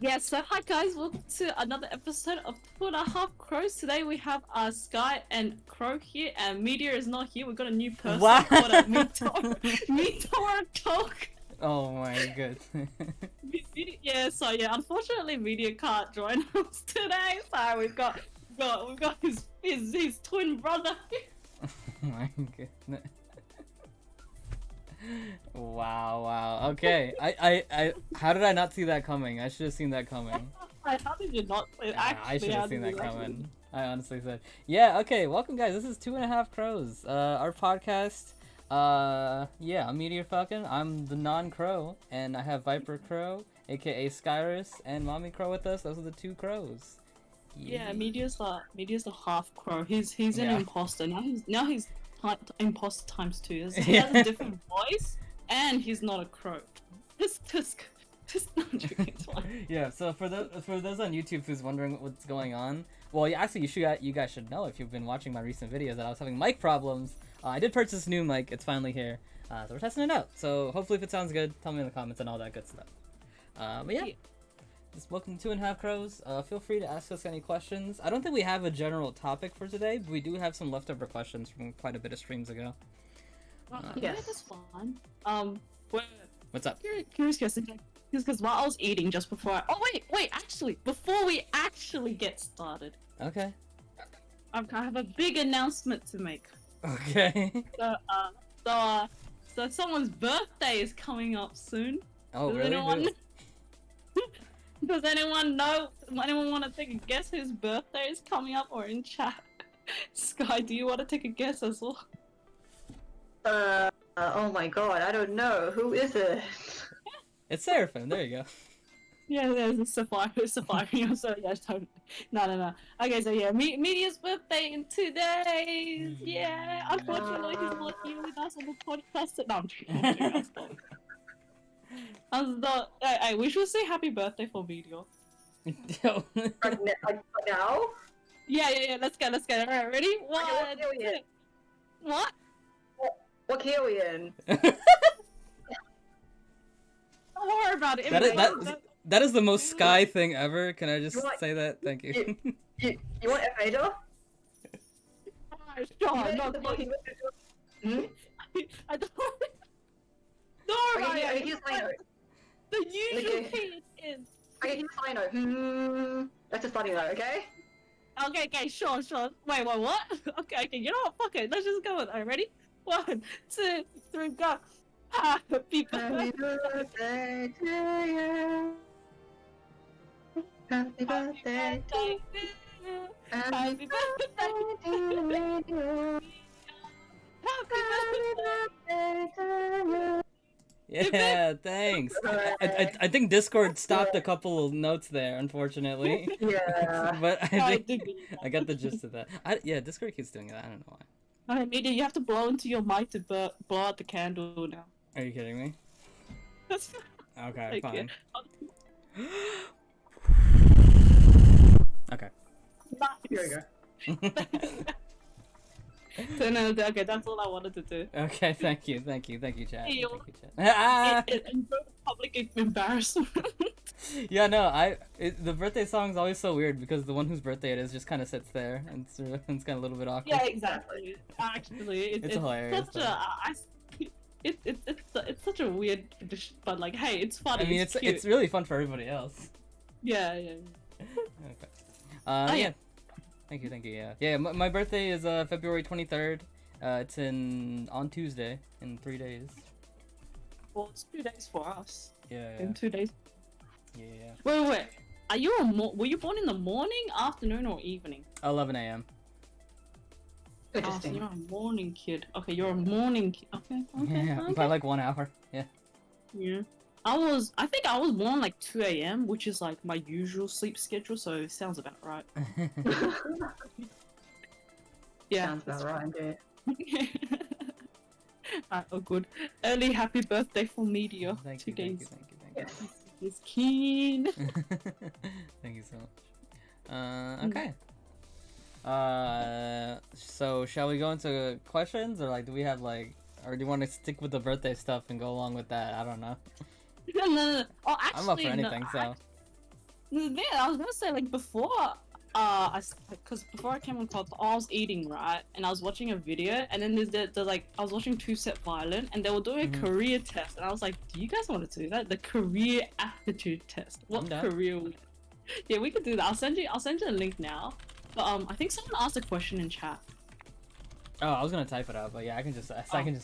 Yeah, so hi guys, welcome to another episode of 2.5 Crows. Today we have Sky and Crow here, and Meteor is not here. We've got a new person What? called Meteor Talk. Oh my goodness. Yeah, so yeah, unfortunately Meteor can't join us today, so we've got his twin brother. Oh my goodness. Wow. Okay. I how did I not see that coming? I should have seen that coming. How did you not? I should have seen that coming. I honestly said. Yeah, okay, welcome guys. This is 2.5 Crows. Our podcast. Yeah, I'm Meteor Falcon. I'm the non-crow, and I have Viper Crow, aka Skyrus, and Mommy Crow with us. Those are the two crows. Yeah, Meteor's the half crow. He's an Yeah. imposter. Now he's imposter times 2. He has a different voice, and he's not a crow. Just not joking, it's fine. Yeah, so for those on YouTube who's wondering what's going on, well, actually, you guys should know if you've been watching my recent videos that I was having mic problems. I did purchase a new mic. It's finally here. So we're testing it out. So hopefully, if it sounds good, tell me in the comments and all that good stuff. But yeah, just welcome to 2.5 Crows. Feel free to ask us any questions. I don't think we have a general topic for today, but we do have some leftover questions from quite a bit of streams ago. Yeah, that's fine. What's up? Curious question. Because while I was eating just before, actually, before we actually get started, Okay. I have a big announcement to make. Okay. So someone's birthday is coming up soon. Oh, Does really? Does anyone know? Anyone want to take a guess whose birthday is coming up, or in chat? Sky, do you want to take a guess as well? Oh my god, I don't know. Who is it? It's Seraphim. There you go. Yeah, there's a Sapphire. So yeah, totally. No. Okay, so yeah, Media's birthday in 2 days. Yeah, unfortunately he's not here with us on the podcast. No, I'm joking. Hey, we should say happy birthday for Meteor. Yo. Now? Yeah. Let's go. Alright, ready? One, two. What? What are we in? Don't worry about it. That is the most Sky thing ever. Can I just say that? Thank you. You want Vader? Sure, no, Hmm? I don't. No, Okay, here's my note. the usual thing is. Okay, here's my note. That's a funny note, okay? Okay, sure. Wait, what? Okay, you know what? Fuck it. Let's just go with it. Ready? 1, 2, 3, go. Happy Happy birthday to you. Happy birthday to you. Happy birthday to you. Happy birthday to you. Yeah, thanks. I think Discord stopped a couple of notes there, unfortunately. Yeah. But I think I got the gist of that. Yeah, Discord keeps doing that. I don't know why. Alright, Media, you have to blow into your mic to blow out the candle now. Are you kidding me? Okay, fine. Okay. Here we go. So no, okay, that's all I wanted to do. Okay, thank you, chat. Thank you, chat. And public embarrassment. Yeah, no, the birthday song is always so weird because the one whose birthday it is just kind of sits there and it's kind of a little bit awkward. Yeah, exactly. Actually, it's hilarious. It's such a weird tradition, but like, hey, it's funny. I mean, it's really fun for everybody else. Yeah. Okay. Yeah. Thank you. Yeah. My birthday is February 23rd. It's on Tuesday in 3 days. Well, it's 2 days for us. Yeah. In 2 days. Yeah. Wait. Were you born in the morning, afternoon, or evening? 11 a.m. Oh, so you're a morning kid. Okay, you're a morning kid. Okay. Yeah, okay. by like 1 hour. Yeah. Yeah. I think I was born like 2 a.m., which is like my usual sleep schedule, so it sounds about right. Yeah. Sounds about right, indeed. Alright, oh good. Early happy birthday for Meteor. Thank 2 you. days. Yes. He's keen. Thank you so much. Okay. So shall we go into questions, or like, do we have like, or do you want to stick with the birthday stuff and go along with that? I don't know. No. Oh, actually, I'm up for anything, so. Yeah, I was gonna say like before, because before I came on COD, I was eating right, and I was watching a video, and then there's like I was watching 2 Violent, and they were doing a career test, and I was like, do you guys want to do that? The career aptitude test. What career? Yeah, we could do that. I'll send you a link now. But I think someone asked a question in chat. Oh, I was gonna type it out, but yeah, I can just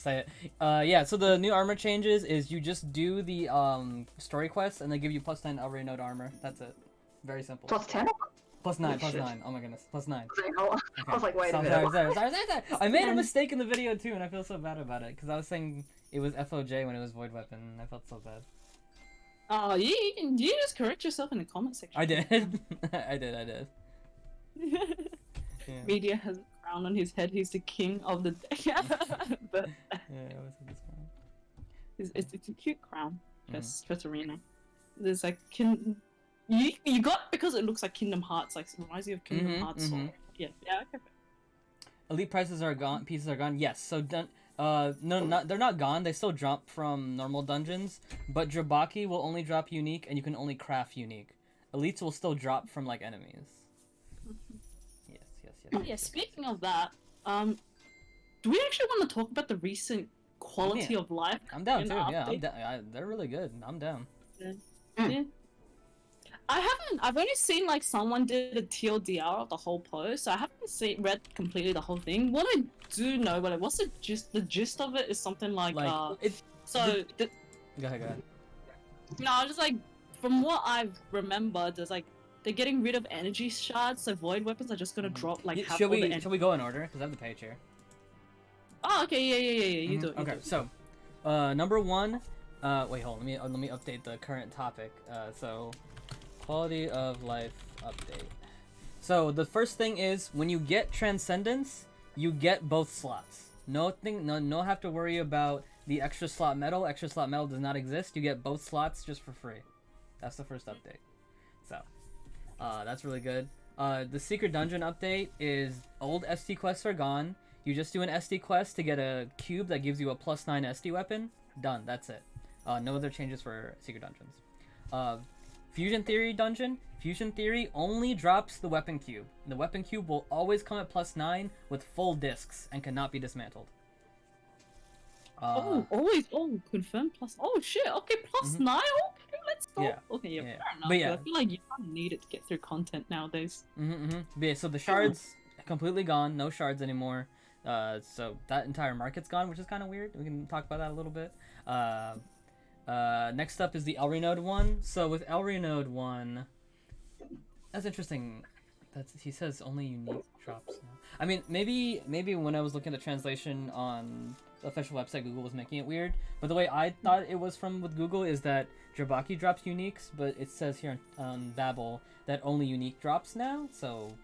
say it. Yeah. So the new armor changes is you just do the story quests, and they give you +9 Elray node armor. That's it. Very simple. +10? +9, +9. Oh my goodness, +9. Okay. I was like, wait a minute. Sorry. I made a mistake in the video too, and I feel so bad about it because I was saying it was FOJ when it was Void Weapon, and I felt so bad. Oh, you just correct yourself in the comment section. I did. I did. Yeah. Media has a crown on his head. He's the king of the day. But Yeah, I always had this crown. it's a cute crown. Just Arena. There's like you got because it looks like Kingdom Hearts. Like reminds you of Kingdom Hearts. Or, yeah. Okay. Elite pieces are gone. Yes. So no, they're not gone. They still drop from normal dungeons, but Jabaki will only drop unique, and you can only craft unique. Elites will still drop from like enemies. Yes. Yeah. Speaking of that, do we actually want to talk about the recent quality of life? I'm down too. Yeah, I'm down. They're really good. I'm down. Yeah. I've only seen like someone did a TLDR of the whole post, so I haven't read completely the whole thing. What I do know, but what's the gist of it is something like Go ahead. No, just like from what I've remembered, there's like they're getting rid of energy shards, so void weapons are just gonna drop like half Should we go in order? Because I have the page here. Oh, okay, yeah. You do it. Okay, so number 1. Wait, hold on. Let me update the current topic. So quality of life update. So the first thing is when you get Transcendence, you get both slots. No have to worry about the extra slot medal. Extra slot medal does not exist. You get both slots just for free. That's the first update. So that's really good. The secret dungeon update is old SD quests are gone. You just do an SD quest to get a cube that gives you a +9 SD weapon. Done. That's it. No other changes for secret dungeons. Fusion Theory dungeon. Fusion Theory only drops the weapon cube. The weapon cube will always come at +9 with full discs and cannot be dismantled. Always. Confirm plus. Oh shit. Okay, +9. Okay, let's go. Yeah. Okay, yeah. Fair enough. But yeah. I feel like you kind of need it to get through content nowadays. But yeah, so the shards completely gone. No shards anymore. So that entire market's gone, which is kind of weird. We can talk about that a little bit. Next up is the Elry Node 1. So with Elry Node 1, that's interesting. He says only unique drops now. I mean, maybe when I was looking at the translation on the official website, Google was making it weird. But the way I thought it was with Google is that Jabaki drops uniques, but it says here on Babel that only unique drops now. So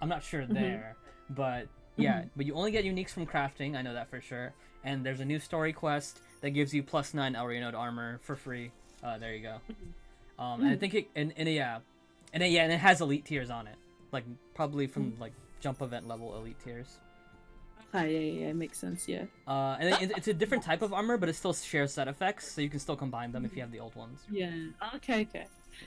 I'm not sure there, but yeah, but you only get uniques from crafting. I know that for sure. And there's a new story quest that gives you +9 Elry Node armor for free. There you go. And I think it has elite tiers on it, like probably from like jump event level elite tiers. Yeah, makes sense. Yeah. And it's a different type of armor, but it still shares set effects, so you can still combine them if you have the old ones. Yeah. Okay.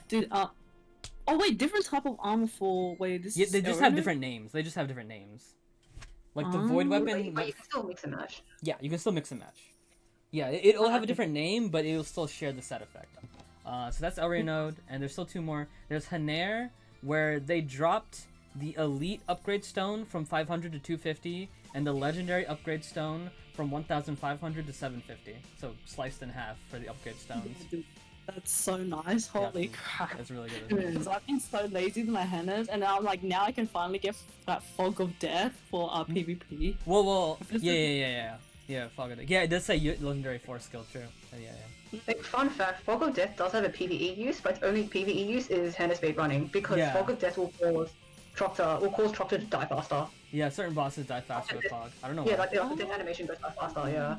Dude. Oh wait, different type of armor for this. Yeah, they just have different names. Like the void weapon. But you can still mix and match. Yeah, you can still mix and match. Yeah, it'll have a different name, but it'll still share the set effect. So that's Elry Node, and there's still 2 more. There's Haner, where they dropped the elite upgrade stone from 500 to 250, and the legendary upgrade stone from 1,500 to 750. So sliced in half for the upgrade stones. Yeah, dude, that's so nice. Holy crap. That's really good. So I've been so lazy with my Hannahs, and I'm like, now I can finally get that Fog of Death for PvP. Well, yeah, Fog of Death. Yeah, it does say legendary 4 skill, true. Yeah. Like, fun fact, Fog of Death does have a PvE use, but its only PvE use is Hannah speed running, because Fog of Death will cause Troctor to die faster. Yeah, certain bosses die faster with Fog. I don't know why. Yeah, like the death animation goes by faster, yeah.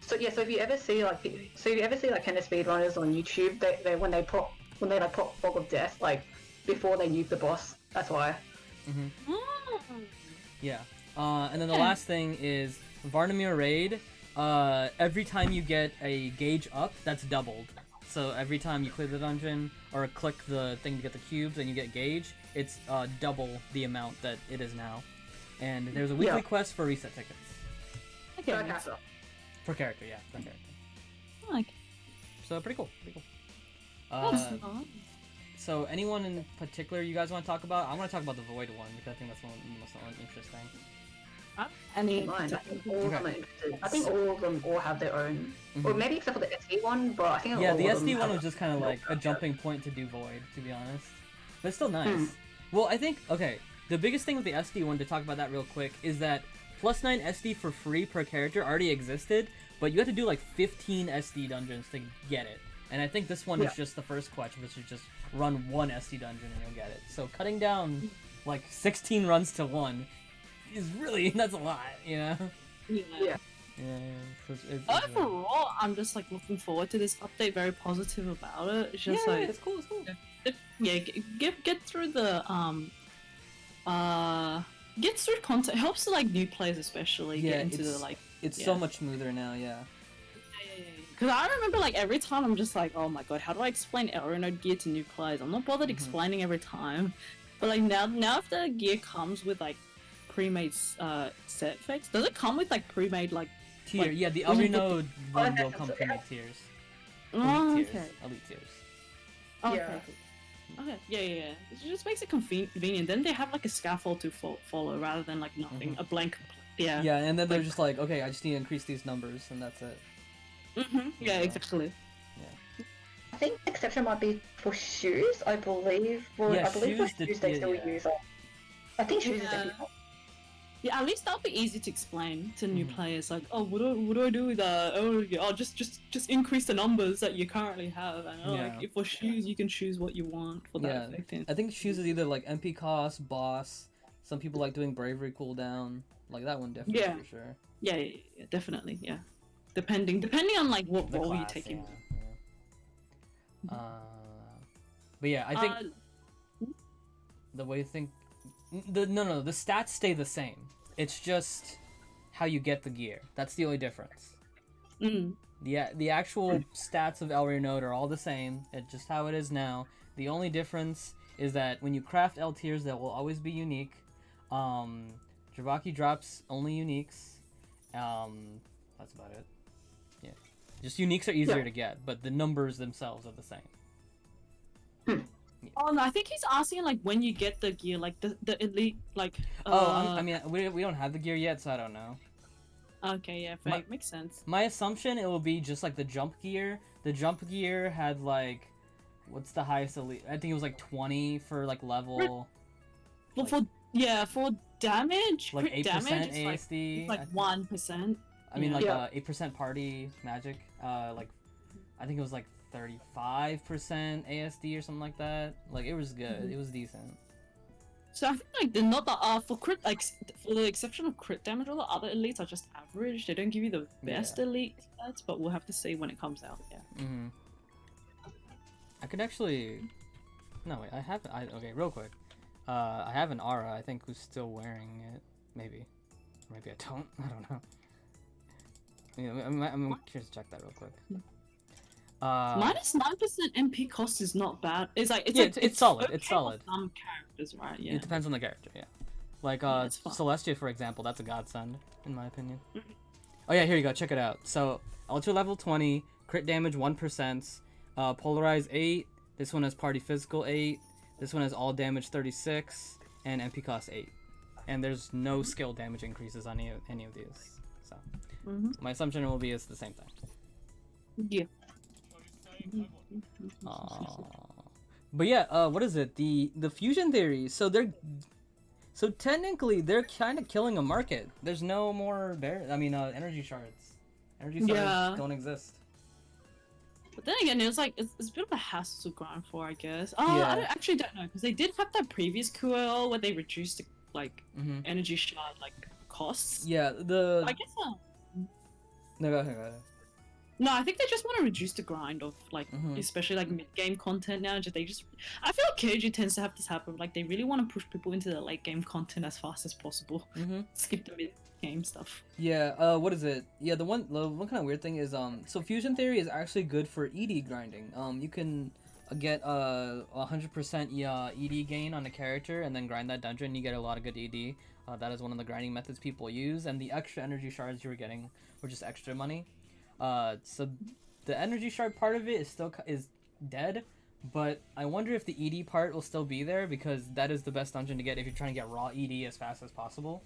So if you ever see like Hannah speedrunners on YouTube, they when they put Fog of Death like before they nuke the boss, that's why. Yeah. And then the last thing is Varnamir Raid. Every time you get a gauge up, that's doubled. So every time you clear the dungeon or click the thing to get the cubes and you get gauge, it's double the amount that it is now. And there's a weekly quest for reset tickets. Okay. Per character. Per character, yeah, per character. Like, So pretty cool, pretty cool. that's nice. So anyone in particular you guys want to talk about? I want to talk about the Void one because I think that's one most interesting. Any Mine. I think all of them are Okay. interested. I think all of them all have their own. Or maybe except for the SD one, but I think Yeah, all the of them SD one have was just kind of like a jumping point to do Void, to be honest. But it's still nice. Hmm. Well, I think, okay, the biggest thing with the SD one, to talk about that real quick, is that +9 SD for free per character already existed, but you had to do like 15 SD dungeons to get it. And I think this one is just the first quest, which is just run one SD dungeon and you'll get it. So cutting down like 16 runs to one is really, that's a lot, you know? Yeah. Yeah. Yeah. So it's Overall, I'm just like looking forward to this update. Very positive about it. It's just yeah, like it's cool, it's cool. yeah, get through the get through content. It helps to like new players especially Yeah, get into the it's- like. It's Yeah. so much smoother now, yeah. Because I remember like every time I'm just like, oh my god, how do I explain Elronode gear to new players? I'm not bothered explaining every time, but like now if the gear comes with like pre-made set effects, does it come with like pre-made like? Tier, Like, yeah, the when you Elrinode one Oh, will come pre-made tiers. Oh, Elite okay. tiers. Elite tiers. Oh, Yeah. okay. Cool. Okay. Yeah. It just makes it convenient. Then they have like a scaffold to follow rather than like nothing, a blank. Yeah. Yeah, and then they're just like, okay, I just need to increase these numbers, and that's it. Yeah. Exactly. I think the exception might be for shoes, I believe. Well, Yeah, I believe shoes for did- shoes they yeah, still yeah. use it. I think shoes is Yeah. definitely not. Yeah. At least that'll be easy to explain to new Mhm. players. Like, oh, what do I do with that? Oh, yeah, oh, just increase the numbers that you currently have. And Yeah. like, if for shoes, you can choose what you want for that Yeah. effect. And I think shoes is either like MP cost, boss. Some people like doing bravery cooldown. Like that one definitely Yeah. for sure. yeah, definitely. Yeah. Depending on like what The role you're class, taking. yeah. But yeah, I think Uh, the way you think the stats stay the same. It's just how you get the gear. That's the only difference. The actual stats of Elrinode are all the same. It's just how it is now. The only difference is that when you craft L tiers, that will always be unique. Jabaki drops only uniques. That's about it. Yeah, just uniques are easier to get, but the numbers themselves are the same. Oh no, I think he's asking like when you get the gear, like the elite, like. I mean, we don't have the gear yet, so I don't know. Okay, yeah, My- makes sense. My assumption, it will be just like the jump gear. The jump gear had like, what's the highest elite? I think it was like 20 for like level, But like- for damage, like crit 8% damage, ASD. it's like 1%. I mean, like Yeah. 8% party magic. Like, I think it was like 35% ASD or something like that. Like, it was good. It was decent. So I think like they're not the for crit like for the exception of crit damage, all the other elites are just average. They don't give you the best elite stats, but we'll have to see when it comes out. Yeah. Mm-hmm. I could actually. No wait, I have. Okay, real quick. I have an aura. I think who's still wearing it. Maybe. Maybe I don't. I don't know. Yeah, I'm curious to check that real quick. Minus 9% MP cost is not bad. It's like Yeah, like, it's solid, okay it's solid. for some characters, right? Yeah. It depends on the character, yeah. Like, it's fine. Celestia, for example, that's a godsend, in my opinion. Oh yeah, here you go, check it out. So, Ultra level 20, crit damage 1%, Polarize 8, this one has Party Physical 8, this one has All Damage 36, and MP cost 8. And there's no skill damage increases on any of these. So, my assumption will be it's the same thing. Yeah. But yeah, what is it? The fusion theory. So technically they're kind of killing a market. There's no more energy shards. Energy shards don't exist. But then again, it's like it's a bit of a hassle to grind for, I guess. Oh, Yeah. I don't know because they did have that previous QoL where they reduced the like energy shard like costs. Yeah, I guess. No, go ahead. No, I think they just want to reduce the grind of like, Mhm. especially like mid-game content now. They just, I feel like KG tends to have this happen. Like they really want to push people into the late game content as fast as possible. Mm-hmm. Skip the mid-game stuff. Yeah, what is it? Yeah, the one kind of weird thing is so fusion theory is actually good for ED grinding. You can get 100% ED gain on a character and then grind that dungeon. You get a lot of good ED. That is one of the grinding methods people use, and the extra energy shards you were getting were just extra money. So the energy shard part of it is still is dead, but I wonder if the ED part will still be there because that is the best dungeon to get if you're trying to get raw ED as fast as possible.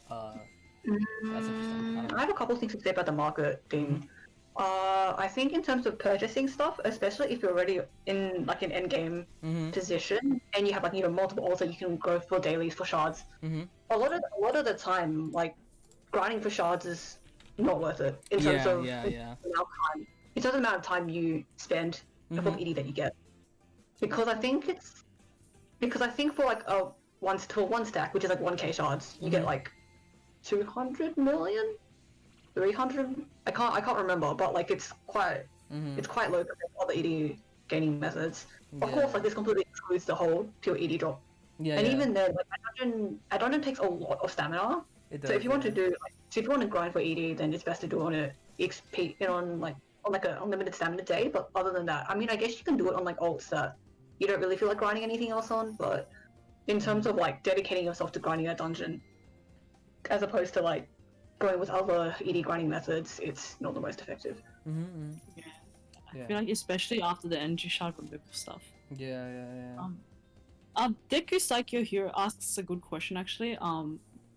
That's interesting. I have a couple things to say about the market thing. I think in terms of purchasing stuff, especially if you're already in like an end game position and you have like multiple ults that you can go for dailies for shards. A lot of the time, like grinding for shards is not worth it in terms of yeah. the amount of time. In terms of the amount of time you spend for the ED that you get, because I think for like a one stack, which is like 1k shards, you get like 200 million, 300. I can't remember, but like it's quite low compared to other ED gaining methods. Of course, like this completely excludes the whole pure ED drop. Even then, like a dungeon takes a lot of stamina. It does, so if you want to do if you want to grind for ED, then it's best to do it on a XP on like a unlimited stamina day. But other than that, I mean, I guess you can do it on like ults that you don't really feel like grinding anything else on. But in terms of like dedicating yourself to grinding that dungeon, as opposed to like going with other ED grinding methods, it's not the most effective. Yeah. I feel like especially after the energy shard removal stuff. Yeah. Deku Saikyo here asks a good question actually.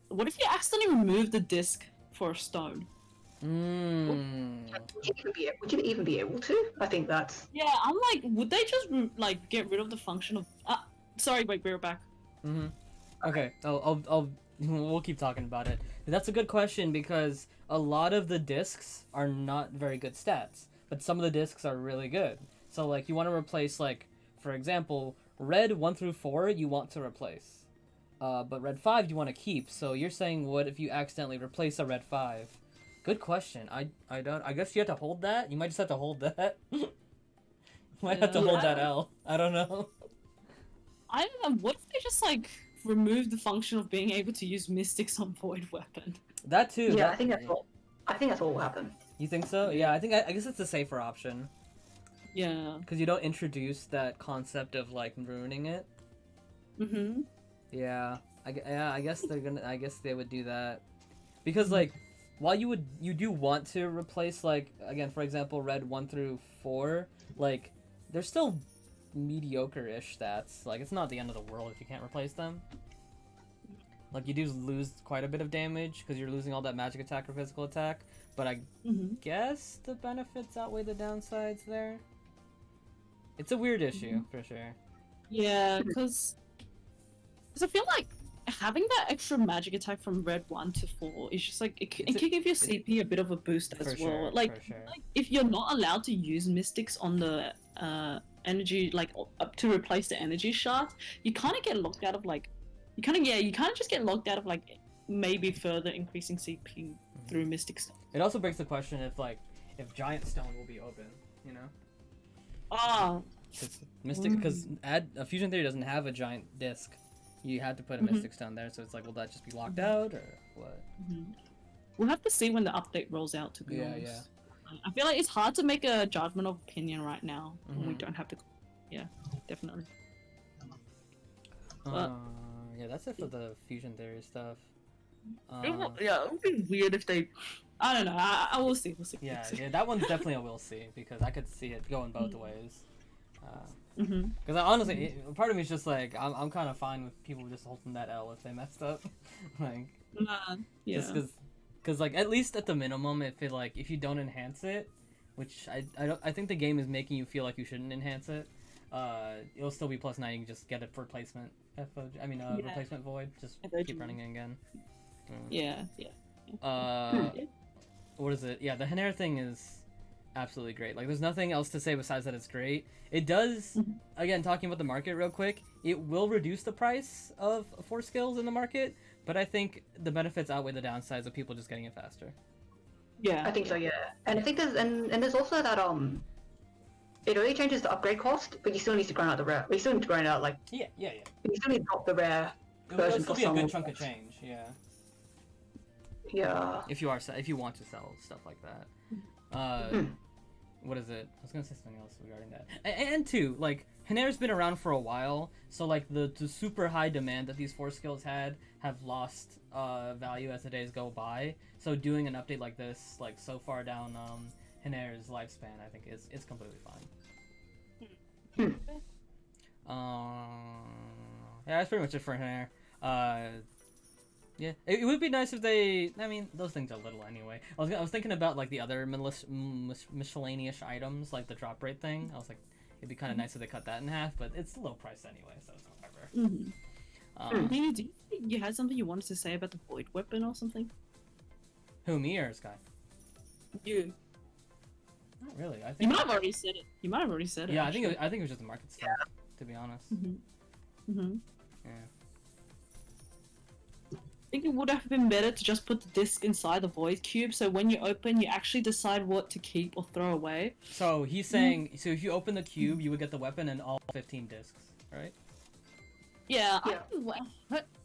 What if you accidentally remove the disc for a stone? Would you even be able to? I think that's. Yeah, I'm like, would they just like get rid of the function of? Sorry, wait, we're back. Okay, I'll we'll keep talking about it. That's a good question because a lot of the discs are not very good stats, but some of the discs are really good. So like you want to replace like, for example, red 1 through 4 you want to replace. But red 5 you want to keep. So you're saying what if you accidentally replace a red 5? Good question. I don't. I guess you have to hold that. You might just have to hold that. You might have to hold that L. I don't know. I don't know. What if they just like remove the function of being able to use mystics on void weapon? That too. Yeah, I think that's what will happen. You think so? Yeah, I guess it's a safer option. Yeah. Because you don't introduce that concept of like ruining it. Yeah, I guess they're gonna. I guess they would do that, because like, while you do want to replace like again, for example, red 1 through 4, like they're still mediocre-ish stats. Like it's not the end of the world if you can't replace them. Like you do lose quite a bit of damage because you're losing all that magic attack or physical attack, but I guess the benefits outweigh the downsides there. It's a weird issue for sure. Yeah, because I feel like having that extra magic attack from red 1 to 4 is just like it can give your CP a bit of a boost as well. Sure, like if you're not allowed to use mystics on the energy like up to replace the energy shard, you kind of get locked out of like you kind of just get locked out of like maybe further increasing CP through mystic stuff. It also begs the question if giant stone will be open, you know? Because Fusion Theory doesn't have a giant disc. You had to put a mystic stone there, so it's like, will that just be locked out or what? We'll have to see when the update rolls out, to be honest. I feel like it's hard to make a judgment of opinion right now when we don't have the. Yeah, definitely. Yeah, that's it for the Fusion Theory stuff. It would be weird if they. I don't know. I will see. We'll see. Yeah, that one's definitely a we'll see because I could see it going both ways. Because honestly, part of me is just like I'm kind of fine with people just holding that L if they messed up, like just because like at least at the minimum, if you don't enhance it, which I think the game is making you feel like you shouldn't enhance it, it'll still be +9. You can just get it for replacement replacement void. Just keep running it again. What is it? Yeah, the Hanare thing is absolutely great. Like, there's nothing else to say besides that it's great. It does, again, talking about the market real quick, it will reduce the price of 4 skills in the market, but I think the benefits outweigh the downsides of people just getting it faster. Yeah. I think so, yeah. And I think there's also that it only changes the upgrade cost, but you still need to grind out the rare. You still need to grind out like Yeah. you still need to drop the rare It'll version still for be a some. good chunk of change. Yeah. Yeah. If you want to sell stuff like that. What is it? I was gonna say something else regarding that. And two, like Haner's been around for a while, so like the super high demand that these 4 skills have lost value as the days go by. So doing an update like this, like so far down Haner's lifespan, I think is completely fine. Yeah, that's pretty much it for Haner. Yeah, it would be nice if they. I mean, those things are little anyway. I was thinking about like the other miscellaneous items, like the drop rate thing. I was like, it'd be kind of nice if they cut that in half, but it's low price anyway, so it's whatever. Do you think you had something you wanted to say about the void weapon or something? Who, me or Sky? You. Not really. I You think. might have already said it. You might have already said it. Yeah, I think it was just the market stuff, to be honest. Yeah. I think it would have been better to just put the disc inside the void cube, so when you open, you actually decide what to keep or throw away. So he's saying, so if you open the cube, you would get the weapon and all 15 discs, right? Yeah. Yeah.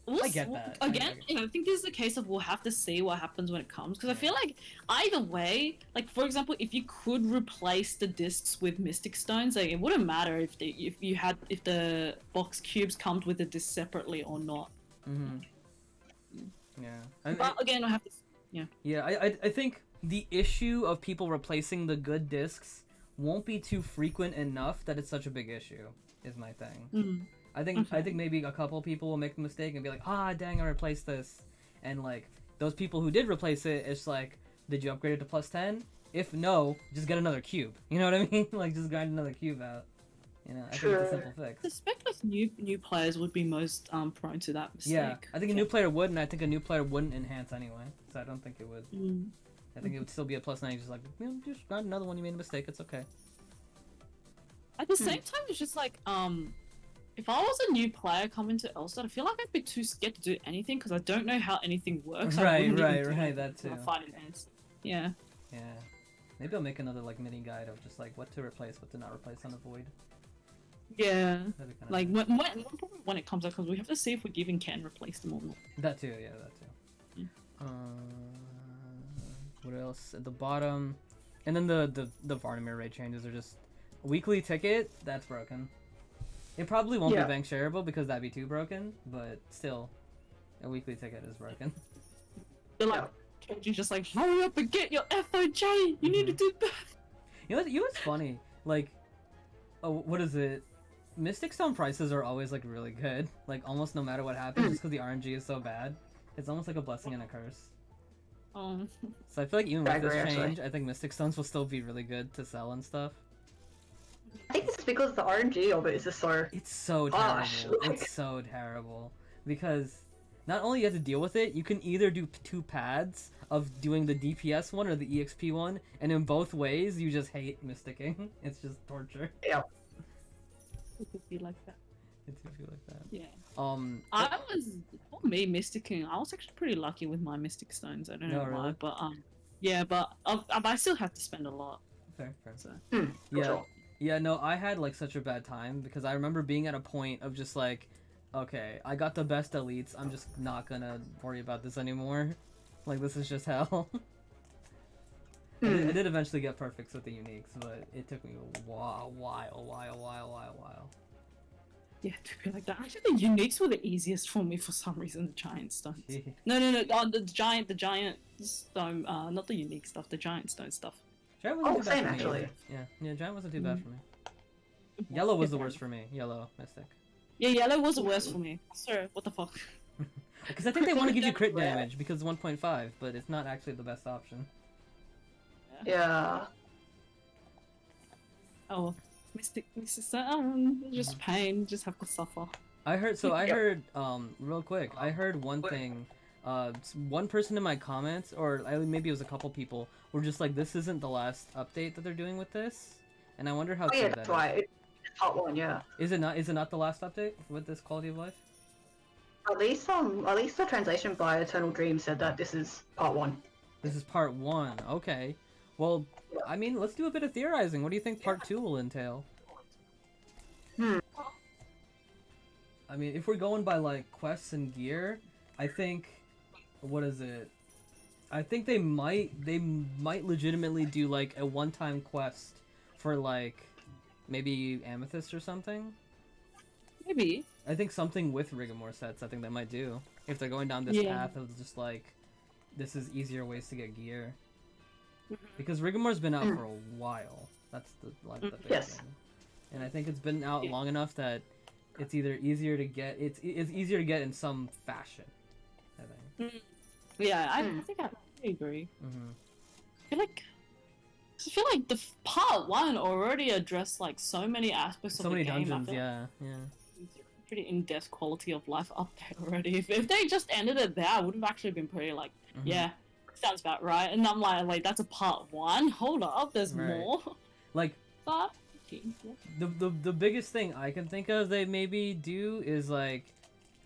I get that. Again, I think this is a case of we'll have to see what happens when it comes, because I feel like either way, like for example, if you could replace the discs with mystic stones, like it wouldn't matter if the box cubes comes with the disc separately or not. Yeah. But again, I have to. Yeah, I think the issue of people replacing the good discs won't be too frequent enough that it's such a big issue, is my thing. I think maybe a couple people will make the mistake and be like, dang, I replaced this. And like, those people who did replace it, it's like, did you upgrade it to plus 10? If no, just get another cube. You know what I mean? Like, just grind another cube out. You know, I think it's a simple fix. I suspect that new players would be most prone to that mistake. Yeah, I think a new player would, and I think a new player wouldn't enhance anyway. So I don't think it would. I think it would still be a plus 9. Just like, just grind another one. You made a mistake. It's okay. At the same time, it's just like, if I was a new player coming to Elstad, I feel like I'd be too scared to do anything because I don't know how anything works. Right. That too. Fighting ants. Yeah. Yeah. Maybe I'll make another like mini guide of just like what to replace, what to not replace on the void. Yeah. That'd be kinda Like nice. when it comes out, because we have to see if we even can replace them or not. That too. Yeah, that too. What else? At the bottom, and then the Varnamir raid changes are just weekly ticket. That's broken. It probably won't be bank shareable because that'd be too broken, but still, a weekly ticket is broken. They're like, Kenji's just like, hurry up and get your FOJ! You need to do that! You know what's funny? Like, what is it? Mystic Stone prices are always like really good. Like almost no matter what happens, just because the RNG is so bad. It's almost like a blessing and a curse. So I feel like even with this change, I think Mystic Stones will still be really good to sell and stuff. I think it's because the RNG of it is just so. It's so terrible. It's so terrible because not only you have to deal with it, you can either do 2 paths of doing the DPS one or the EXP one, and in both ways you just hate mysticking. It's just torture. Yeah. It could be like that. It could be like that. Yeah. I For me, mysticking, I was actually pretty lucky with my mystic stones. I don't know why, really? but yeah, but I still have to spend a lot. Fair. So. Yeah. Sure. Yeah, no, I had like such a bad time because I remember being at a point of just like, okay, I got the best elites, I'm just not gonna worry about this anymore. Like, this is just hell. I did eventually get perfects with the uniques, but it took me a while. Yeah, to be like that. Actually, the uniques were the easiest for me for some reason. The giant stones. Gee. No. The giant stone. Not the unique stuff. The giant stone stuff. Giant wasn't too bad same for me actually. either. Yeah, Giant wasn't too bad for me. Yellow was the worst for me. Yellow Mystic. Yeah, yellow was the worst for me. Sir, what the fuck? Because I think they want to give you crit damage because it's 1.5, but it's not actually the best option. Yeah. Oh, Mystic, just pain. Just have to suffer. I heard real quick. I heard one thing. One person in my comments, or maybe it was a couple people, were just like, "This isn't the last update that they're doing with this," and I wonder how true that That's is. right. It's part 1, yeah. Is it not? Is it not the last update with this quality of life? At least the translation by Eternal Dream said that this is part 1. This is part 1. Okay. Well, I mean, let's do a bit of theorizing. What do you think part 2 will entail? I mean, if we're going by like quests and gear, I think, what is it? I think they might legitimately do like a one-time quest for like maybe Amethyst or something. Maybe. I think something with Rigor sets. I think they might do if they're going down this path of just like this is easier ways to get gear. Because Rigor's been out for a while. That's the big thing. And I think it's been out long enough that it's either easier to get. It's easier to get in some fashion. I think. Yeah, I think I agree. I feel like the part 1 already addressed like so many aspects of the game. So many dungeons, pretty in-depth quality of life up there already. If they just ended it there, I would have actually been pretty like, yeah, sounds about right. And I'm like, that's a part 1. Hold up, there's more. Like, but the biggest thing I can think of they maybe do is like,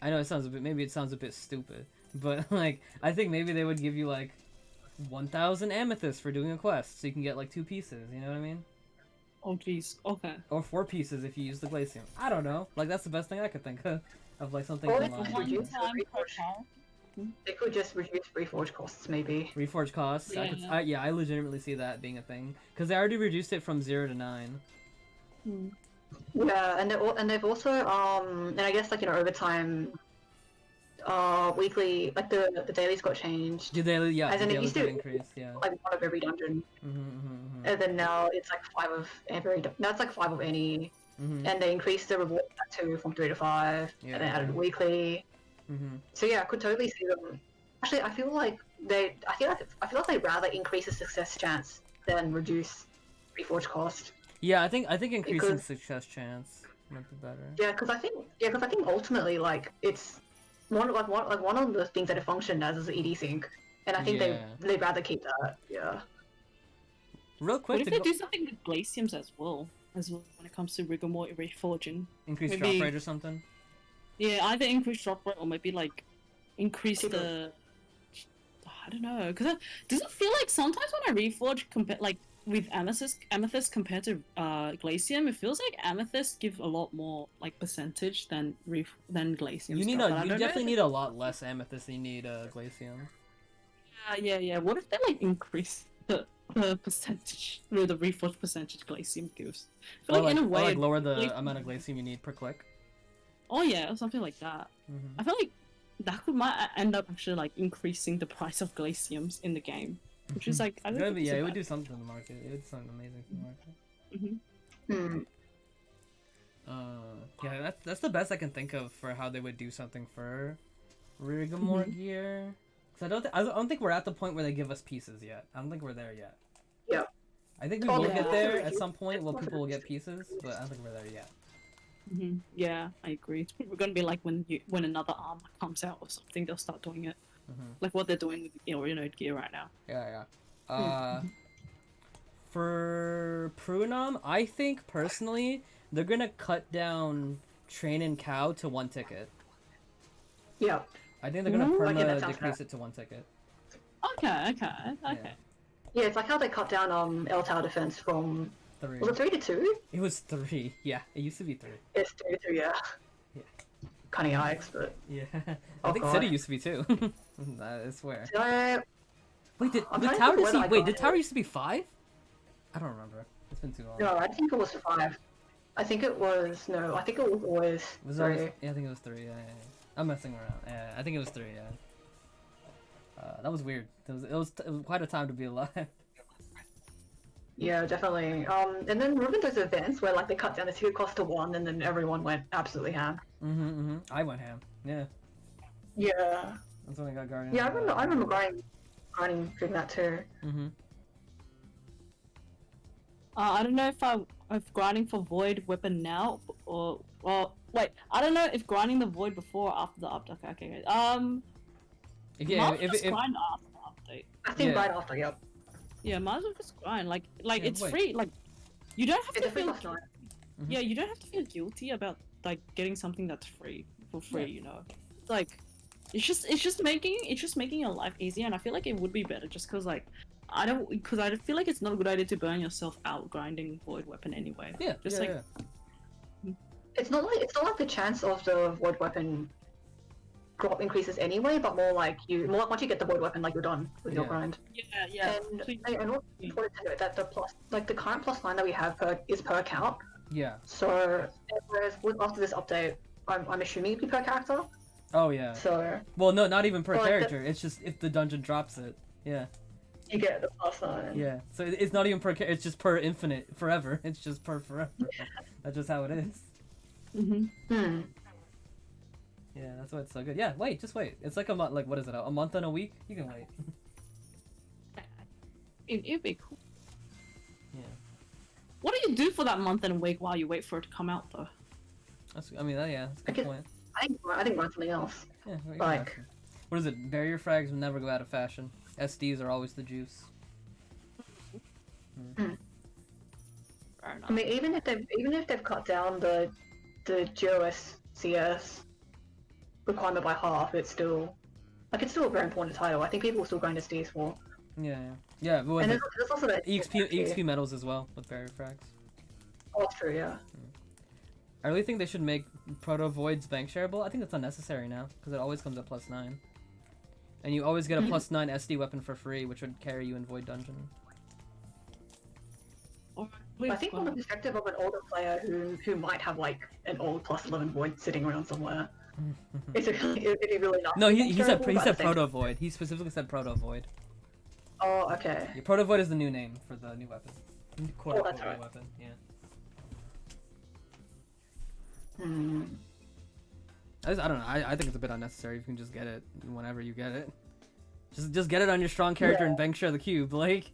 I know it sounds a bit stupid, but like I think maybe they would give you like 1,000 amethysts for doing a quest, so you can get like 2 pieces. You know what I mean? Oh jeez. Okay. Or 4 pieces if you use the glacium. I don't know. Like that's the best thing I could think of like something. Or they could just reduce reforge costs, maybe. Reforge costs. Yeah. I legitimately see that being a thing because they already reduced it from 0 to 9. Yeah, and they've also and I guess like over time, weekly like the dailies got changed. The daily, yeah. As in it used to increase, yeah. Like 1 of every dungeon, and then now it's like 5 of every. Now it's like 5 of any, and they increased the reward to from 3 to 5, and then added weekly. So yeah, I could totally see them. Actually, I feel like they rather increase the success chance than reduce reforge cost. Yeah, I think increasing success chance might be better. Yeah, because I think ultimately like it's one of the things that it functioned as is the ED sync, and I think they'd rather keep that. Yeah. Real quick. What if they do something with glaciums as well when it comes to Rigor reforging? Increase drop rate or something. Yeah, either increase drop rate or maybe like increase the. I don't know, because does it feel like sometimes when I reforge like with amethyst compared to glacium, it feels like amethyst give a lot more like percentage than glacium. You definitely need a lot less amethyst than you need glacium. Yeah. What if they like increase the percentage, or the reforge percentage glacium gives? I feel like in a way, like lower the amount of glacium you need per click. Oh yeah, or something like that. I feel like that might end up actually like increasing the price of glaciums in the game, which is like I don't think it would do something to the market. It would do something amazing to the market. Yeah, that's the best I can think of for how they would do something for Rigor gear. Cause I don't think we're at the point where they give us pieces yet. I don't think we're there yet. Yeah. I think we will get there at some point. Well, people will get pieces, but I don't think we're there yet. Yeah, I agree. It's probably gonna be like when another armor comes out or something, they'll start doing it, like what they're doing with gear right now. Yeah. For Prunom, I think personally they're gonna cut down Train and Cow to 1 ticket. Yeah. I think they're gonna decrease it to 1 ticket. Okay. Yeah, it's like how they cut down L Tower defense from 3. Was it 3 to 2? It was 3. Yeah, it used to be 3. It's 3 to 2, yeah. Kind of yikes, but yeah. I think City used to be 2. I swear. Wait, did Tower used to be 5? I don't remember. It's been too long. No, I think it was 5. I think it was always 3. Yeah, I think it was 3. Yeah. I'm messing around. Yeah, I think it was 3. Yeah. That was weird. It was quite a time to be alive. Yeah, definitely. And then remember those events where like they cut down the ticket cost to 1, and then everyone went absolutely ham. I went ham. Yeah. Yeah. That's when I got Guardian. Yeah, I remember grinding doing that too. I don't know if grinding for Void weapon now or wait. I don't know if grinding the Void before or after the update. Okay. Yeah. If grind after the update. I think right after. Yep. Yeah, might as well just grind. Like it's free. Like you don't have to feel. Yeah, you don't have to feel guilty about like getting something that's free for free. You know, it's like it's just making your life easier, and I feel like it would be better just because like because I feel like it's not a good idea to burn yourself out grinding void weapon anyway. Yeah, Just yeah, like yeah. It's not like the chance of the void weapon drop increases anyway, but more like once you get the void weapon, like you're done with your Yeah. grind. yeah. And So you- and also important to note that the current +9 that we have is per account. Yeah. So whereas after this update, I'm assuming it'd be per character. Oh yeah. So Well, no, not even per Well, like character. It's just if the dungeon drops it. Yeah. you get the +9. Yeah. So it's not even per. It's just per infinite forever. It's just per forever. That's just how it is. Mhm. Hmm. Yeah, that's why it's so good. Yeah, wait, just wait. It's like a month. Like what is it? A month and a week? You can wait. It'd be cool. Yeah. What do you do for that month and a week while you wait for it to come out though? That's. I mean, yeah, that's a I good guess- point. I think run something else. Yeah. Right, Like- exactly. What is it? Barrier frags will never go out of fashion. SDs are always the juice. Fair enough. I mean, even if they've cut down the GOS CS requirement by half, it's still a very important title. I think people will still grind SDs for. Yeah, yeah. Yeah, but And with there's also that EXP medals as well with barrier frags. Oh, that's true. Yeah. I really think they should make Proto Voids bank shareable. I think that's unnecessary now because it always comes at +9, and you always get a +9 SD weapon for free, which would carry you in Void Dungeon. I think from the perspective of an older player who might have like an old +11 void sitting around somewhere, it'd be really nice. No, he said Terrible, but I think- Proto Void. He specifically said Proto Void. Oh, okay. Yeah, Proto Void is the new name for the new weapon. Quote that's unquote new right. weapon. Yeah. Hmm. I don't know. I think it's a bit unnecessary. You can just get it whenever you get it. Just get it on your strong character Yeah. and bank share the cube, like.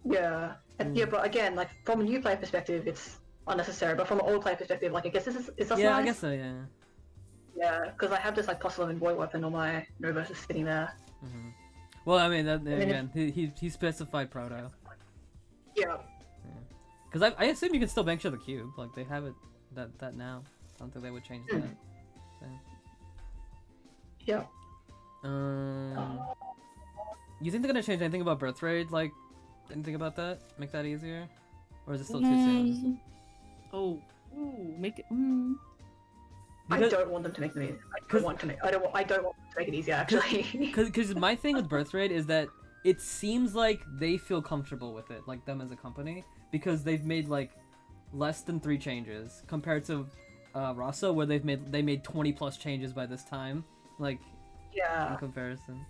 Yeah. Yeah, but again, like from a new player perspective, it's unnecessary. But from an old player perspective, like I guess is this yeah, nice? I guess so. Yeah. Yeah, because I have this like +11 void weapon on my Nova just sitting there. hmm Well, I mean, that, mean, again, he specified Proto. Yeah. Because I assume you can still bank share the cube. Like they have it that now. I don't think they would change that. So. Yeah. You think they're gonna change anything about birth rate? Like anything about that? Make that easier? Or is it still too soon? Oh, ooh, make it. I Because- don't want them to make me. I Cause- don't want to make it easier actually. Because my thing with birth rate is that it seems like they feel comfortable with it, like them as a company, because they've made like less than 3 changes compared to Rosso, where they made 20+ changes by this time, like in Yeah. comparison.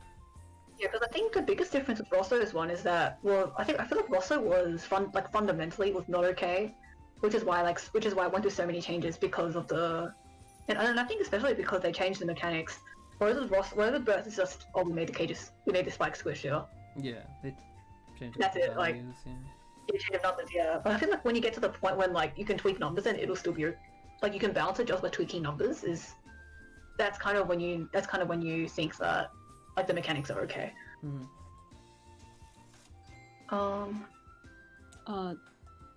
Yeah, because I think the biggest difference with Rosso's one is that, well, I feel like Rosso was fundamentally was not okay, which is why I went through so many changes because of and I think especially because they changed the mechanics. Whereas with Birth is just, oh, we made the spike squishier. Yeah, they changed That's the it, like- values, yeah. You change numbers, yeah. But I feel like when you get to the point when like you can tweak numbers and it'll still be like you can balance it just by tweaking numbers, that's kind of when you think that like the mechanics are okay. Mhm.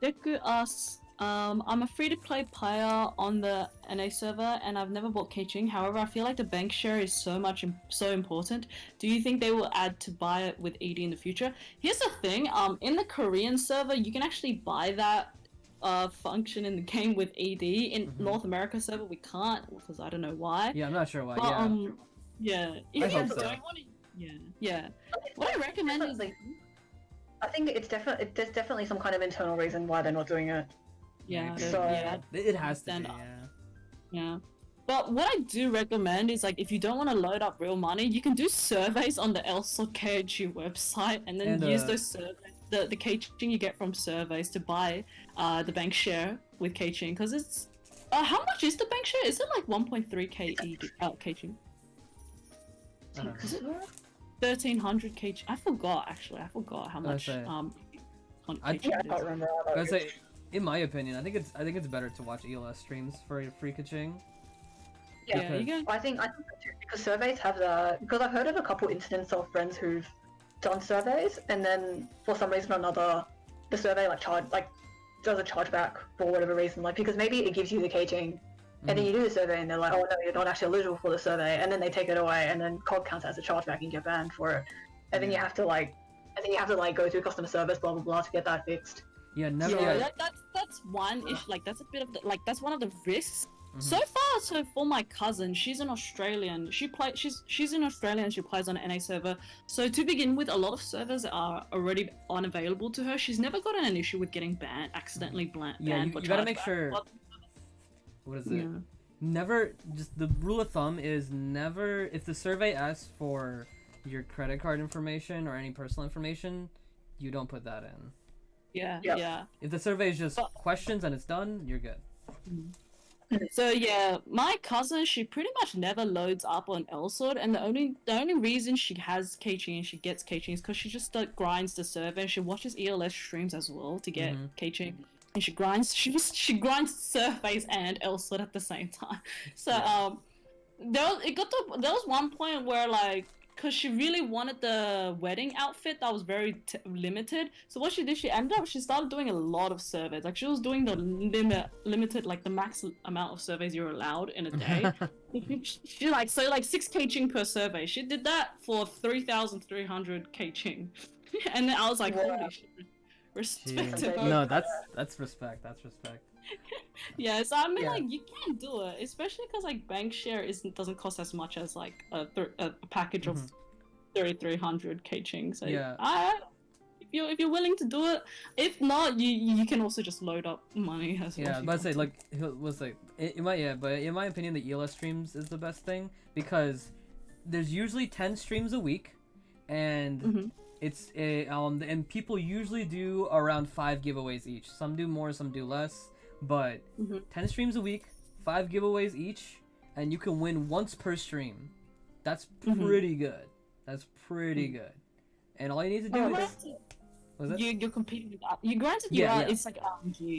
Deku asks, I'm a free-to-play player on the 2&A server, and I've never bought Keiching. However, I feel like the bank share is so important. Do you think they will add to buy it with ED in the future? Here's the thing. In the Korean server, you can actually buy that function in the game with ED. In North America server, we can't because I don't know why. Yeah, I'm not sure why. But Yeah. yeah. If I you hope don't so. want to, yeah. What I recommend is like, I think there's definitely some kind of internal reason why they're not doing it. yeah, So- yeah. It has to be. Stand up. Yeah. Yeah. But what I do recommend is like if you don't want to load up real money, you can do surveys on the LSOKG website and then And, use those surveys, the Keiching you get from surveys to buy the bank share with Keiching because it's how much is the bank share? Is it like 1.3k Keiching? I don't know. Is it 1300 Keiching? I forgot how much say- on I- Keiching Yeah, I it can't is. remember. I would say, in my opinion, I think it's better to watch ELS streams for free Kaching. Yeah, you because- go. I think so too, because surveys have because I've heard of a couple incidents of friends who've done surveys and then for some reason or another the survey does a chargeback for whatever reason, like because maybe it gives you the caging And then you do the survey, and they're like, "Oh no, you're not actually eligible for the survey," and then they take it away, and then COD counts as a chargeback and get banned for it. And then you have to go through customer service, blah blah blah, to get that fixed. Yeah, never. Yeah, Yeah. that's one issue. Like that's a bit of the, like that's one of the risks. Mhm. So far, so for my cousin, she's an Australian. She's in Australia and she plays on an NA server. So to begin with, a lot of servers are already unavailable to her. She's never gotten an issue with getting accidentally banned. Yeah, you gotta make sure. But, What is it? yeah. Never. Just the rule of thumb is never. If the survey asks for your credit card information or any personal information, you don't put that in. Yeah, Yep. yeah. If the survey is just questions and it's done, you're good. So yeah, my cousin, she pretty much never loads up on Elsword, and the only reason she has keychain and she gets keychain is because she just grinds the server and she watches ELS streams as well to get keychain, and she grinds surveys and Elsword at the same time. So there was one point where like, because she really wanted the wedding outfit that was very limited. So what she did, she started doing a lot of surveys. Like she was doing the limited, like the max amount of surveys you're allowed in a day. she like 6k ching per survey. She did that for 3,300 k ching, and then I was like, holy shit, respect to her. No, that's respect. That's respect. Yeah, so I mean, like, you can do it, especially because like bank share doesn't cost as much as like a package of 3,300 k ching. So Yeah. if you're willing to do it, if not, you can also just load up money as well. Yeah, but I say like it was like but in my opinion, the ELS streams is the best thing because there's usually 10 streams a week, and it's and people usually do around 5 giveaways each. Some do more, some do less. But 10 streams a week, 5 giveaways each, and you can win once per stream. That's pretty good. That's pretty good. And all you need to do is... Was it? You're competing with that. You granted it's like RNG.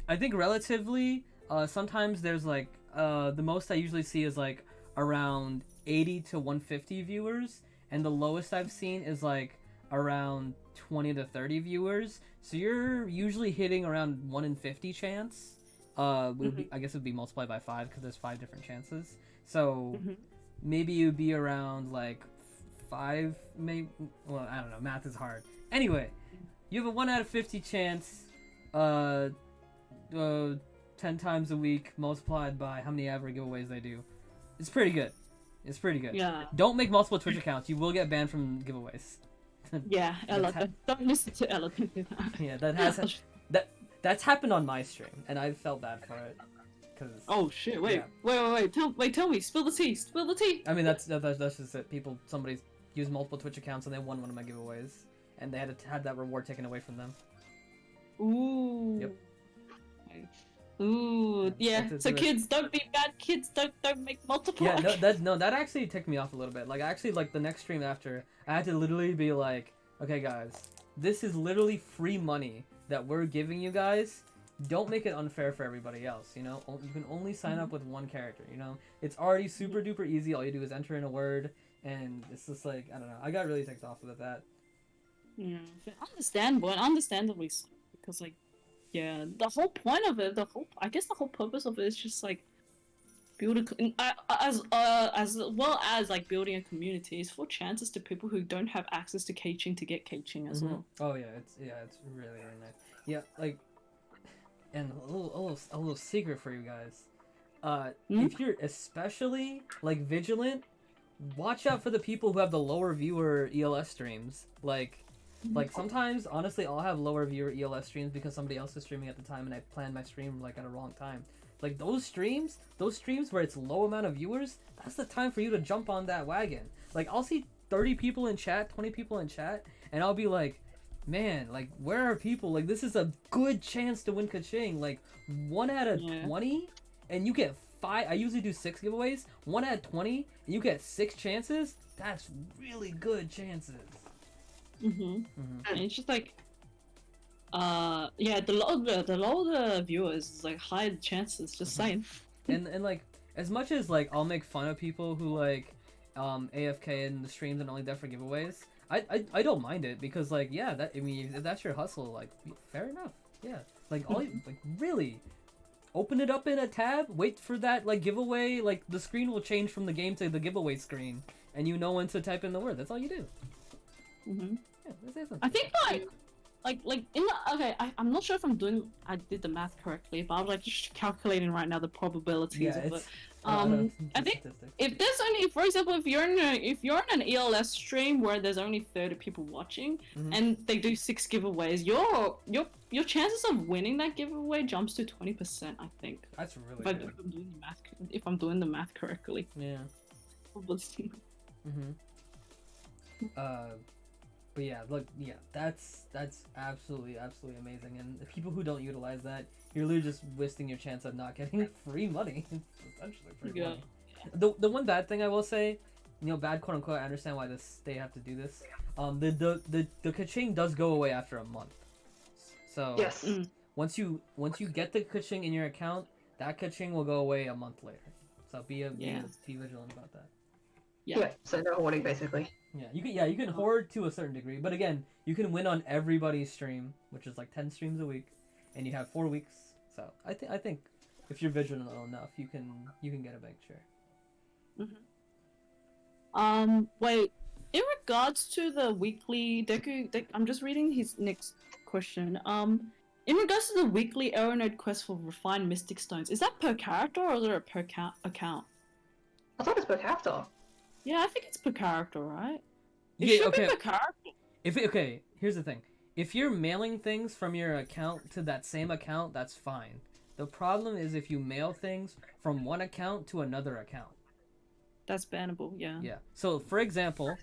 I think relatively, sometimes there's like, the most I usually see is like around 80 to 150 viewers, and the lowest I've seen is like around 20 to 30 viewers. So you're usually hitting around 1 in 50 chance. I guess it would be multiplied by 5 because there's 5 different chances. So maybe you'd be around like 5, maybe. Well, I don't know. Math is hard. Anyway, you have a 1 out of 50 chance. 10 times a week multiplied by how many average giveaways they do. It's pretty good. It's pretty good. Yeah. Don't make multiple Twitch accounts. You will get banned from giveaways. Yeah, Ella, don't listen to Ella. Yeah, that's happened on my stream, and I felt bad for it. Cause, oh shit! Wait. Tell me. Spill the tea. Spill the tea. I mean, that's just it. Somebody used multiple Twitch accounts and they won one of my giveaways, and they had that reward taken away from them. Ooh. Yep. Ooh, yeah. So kids, don't be bad. Kids, don't make multiple. Yeah, that actually ticked me off a little bit. Like, actually, like the next stream after, I had to literally be like, okay, guys, this is literally free money that we're giving you guys. Don't make it unfair for everybody else. You know, you can only sign up with one character. You know, it's already super duper easy. All you do is enter in a word, and it's just like, I don't know. I got really ticked off with that. Yeah, understandably, so, because like. Yeah, the whole point of it, I guess the whole purpose of it is just like building, as well as like building a community is for chances to people who don't have access to keychain to get keychain as well. Oh yeah, it's really really nice. Yeah, like, and a little secret for you guys. If you're especially like vigilant, watch out for the people who have the lower viewer ELS streams. Like sometimes, honestly, I'll have lower viewer ELS streams because somebody else is streaming at the time and I planned my stream like at a wrong time. Like those streams where it's low amount of viewers, that's the time for you to jump on that wagon. Like I'll see 30 people in chat, 20 people in chat, and I'll be like, man, like where are people? Like this is a good chance to win ka-ching. Like 1 out of 20 and you get 5. I usually do 6 giveaways. 1 out of 20 and you get 6 chances. That's really good chances. And it's just like, yeah, the lower the viewers is like higher the chances. Just saying. And like as much as like I'll make fun of people who like AFK in the streams and only there for giveaways, I don't mind it because like if that's your hustle, like fair enough. Yeah, like all like really, open it up in a tab, wait for that like giveaway, like the screen will change from the game to the giveaway screen, and you know when to type in the word. That's all you do. Mm-hmm. Yeah, that's it. I think like in the I'm not sure if I did the math correctly, but I'm like just calculating right now the probabilities of it. I think if there's only, for example, if you're in an ELS stream where there's only 30 people watching and they do 6 giveaways, your chances of winning that giveaway jumps to 20%. I think. That's really If good. if I'm doing the math correctly. Yeah. Mm-hmm. But yeah, look, yeah, that's absolutely amazing. And the people who don't utilize that, you're literally just wasting your chance of not getting free money. It's essentially free money. The one bad thing I will say, bad quote unquote. I understand why they have to do this. The kaching does go away after a month. So Yes. once you get the kaching in your account, that kaching will go away a month later. So be vigilant about that. Yeah. So no hoarding basically. Yeah, you can hoard to a certain degree, but again, you can win on everybody's stream, which is like 10 streams a week, and you have 4 weeks. So I think if you're vigilant enough, you can get a big share. Wait. In regards to the weekly I'm just reading his next question. In regards to the weekly Aeronode quest for refined mystic stones, is that per character or is it per account? I thought it was per character. Yeah, I think it's per character, right? Yeah, should okay. be per character. Here's the thing. If you're mailing things from your account to that same account, that's fine. The problem is if you mail things from one account to another account. That's bannable, yeah. Yeah. So, for example,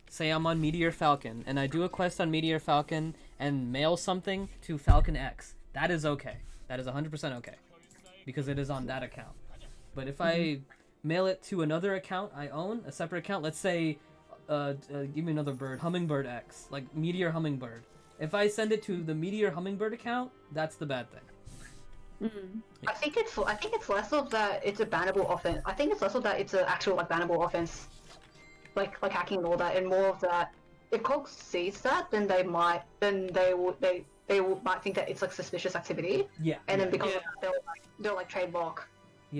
say I'm on Meteor Falcon, and I do a quest on Meteor Falcon and mail something to Falcon X. That is okay. That is 100% okay. Because it is on that account. But if I mail it to another account I own, a separate account, let's say, give me another bird, Hummingbird X, like Meteor Hummingbird. If I send it to the Meteor Hummingbird account, that's the bad thing. I think it's less of that it's a bannable offense. I think it's less of that it's an actual like bannable offense, like hacking and all that, and more of that. If COG sees that, then they might think that it's like suspicious activity. Yeah. And then because of that, they'll like trademark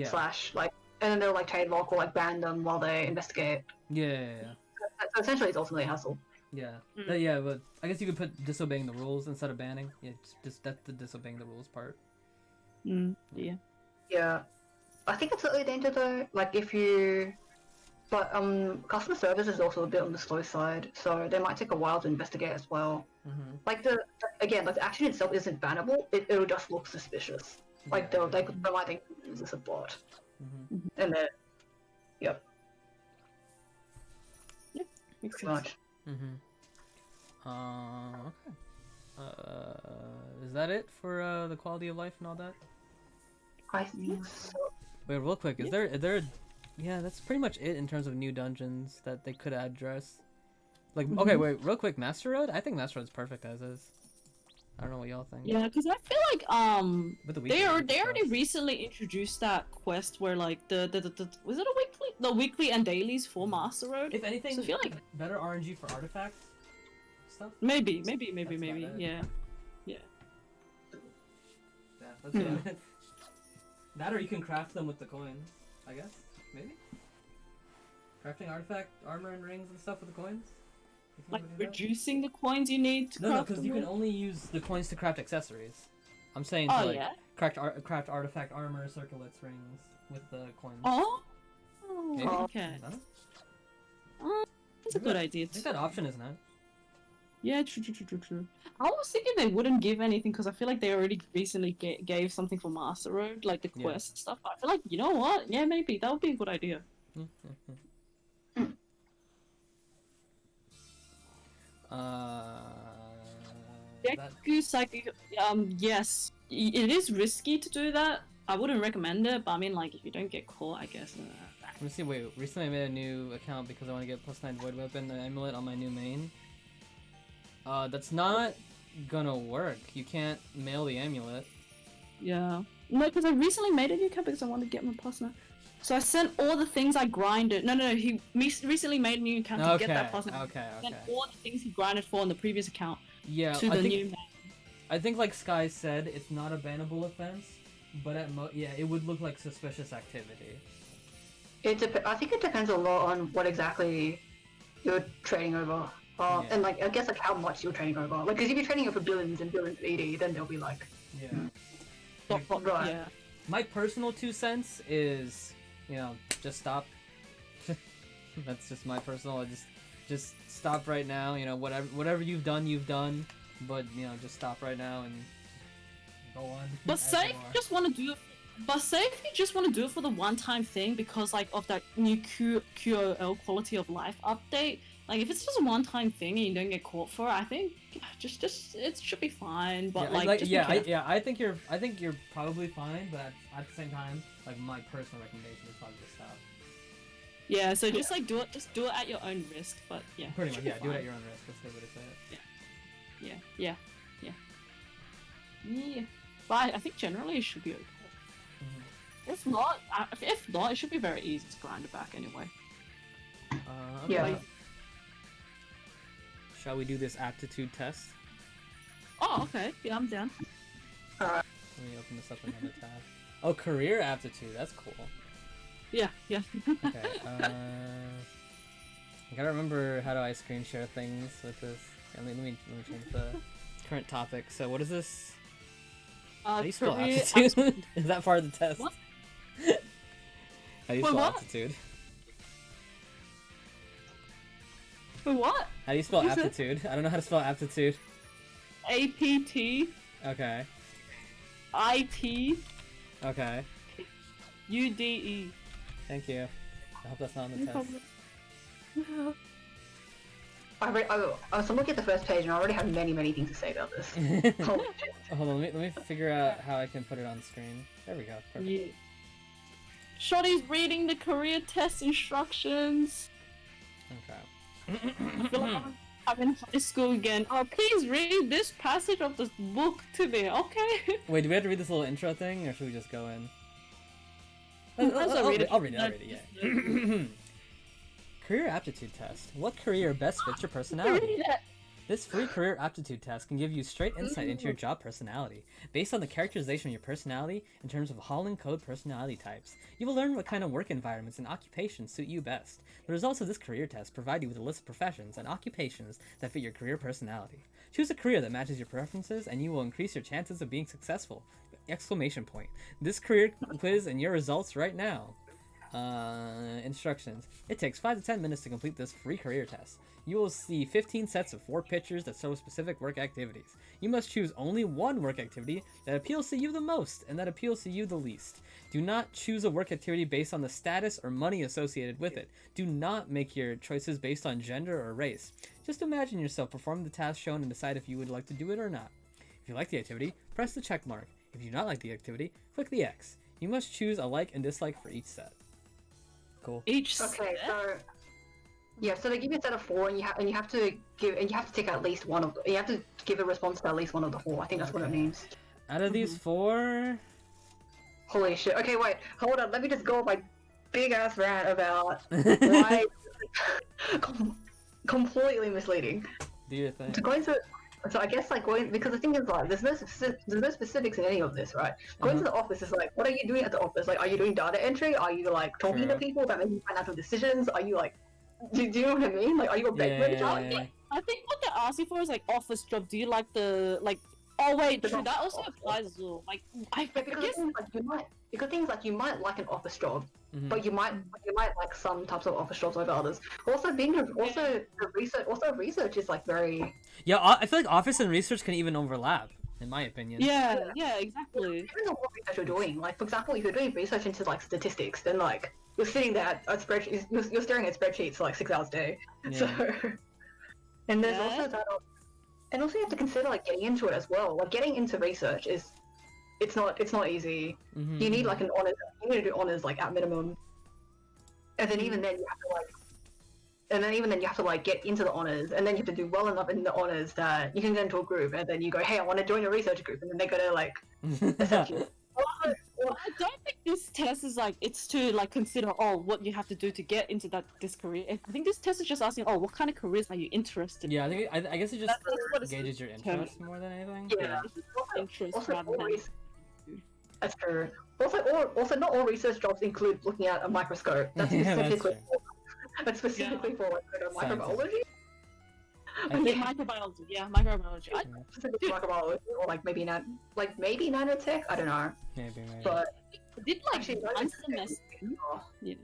slash like, and then they'll like trademark or like ban them while they investigate. Yeah. So essentially, it's ultimately a hassle. Yeah. Yeah, but I guess you could put disobeying the rules instead of banning. Yeah, just that's the disobeying the rules part. Yeah. Yeah. I think it's slightly danger though. Like if you, but customer service is also a bit on the slow side, so they might take a while to investigate as well. Like the action itself isn't bannable. It'll just look suspicious. Like they might think this is a bot. And then, yep. Yeah, makes Pretty sense. much. Okay. Is that it for the quality of life and all that? I think so. Wait, real quick, is there? Yeah, that's pretty much it in terms of new dungeons that they could address. Like, okay, wait, real quick, Master Road. I think Master Road's perfect as is. I don't know what y'all think. Yeah, because I feel like they already recently introduced that quest where like the was it a weekly the weekly and dailies for Master Road. If anything, so I feel like better RNG for artifact stuff. Maybe, yeah. That's it. That or you can craft them with the coins, I guess. Maybe. Crafting artifact, armor, and rings and stuff with the coins. Like reducing the coins you need to No, craft because them you can with? only use the coins to craft accessories. I'm saying to craft artifact, armor, circlets, rings with the coins. Oh. Maybe? Okay. That's a good idea. I think that option is not. Yeah, true. I was thinking they wouldn't give anything because I feel like they already recently gave something for Master Road, like the quest and stuff. But I feel like, you know what? Yeah, maybe. That would be a good idea. Yes, it is risky to do that. I wouldn't recommend it, but I mean, like, if you don't get caught, I guess. Let me see, wait, recently I made a new account because I want to get +9 Void Weapon and Amulet on my new main. That's not gonna work. You can't mail the amulet. Yeah. No, because I recently made a new account because I wanted to get my +9. So I sent all the things I grinded. No, he recently made a new account to get that +9. Okay. Sent all the things he grinded for in the previous account to the new main. I think, like Sky said, it's not a bannable offense. But yeah, it would look like suspicious activity. I think it depends a lot on what exactly you're trading over. Yeah. And like I guess like how much you're trading over. Like, because if you're trading over billions and billions of ED, then they'll be like, Yeah. right. Yeah. My personal 2 cents is, just stop. That's just my personal. Just stop right now. Whatever you've done. But just stop right now and go on. But say if you just want to do it. But say if you just want to do it for the one-time thing because like of that new QoL quality of life update. Like if it's just a one-time thing and you don't get caught for it, I think just it should be fine. But I think you're probably fine. But at the same time, like my personal recommendation is probably just stop. Yeah, so just like do it at your own risk. But yeah, pretty much, do it at your own risk. That's a good way to say it. Yeah. But I think generally it should be okay. If not, it should be very easy to grind it back anyway. Okay. Yeah. Shall we do this aptitude test? Oh, okay. Yeah, I'm down. Let me open this up another tab. Oh, career aptitude. That's cool. Yeah. Okay. I gotta remember how do I screen share things with this. Let me change the current topic. So what is this? How do you spell Career aptitude? Is that part of the test? What? How do you Wait, spell what? aptitude? For what? How do you spell What is it? aptitude? I don't know how to spell aptitude. APT Okay. IT Okay. UDE. Thank you. I hope that's not on the No test. problem. So I'm looking at the first page and I already have many things to say about this. Holy shit. Hold on, let me figure out how I can put it on screen. There we go. Perfect. Yeah. Shotty's reading the career test instructions. Okay. I feel like I'm in high school again. Oh, please read this passage of this book to me, okay? Wait, do we have to read this little intro thing, or should we just go in? I'll read it. I'll read it, yeah. Career aptitude test. What career best fits your personality? This free career aptitude test can give you straight insight into your job personality, based on the characterization of your personality in terms of Holland Code personality types. You will learn what kind of work environments and occupations suit you best. The results of this career test provide you with a list of professions and occupations that fit your career personality. Choose a career that matches your preferences and you will increase your chances of being successful! Exclamation point. This career quiz and your results right now. Instructions. It takes 5 to 10 minutes to complete this free career test. You will see 15 sets of 4 pictures that show specific work activities. You must choose only one work activity that appeals to you the most and that appeals to you the least. Do not choose a work activity based on the status or money associated with it. Do not make your choices based on gender or race. Just imagine yourself performing the task shown and decide if you would like to do it or not. If you like the activity, press the check mark. If you do not like the activity, click the X. You must choose a like and dislike for each set. Cool. Each Okay, set? so yeah, so they give you a set of 4, and you have to tick at least one of. You have to give a response to at least one of the 4. I think that's what it means. Out of these 4... Holy shit. Okay, wait, hold on. Let me just go on my big ass rant about why completely misleading. Do your thing. So I guess like going, because the thing is like there's no specifics in any of this, right? Going to the office is like, what are you doing at the office? Like, are you doing data entry? Are you like talking to people about making financial decisions? Are you like, do you know what I mean? Like, are you a bank manager? I think what they're asking for is like office job. Do you like the like? Oh wait, true. That also applies as well. Like, I guess you might like an office job, but you might like some types of office jobs over others. Also, research is like very. Yeah, I feel like office and research can even overlap, in my opinion. Yeah, exactly. Depends on what research you're doing. Like, for example, if you're doing research into like statistics, then like you're sitting there at spreadsheets, you're staring at spreadsheets for like 6 hours a day. Yeah. So, and there's also that. And also you have to consider like getting into it as well. Like getting into research it's not easy. You need like an honors. You need to do honors like at minimum. And then even then you have to like. And then even then you have to like get into the honors, and then you have to do well enough in the honors that you can get into a group, and then you go, hey, I want to join a research group, and then they're gonna like. Essentially. Well, I don't think this test is like it's to like consider what you have to do to get into this career. I think this test is just asking what kind of careers are you interested in? Yeah, I guess it just That's what it's gauges your interest more than anything. Yeah. Interest Also, rather than. That's true. Also, not all research jobs include looking at a microscope. That's Yeah, that's specifically true. that's specifically for like microbiology. I think- Microbiology, yeah, microbiology. Specifically microbiology, or like maybe nanotech. I don't know. Maybe. But I did like actually, one semester. Yeah.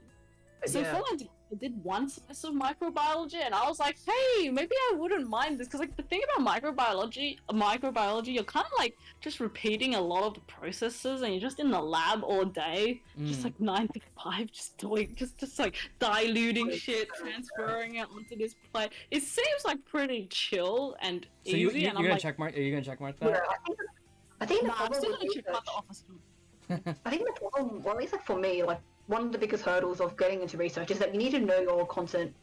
But So yeah. for I did one semester of microbiology, and I was like, hey, maybe I wouldn't mind this, because like the thing about microbiology, you're kind of like just repeating a lot of the processes, and you're just in the lab all day, just like 9 to 5, just doing, just like diluting shit, transferring it onto this plate. It seems like pretty chill and So easy. you're and gonna I'm like, check mark? Are you gonna check mark Yeah, that? I think the nah, I'm problem still with gonna check out the research- office. I think the problem, well, at least like for me, like one of the biggest hurdles of getting into research is that you need to know your content.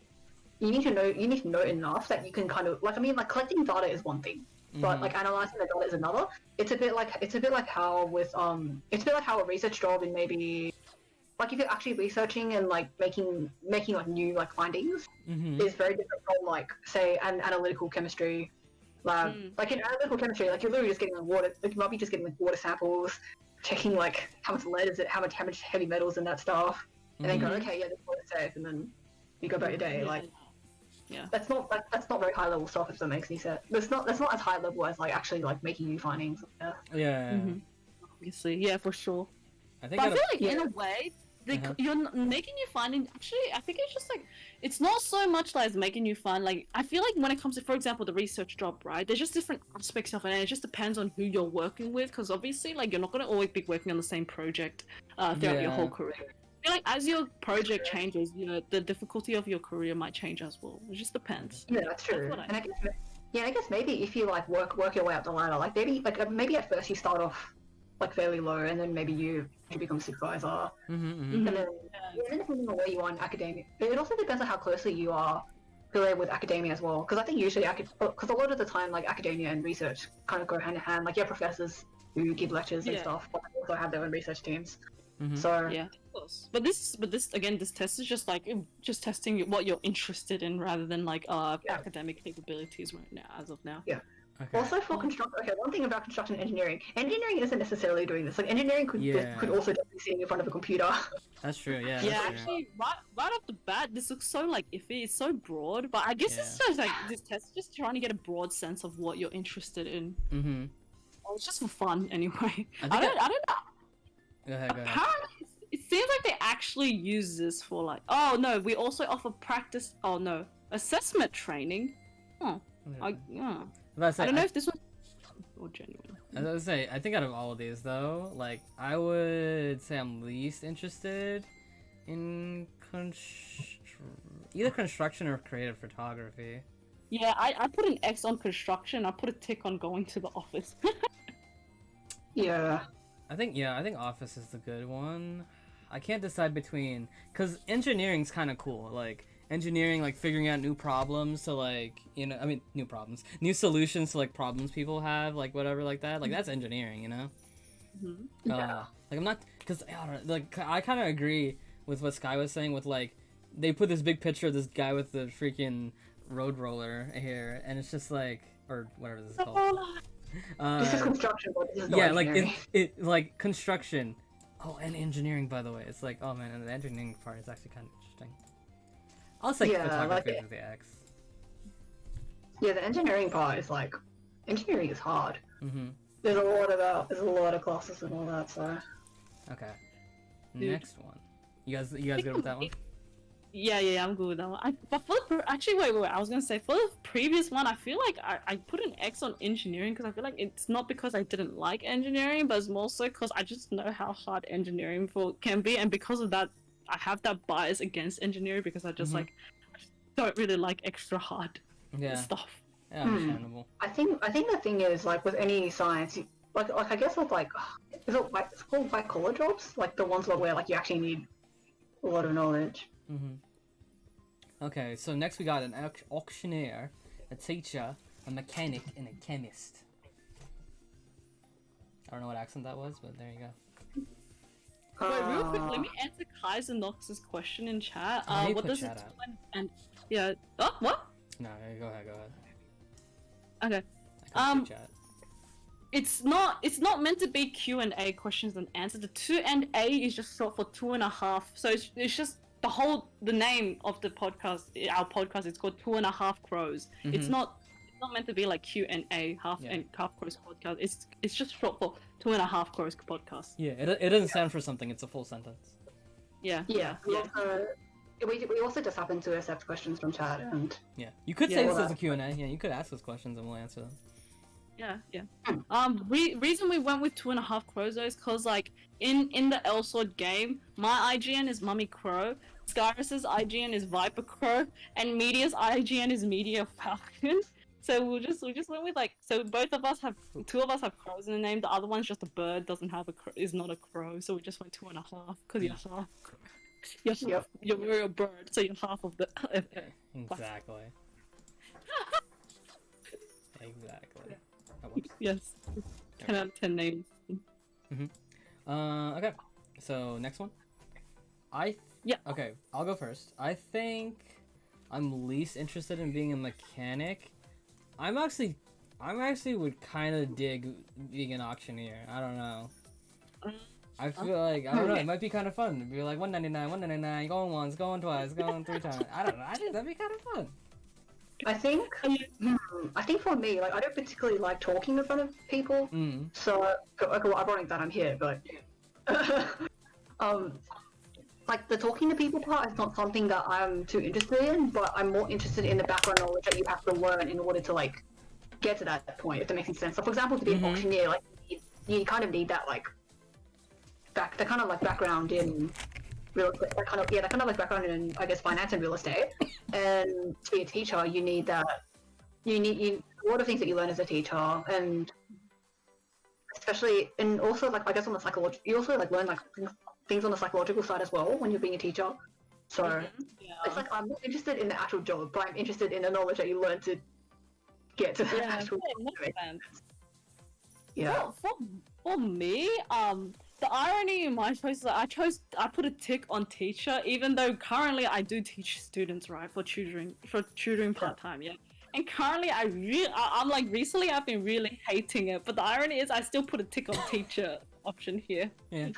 You need to know enough that you can kind of like. I mean, like collecting data is one thing, but like analyzing the data is another. It's a bit like how with it's a bit like how a research job in maybe like if you're actually researching and like making like new like findings is very different from like say an analytical chemistry lab. Like in analytical chemistry, like you're literally just getting like water. Like you might be just getting like water samples, checking like how much lead is it, how much heavy metals and that stuff, and then go, okay, yeah, this is safe, and then you go about your day. Like that's not very high level stuff, if that makes any sense. That's not as high level as like actually like making new findings. Yeah. Obviously, yeah, for sure. I think. But I feel like in a way, you're making you finding. Actually, I think it's just like it's not so much like making you find. Like I feel like when it comes to, for example, the research job, right? There's just different aspects of it, and it just depends on who you're working with. Because obviously, like you're not gonna always be working on the same project throughout your whole career. I feel like as your project changes, the difficulty of your career might change as well. It just depends. Yeah, that's true. And I guess maybe if you like work your way up the ladder, like maybe at first you start off like fairly low, and then maybe you become supervisor. And then depending on where you are in academia, it also depends on how closely you are affiliated with academia as well. Because I think usually, because a lot of the time, like academia and research kind of go hand in hand. Like you have professors who give lectures and stuff, but they also have their own research teams. So yeah, of course. But this again, this test is just like just testing what you're interested in rather than like academic capabilities right now, as of now. Yeah. Okay. Also for construction, one thing about construction engineering isn't necessarily doing this. Like engineering could also just be sitting in front of a computer. That's true. Yeah. Yeah, that's true. actually, right off the bat, this looks so like iffy. It's so broad, but I guess it's just like this test is just trying to get a broad sense of what you're interested in. Well, it's just for fun, anyway. I don't know. Go ahead. Apparently, it seems like they actually use this for like. Oh no, we also offer practice. Oh no, assessment training. Oh, I don't know if this was or genuine. I was gonna say, I think out of all of these though, like I would say I'm least interested in either construction or creative photography. Yeah, I put an X on construction. I put a tick on going to the office. Yeah. I think office is the good one. I can't decide between, cause engineering's kind of cool. Like engineering, like figuring out new problems to like, new solutions to like problems people have, like whatever, like that. Like that's engineering, you know. Yeah. Like I'm not, cause I kind of agree with what Sky was saying with like they put this big picture of this guy with the freaking road roller here, and it's just like, or whatever this is called. This is construction, but this is not like engineering. like construction. Oh, and engineering, by the way. It's like, oh man, and the engineering part is actually kind of interesting. I'll say photography with the X. Yeah, the engineering part is like, engineering is hard. There's a lot of classes and all that. So. Okay. Next one. You guys good with that one? Yeah, I'm good with that one. But for actually, wait. I was gonna say for the previous one, I feel like I put an X on engineering because I feel like it's not because I didn't like engineering, but it's more so because I just know how hard engineering can be, and because of that, I have that bias against engineering because I just like don't really like extra hard stuff. Yeah, understandable. I think the thing is like with any science, like I guess with like, is it like it's called white collar jobs, like the ones where like you actually need a lot of knowledge. Okay, so next we got an auctioneer, a teacher, a mechanic, and a chemist. I don't know what accent that was, but there you go. Wait, real quick, let me answer Kaiser Knox's question in chat. What does it do and yeah? Oh, what? No, go ahead. Okay. I can't see chat. it's not meant to be Q&A, questions and answers. The 2&A is just short for 2.5. So it's just the name of the podcast, our podcast is called 2.5 Crows. It's not meant to be like Q&A, half crows podcast. It's just short for 2.5 Crows podcast. Yeah, it doesn't stand for something. It's a full sentence. Yeah. We also just happen to accept questions from chat, and Yeah, you could say this as a Q&A. Yeah, you could ask us questions and we'll answer them. Yeah. Reason we went with 2.5 Crows though is because like in the Elsword game, my IGN is Mummy Crow, Skyrus's IGN is Viper Crow, and Media's IGN is Media Falcon. So we just went with like, so both of us have, two of us have crows in the name. The other one's just a bird, doesn't have is not a crow. So we just went 2.5 because you're half. You're a bird, so you're half of the. Exactly. Exactly. Oh, yes. 10 out of 10 names. Okay. So next one. Okay, I'll go first. I think I'm least interested in being a mechanic. I'm actually would kind of dig being an auctioneer. I don't know. I feel like, I don't know, it might be kind of fun. It'd be like $1.99, $1.99, going once, going twice, going 3 times. I don't know. I think that'd be kind of fun. I think for me, like, I don't particularly like talking in front of people. So, okay, well, ironic that I'm here, but like the talking to people part is not something that I'm too interested in. But I'm more interested in the background knowledge that you have to learn in order to like get to that point. If that makes any sense. So, for example, to be an auctioneer, like you kind of need that like the kind of like background in real, that kind of like background in, I guess, finance and real estate. And to be a teacher, you need that. You need a lot of things that you learn as a teacher, and especially, and also like I guess on the psychological, you also like learn like things on the psychological side as well when you're being a teacher. So it's like I'm not interested in the actual job, but I'm interested in the knowledge that you learn to get to the actual job. Yeah. For me, the irony in my choice is that I put a tick on teacher, even though currently I do teach students, right, for tutoring part time, yeah. And currently I'm like, recently I've been really hating it, but the irony is I still put a tick on teacher option here. Yeah.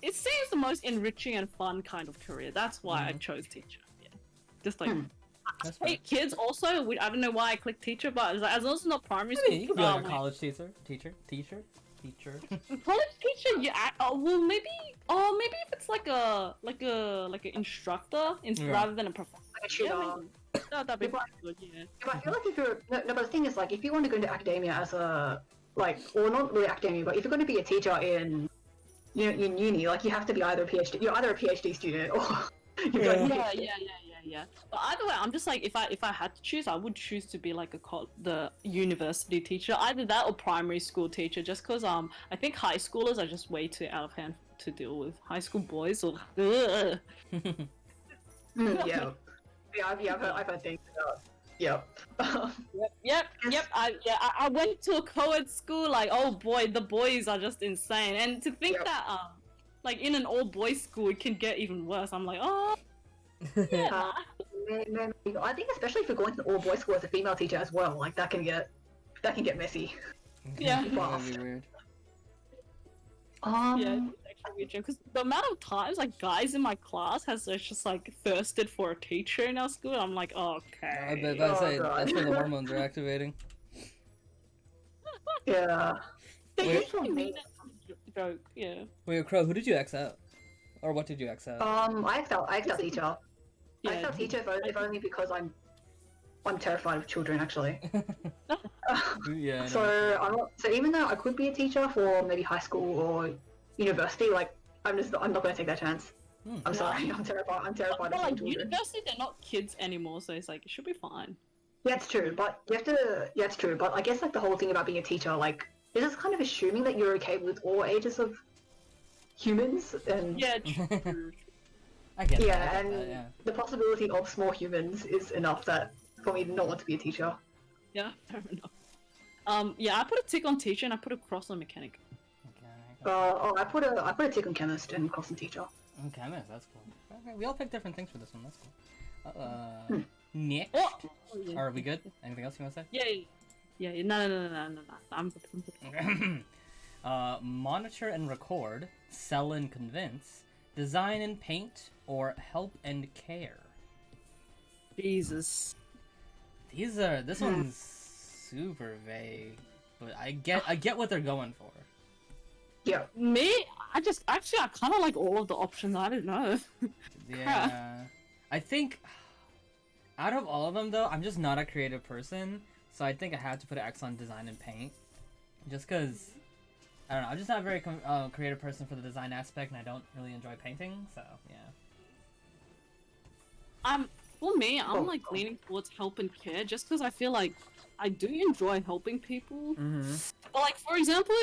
It seems the most enriching and fun kind of career. That's why I chose teacher. Yeah, just like I hate kids. Also, I don't know why I clicked teacher, but as long as it's not primary school, you could be like a college teacher. College teacher, yeah. Well, maybe if it's like an instructor rather than a professor. That'd be quite good. Yeah. But I feel like if you're but the thing is, like, if you want to go into academia as a or not really academia, but if you're going to be a teacher in uni, like, you have to be either a PhD. You're either a PhD student or yeah. But either way, I'm just like, if I had to choose, I would choose to be like the university teacher, either that or primary school teacher, just because I think high schoolers are just way too out of hand to deal with. High school boys or I've heard things about. Yep. Yep. I went to a co-ed school. Like, oh boy, the boys are just insane. And to think that like in an all-boys school, it can get even worse. I'm like, oh. Yeah. I think especially if you're going to an all-boys school as a female teacher as well, like that can get messy. Yeah. That'd be weird. Yeah, because the amount of times like guys in my class has just like thirsted for a teacher in our school, I'm like, okay. I bet that's when the hormones are activating. Yeah. Joke. Yeah. Wait, Crow, who did you X out? Or what did you X out? I X'd out teacher. Yeah. I X'd out teacher if only because I'm terrified of children, actually. Yeah. So even though I could be a teacher for maybe high school or university, like I'm not going to take that chance. I'm sorry, I'm terrified. But of like children. university, they're not kids anymore, so it's like it should be fine. Yeah, it's true, but you have to. Yeah, it's true, but I guess like the whole thing about being a teacher, like, is just kind of assuming that you're okay with all ages of humans, and Yeah, true. I get yeah, that, and the possibility of small humans is enough that for me to not want to be a teacher. Yeah, fair enough. Yeah, I put a tick on teacher and I put a cross on mechanic. I put a tick on chemist and cross on teacher. Chemist, that's cool. Okay, we all picked different things for this one, that's cool. Next? Oh, yeah. Are we good? Anything else you want to say? Yeah. Yeah, no. I'm good. Monitor and record, sell and convince, design and paint, or help and care. Jesus. This one's super vague, but I get what they're going for. Yeah. Me, I kind of like all of the options. I don't know. Yeah, I think out of all of them though, I'm just not a creative person, so I think I have to put an X on design and paint, just because I don't know. I'm just not a very creative person for the design aspect, and I don't really enjoy painting. So yeah. For me, I'm like leaning towards help and care, just because I feel like I do enjoy helping people. Mm-hmm. But like, for example,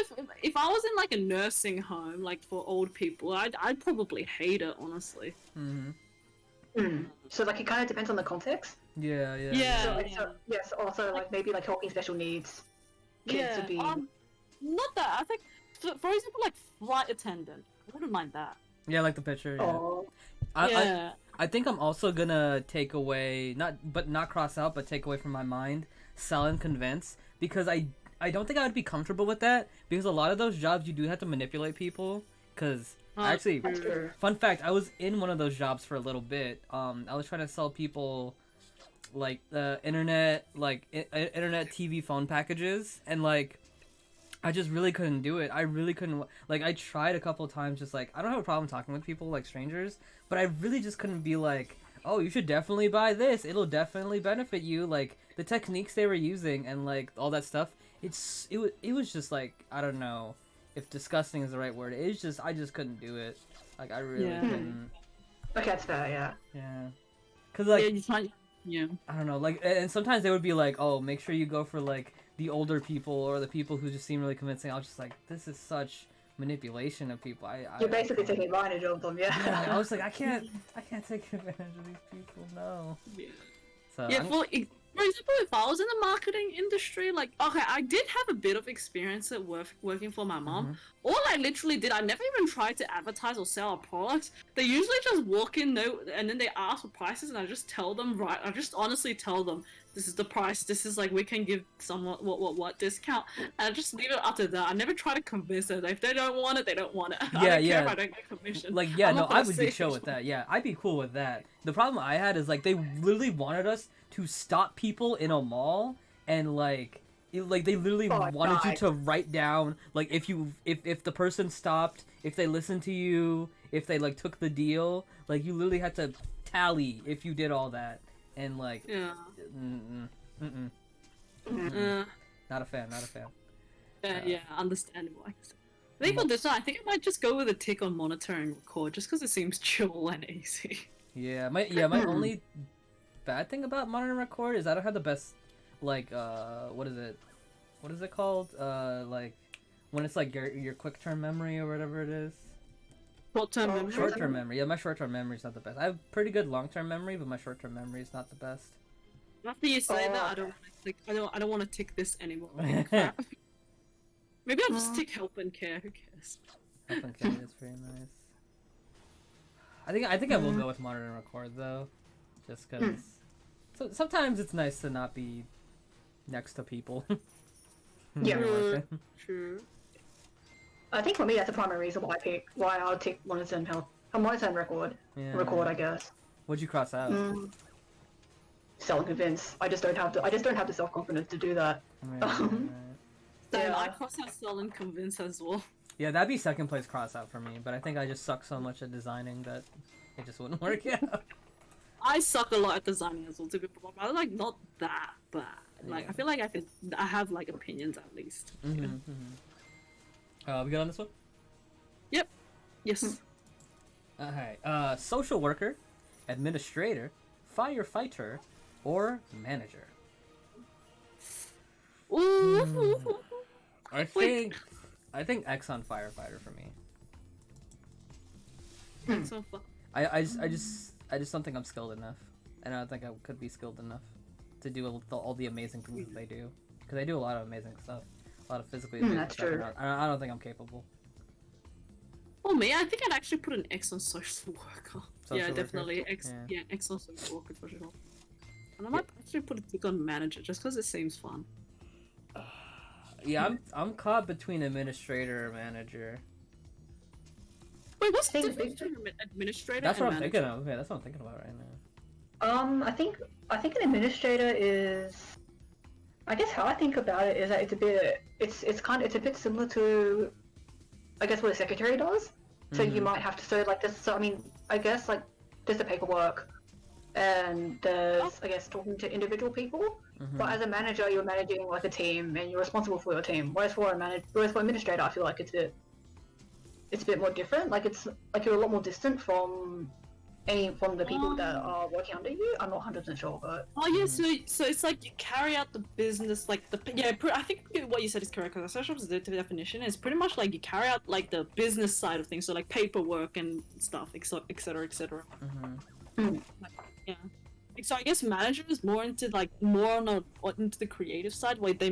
if I was in like a nursing home, like for old people, I'd probably hate it, honestly. Mm-hmm. So like it kind of depends on the context. Yeah. So yes, also like maybe like helping special needs kids would be. Not that. I think, for example, like flight attendant. I wouldn't mind that. Yeah, like the picture. Yeah. Oh. I think I'm also gonna take away not cross out, but take away from my mind sell and convince, because I don't think I would be comfortable with that, because a lot of those jobs you do have to manipulate people. Because actually, fun fact, I was in one of those jobs for a little bit. I was trying to sell people like internet TV phone packages, and like I just really couldn't do it. I really couldn't. Like, I tried a couple times, just like, I don't have a problem talking with people, like strangers, but I really just couldn't be like, oh, you should definitely buy this. It'll definitely benefit you. Like, the techniques they were using and, like, all that stuff, it was just, like, I don't know if disgusting is the right word. It's just, I just couldn't do it. Like, I really couldn't. Okay, that's fair, yeah. Yeah. Because, like, yeah, you can't. Yeah. I don't know, like, and sometimes they would be like, oh, make sure you go for, like, the older people or the people who just seem really convincing. I was just like, this is such manipulation of people. You're basically taking advantage of them, yeah. I was like, I can't take advantage of these people, no. Yeah. So Yeah, for example, if I was in the marketing industry, like, okay, I did have a bit of experience at working for my mom. All I literally did, I never even tried to advertise or sell a product. They usually just walk in, and then they ask for prices, and I just tell them, I just honestly tell them, this is the price, this is like, we can give someone what discount, and I just leave it up to that. I never try to convince them. If they don't want it, they don't want it. I don't care if I don't get commission. Like, yeah, no, I would be chill with that. Yeah, I'd be cool with that. The problem I had is, like, they literally wanted us to stop people in a mall, and like they literally wanted you to write down, like, if the person stopped, if they listened to you, if they like took the deal, like, you literally had to tally if you did all that, and like not a fan. Yeah, understandable. I think on this one, I think I might just go with a tick on monitor and record, just because it seems chill and easy. Yeah, my only bad thing about monitor and record is I don't have the best, like, what is it called, like, when it's like your quick term memory or whatever it is. Short term memory. Yeah, my short term memory is not the best. I have pretty good long term memory, but my short term memory is not the best. After you say that, I don't want to tick this anymore. Crap. Maybe I'll just tick help and care. Who cares? Help and care is pretty nice. I think I will go with monitor and record though, just because. So sometimes it's nice to not be next to people. Yeah. True. I think for me that's the primary reason why I'll take monitor and help. Monitor and record. Yeah. Record, I guess. What'd you cross out? Sell and convince. I just don't have the self confidence to do that. Right. So I cross out sell and convince as well. Yeah, that'd be second place cross out for me, but I think I just suck so much at designing that it just wouldn't work out. I suck a lot at designing as well, to be honest. I'm like not that bad. Like, I feel like I have like opinions at least. We good on this one? Yep. Yes. Alright, social worker, administrator, firefighter, or manager? Ooh. I think X on firefighter for me. So fun. I just don't think I'm skilled enough, and I don't think I could be skilled enough to do all the amazing things that they do, because they do a lot of amazing stuff, a lot of physically amazing that's stuff. true. I don't think I'm capable. For me, I think I'd actually put an X on social worker. Social worker? Definitely X. Yeah, X on social worker for sure. And I might actually put a tick on manager just because it seems fun. Yeah, I'm caught between administrator and manager. Wait, what's the Think difference big- between administrator That's and what I'm manager? thinking of. Yeah, that's what I'm thinking about right now. I think an administrator is. I guess how I think about it is that it's a bit similar to, I guess, what a secretary does. So you Mhm. might have to I mean, I guess like there's the paperwork, and there's I guess talking to individual people. But Mhm. as a manager, you're managing like a team, and you're responsible for your team. Whereas for administrator, I feel like it's a bit more different. Like it's like you're a lot more distant from the people that are working under you. I'm not 100% sure, but Oh yeah, so it's like you carry out the business, like I think what you said is correct because social the definition is pretty much like you carry out like the business side of things, so like paperwork and stuff, etc., etc., etc. Mhm. Yeah. So I guess manager is more into like into the creative side, where they're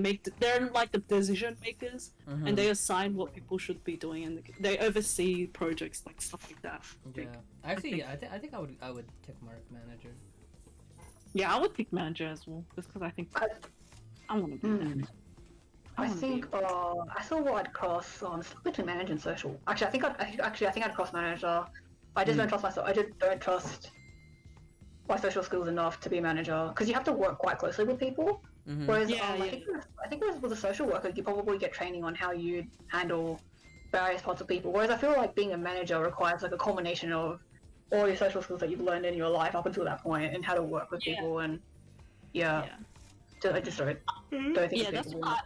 like the decision makers, and they assign what people should be doing, and they oversee projects like stuff like that. Yeah. Actually, yeah, I think I would tick mark manager. Yeah, I would pick manager as well, just because I think I want to be that. I think I saw what I'd cross split between manager and social. Actually, I think I'd cross manager. I just don't trust myself. I just don't trust my social skills enough to be a manager because you have to work quite closely with people. Whereas I think with a social worker, you probably get training on how you handle various parts of people. Whereas I feel like being a manager requires like a combination of all your social skills that you've learned in your life up until that point and how to work with people and I just don't think Yeah, that's what.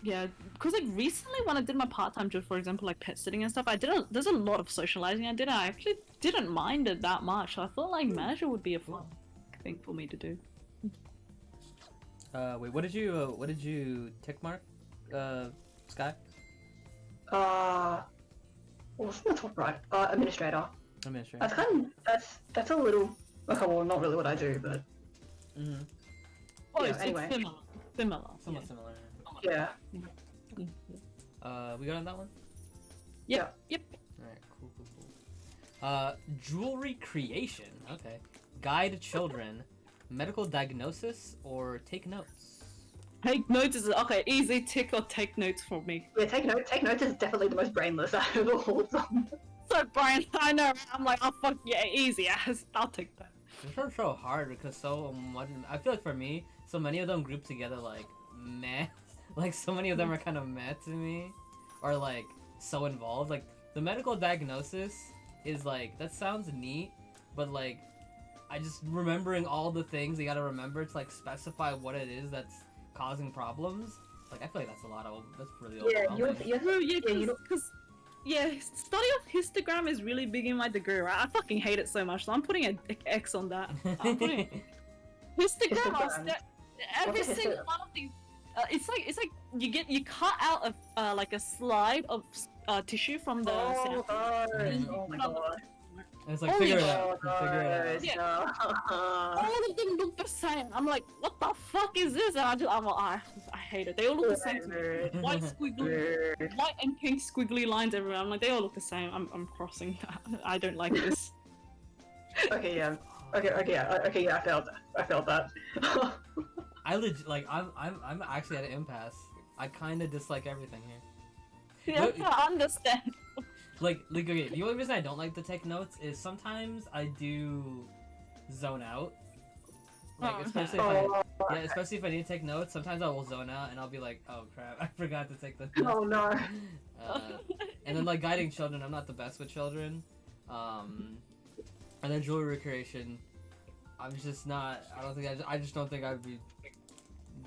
Yeah, because like recently when I did my part-time job, for example, like pet sitting and stuff, there's a lot of socializing I did. I actually didn't mind it that much. So I thought like manager would be a fun thing for me to do. Wait, what did you tick mark, Sky? What's the top right? Administrator. Administrator. That's a little okay. Well, not really what I do, but Oh, Yeah, it's anyway. similar. Somewhat similar. yeah. We got on that one. Yep. Alright, cool. Jewelry creation. Okay. Guide children. Medical diagnosis or take notes. Take notes is okay. Easy tick or take notes for me. Yeah, take notes is definitely the most brainless out of all of them. So Brian, I know. I'm like, oh fuck yeah, easy ass. I'll take that. It's so hard because so much. I feel like for me, so many of them group together like meh. Like so many of them are kind of meh to me, or like so involved. Like the medical diagnosis is like that sounds neat, but like I just remembering all the things you gotta remember to like specify what it is that's causing problems. Like I feel like that's really overwhelming. Study of histogram is really big in my degree, right? I fucking hate it so much, so I'm putting an X on that. I'm putting histogram. Every What's a single one of these. It's like you cut out like a slide of tissue from the sample. Oh my god. And it's like Holy figure it shit. out. Figure it out. Yeah. All of them look the same. I'm like, what the fuck is this? And I hate it. They all look the same to me. White and pink squiggly lines everywhere. I'm like, they all look the same. I'm crossing that. I don't like this. Okay, yeah. Okay, yeah, I felt that. I legit like I'm actually at an impasse. I kind of dislike everything here. Yeah, I understand. Like okay, the only reason I don't like to take notes is sometimes I do zone out. Like especially if I need to take notes, sometimes I will zone out and I'll be like, oh crap, I forgot to take the notes. Oh no. And then like guiding children, I'm not the best with children. And then jewelry creation, I'm just not. I just don't think I'd be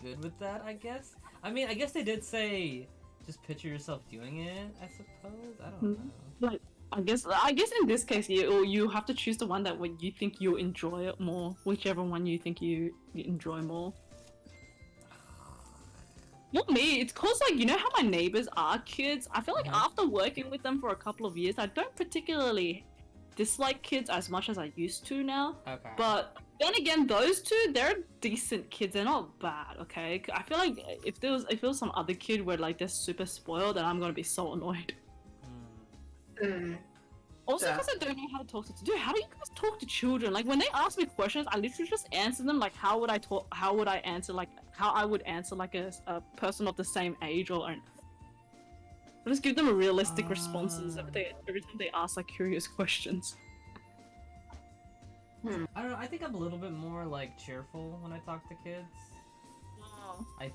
good with that. I guess. I mean, I guess they did say just picture yourself doing it. I suppose. I don't know. Like, I guess in this case, you have to choose the one that when you think you enjoy it more, whichever one you think you enjoy more. Not me. It's cause like you know how my neighbors are kids. I feel like after working with them for a couple of years, I don't particularly dislike kids as much as I used to now. Okay. But then again, those two, they're decent kids. They're not bad, okay? I feel like if there was some other kid where like they're super spoiled, then I'm gonna be so annoyed. Also, because I don't know how to talk to dude, how do you guys talk to children? Like when they ask me questions, I literally just answer them like how would I answer like how I would answer like a person of the same age or I just give them a realistic responses every time they ask like curious questions. I don't know. I think I'm a little bit more like cheerful when I talk to kids. Oh. I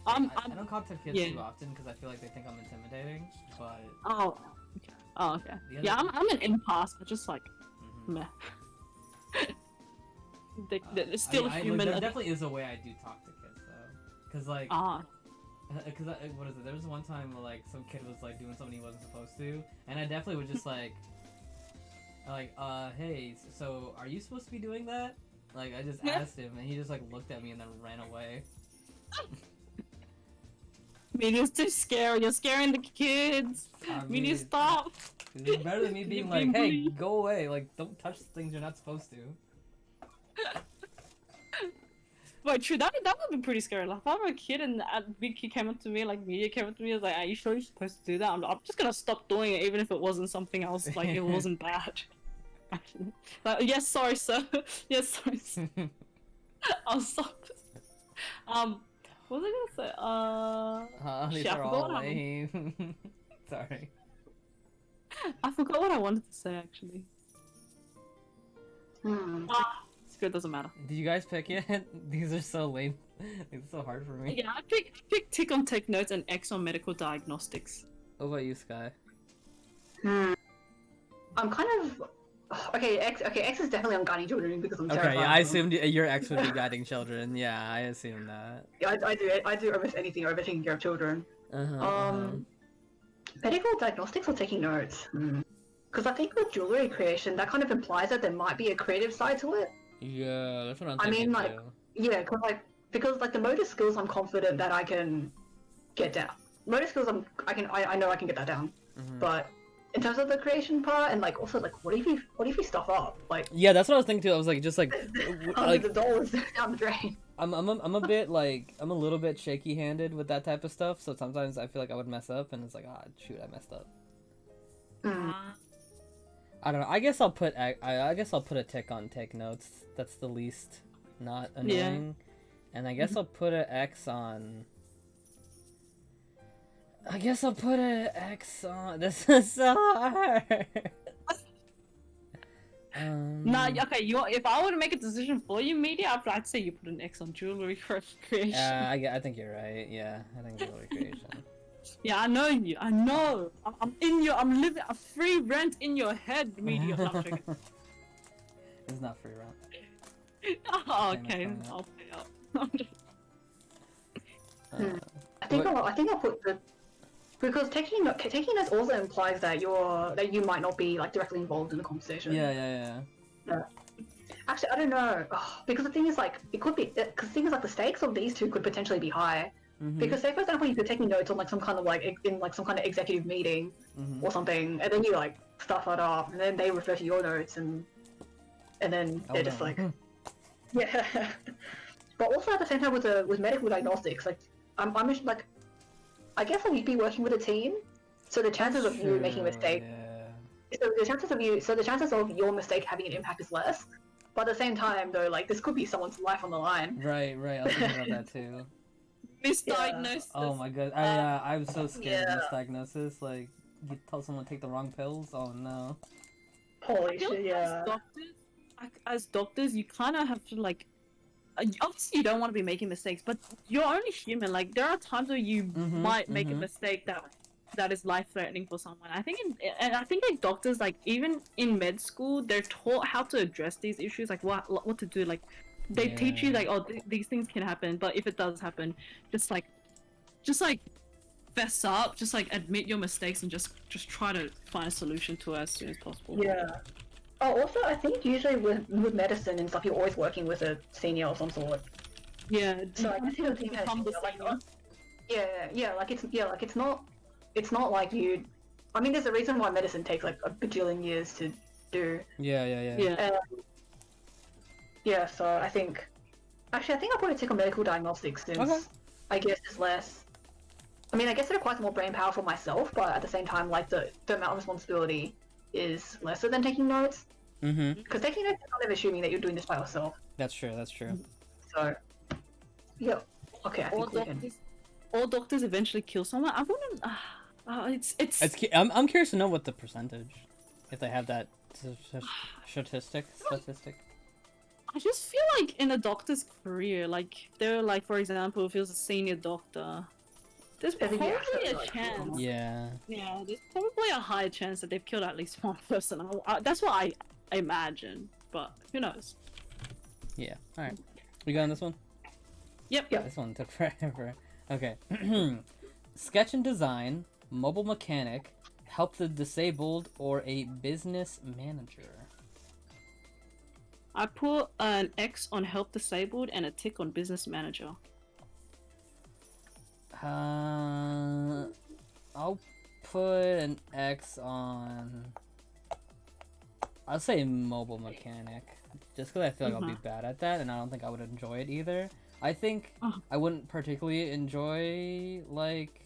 don't talk to kids too often because I feel like they think I'm intimidating. But Oh, okay. Oh, okay. The Yeah, other- I'm an impasse, but just like meh. They're still human. There definitely is a way I do talk to kids though, because like, because what is it? There was one time where like some kid was like doing something he wasn't supposed to, and I definitely would just like, hey, so are you supposed to be doing that? Like I just asked him, and he just like looked at me and then ran away. Media's too scary. You're scaring the kids. Media, stop. It's better than me being like, hey, go away. Like, don't touch things you're not supposed to. Wait, true. That would be pretty scary. Like, if I were a kid and a big kid came up to me, like media came up to me, was like, "Are you sure you're supposed to do that?" I'm just gonna stop doing it, even if it wasn't something else. Like, it wasn't bad. Actually, like, yes, sorry, sir. Yes, sorry, sir. I'll stop. What was I gonna say? These Shit, are all lame. Sorry. I forgot what I wanted to say actually. It doesn't matter. Did you guys pick yet? These are so lame. It's so hard for me. Yeah, I picked tick on tech notes and X on medical diagnostics. What about you, Sky? I'm kind of okay. X is definitely on guiding children because I'm terrified. Okay, yeah, I assumed your X would be guiding children. Yeah, I assumed that. Yeah, I do almost anything over taking care of children. Medical diagnostics or taking notes. Because I think with jewelry creation, that kind of implies that there might be a creative side to it. Yeah, that's what I'm I thinking mean, like, too. yeah, because the motor skills, I'm confident that I can get down. Motor skills, I know I can get that down. But in terms of the creation part, and like also like, what if you stuff up? Like, Yeah, that's what I was thinking too. I was like, just like, hundreds of dollars down the drain. I'm a bit like, I'm a little bit shaky-handed with that type of stuff. So sometimes I feel like I would mess up, and it's like, ah, shoot, I messed up. I don't know. I guess I'll put a tick on take notes. That's the least not annoying. And I guess I'll put an X on. This is so hard. Nah, okay. If I were to make a decision for you, media, I'd say you put an X on jewelry creation. I think you're right. Yeah, I think jewelry creation. Yeah, I know you. I know. I'm living a free rent in your head, media. No, I'm joking. It's not free rent. Oh, okay. I'll pay up. I think I'll put the because taking notes also implies that you might not be like directly involved in the conversation. Yeah. Actually, I don't know because the thing is like it could be because things like the stakes of these two could potentially be high. Because say for example you're taking notes on like some kind of like in like some kind of executive meeting or something, and then you like stuff it up, and then they refer to your notes, and then they're just like, yeah. But also at the same time with medical diagnostics, like I'm like, I guess like you'd be working with a team, so the chances of you making a mistake, so the chances of your mistake having an impact is less. But at the same time though, like this could be someone's life on the line. Right. I was thinking about that too. Misdiagnosis. Oh my god, I'm so scared of misdiagnosis. Like, you tell someone to take the wrong pills. Oh no. Holy shit! Yeah. As doctors, you kind of have to like. Obviously, you don't want to be making mistakes, but you're only human. Like, there are times where you might make a mistake that is life-threatening for someone. I think like doctors, like even in med school, they're taught how to address these issues, like what to do, like. They teach you like, these things can happen, but if it does happen, just like fess up, just like admit your mistakes and just try to find a solution to it as soon as possible. Yeah. Oh, also, I think usually with medicine and stuff, you're always working with a senior of some sort. Yeah. So I guess the become the senior. It's not like you. I mean, there's a reason why medicine takes like a bajillion years to do. Yeah. Yeah, so I think I'll put a tick on medical diagnostics since I guess it's less. I mean, I guess it requires more brain power for myself, but at the same time, like the amount of responsibility is lesser than taking notes. Because taking notes is kind of assuming that you're doing this by yourself. That's true. So, yeah. Okay, I all think we can. doctors eventually kill someone. I wouldn't. I'm curious to know what the percentage, if they have that statistic. I just feel like in a doctor's career, like they're like, for example, if he was a senior doctor, there's I think probably you have to, a like, chance. Yeah. Yeah, there's probably a higher chance that they've killed at least one person. That's what I imagine, but who knows? Yeah. All right. We got on this one. Yep. This one took forever. Okay. Sketch and design, mobile mechanic, help the disabled, or a business manager. I put an X on help disabled and a tick on business manager. I'll put an X on. I'll say mobile mechanic, just because I feel like I'll be bad at that, and I don't think I would enjoy it either. I think I wouldn't particularly enjoy like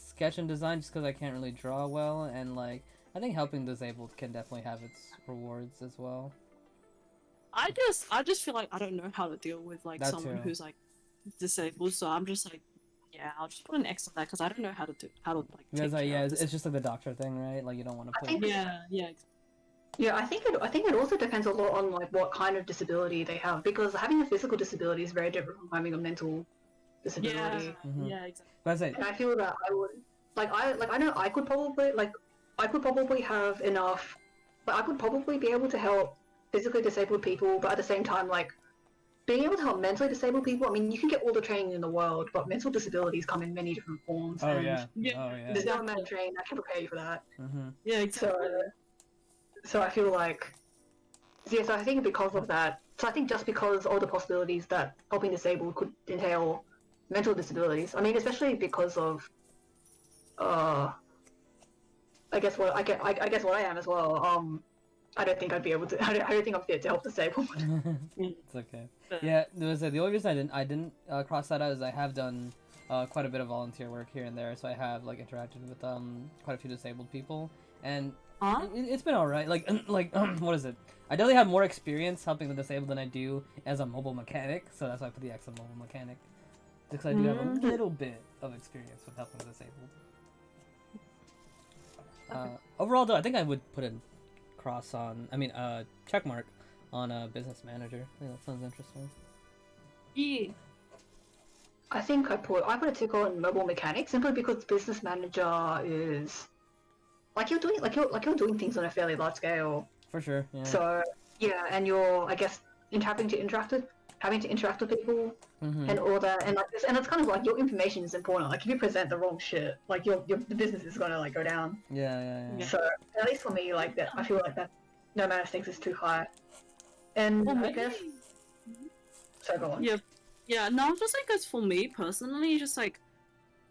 sketch and design just because I can't really draw well, and like I think helping disabled can definitely have its rewards as well. I just feel like I don't know how to deal with like That someone too. who's like disabled, so I'm just like, yeah, I'll just put an X on that because I don't know how to like. Because take care yeah, of it's just like the doctor thing, right? Like you don't want to I put. think- Yeah. I think it also depends a lot on like what kind of disability they have, because having a physical disability is very different from having a mental disability. Yeah, exactly. But I say, And I feel that I would I know I could probably have enough, but I could probably be able to help physically disabled people, but at the same time, like being able to help mentally disabled people. I mean, you can get all the training in the world, but mental disabilities come in many different forms. oh and yeah, Yeah. oh yeah. there's no amount of training that can prepare you for that. Yeah, exactly. So I feel like, yeah, so I think because of that, so I think just because all the possibilities that helping disabled could entail mental disabilities, I mean, especially because of, I guess what I guess what I am as well. I don't think I'd be able to. I don't think I'm fit to help disabled. It's okay. Yeah, the only reason I didn't cross that out is I have done quite a bit of volunteer work here and there, so I have like interacted with quite a few disabled people, and it's been alright. Like what is it? I definitely have more experience helping the disabled than I do as a mobile mechanic, so that's why I put the X on mobile mechanic, because I do have a little bit of experience with helping the disabled. Overall, though, I think I would put a cross on. I mean, check mark on a business manager. I think that sounds interesting. Yeah. I think I put a tick on mobile mechanic simply because business manager is like you're doing things on a fairly large scale. For sure. Yeah. So yeah, and you're I guess having to interact with people and all that, and like this, and it's kind of like your information is important. Like if you present the wrong shit, like the business is gonna like go down. Yeah. So at least for me, like that, I feel like that no amount of stakes is too high. And Well, I guess so. Go on. Yeah. No, just like as for me personally, just like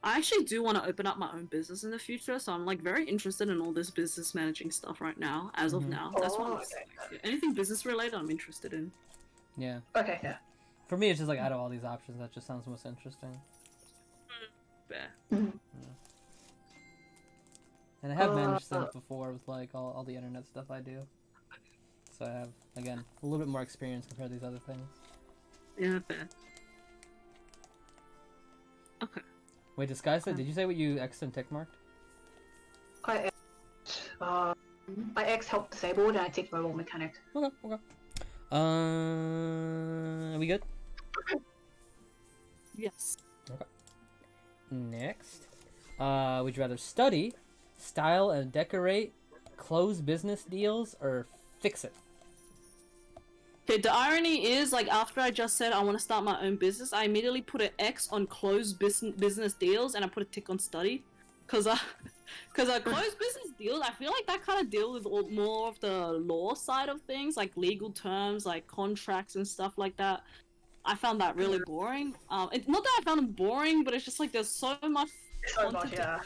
I actually do want to open up my own business in the future, so I'm like very interested in all this business managing stuff right now. As of now, that's what I'm like, anything business related, I'm interested in. Yeah. Okay. Yeah. For me, it's just like out of all these options, that just sounds most interesting. Fair. And I have managed things before with like all the internet stuff I do. So I have, again, a little bit more experience compared to these other things. Yeah, fair. Okay. Wait, Disguise, did you say what you X and tick marked? I X help disabled and I tick mobile mechanic. Okay. Are we good? Yes. Okay. Next. Would you rather study, style and decorate, close business deals, or fix it? Okay, the irony is, like, after I just said I want to start my own business, I immediately put an X on close business deals and I put a tick on study. Cause close business deals, I feel like that kind of deal with more of the law side of things, like legal terms, like contracts and stuff like that. I found that really boring. It's not that I found them boring, but it's just like there's so much. So much, yeah.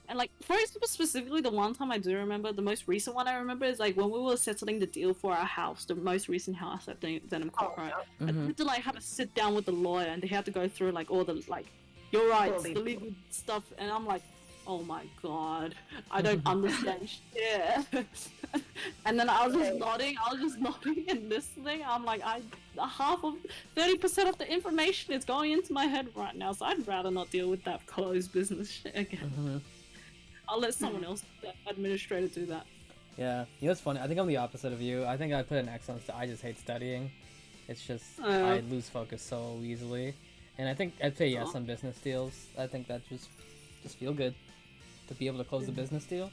And like, for example, specifically the one time I do remember, the most recent one I remember is like when we were settling the deal for our house, the most recent house at Denham Court, right? I had to like have a sit down with the lawyer, and they had to go through like all the like your rights, the legal stuff, and I'm like, oh my god, I don't understand shit. And then I was just nodding, and listening. I'm like, 30% of the information is going into my head right now, so I'd rather not deal with that closed business shit again. I'll let someone else, the administrator, do that. Yeah, you know what's funny? I think I'm the opposite of you. I think I put an X on I just hate studying. It's just, I lose focus so easily. And I think I'd say yes on business deals. I think that just feel good to be able to close the business deal.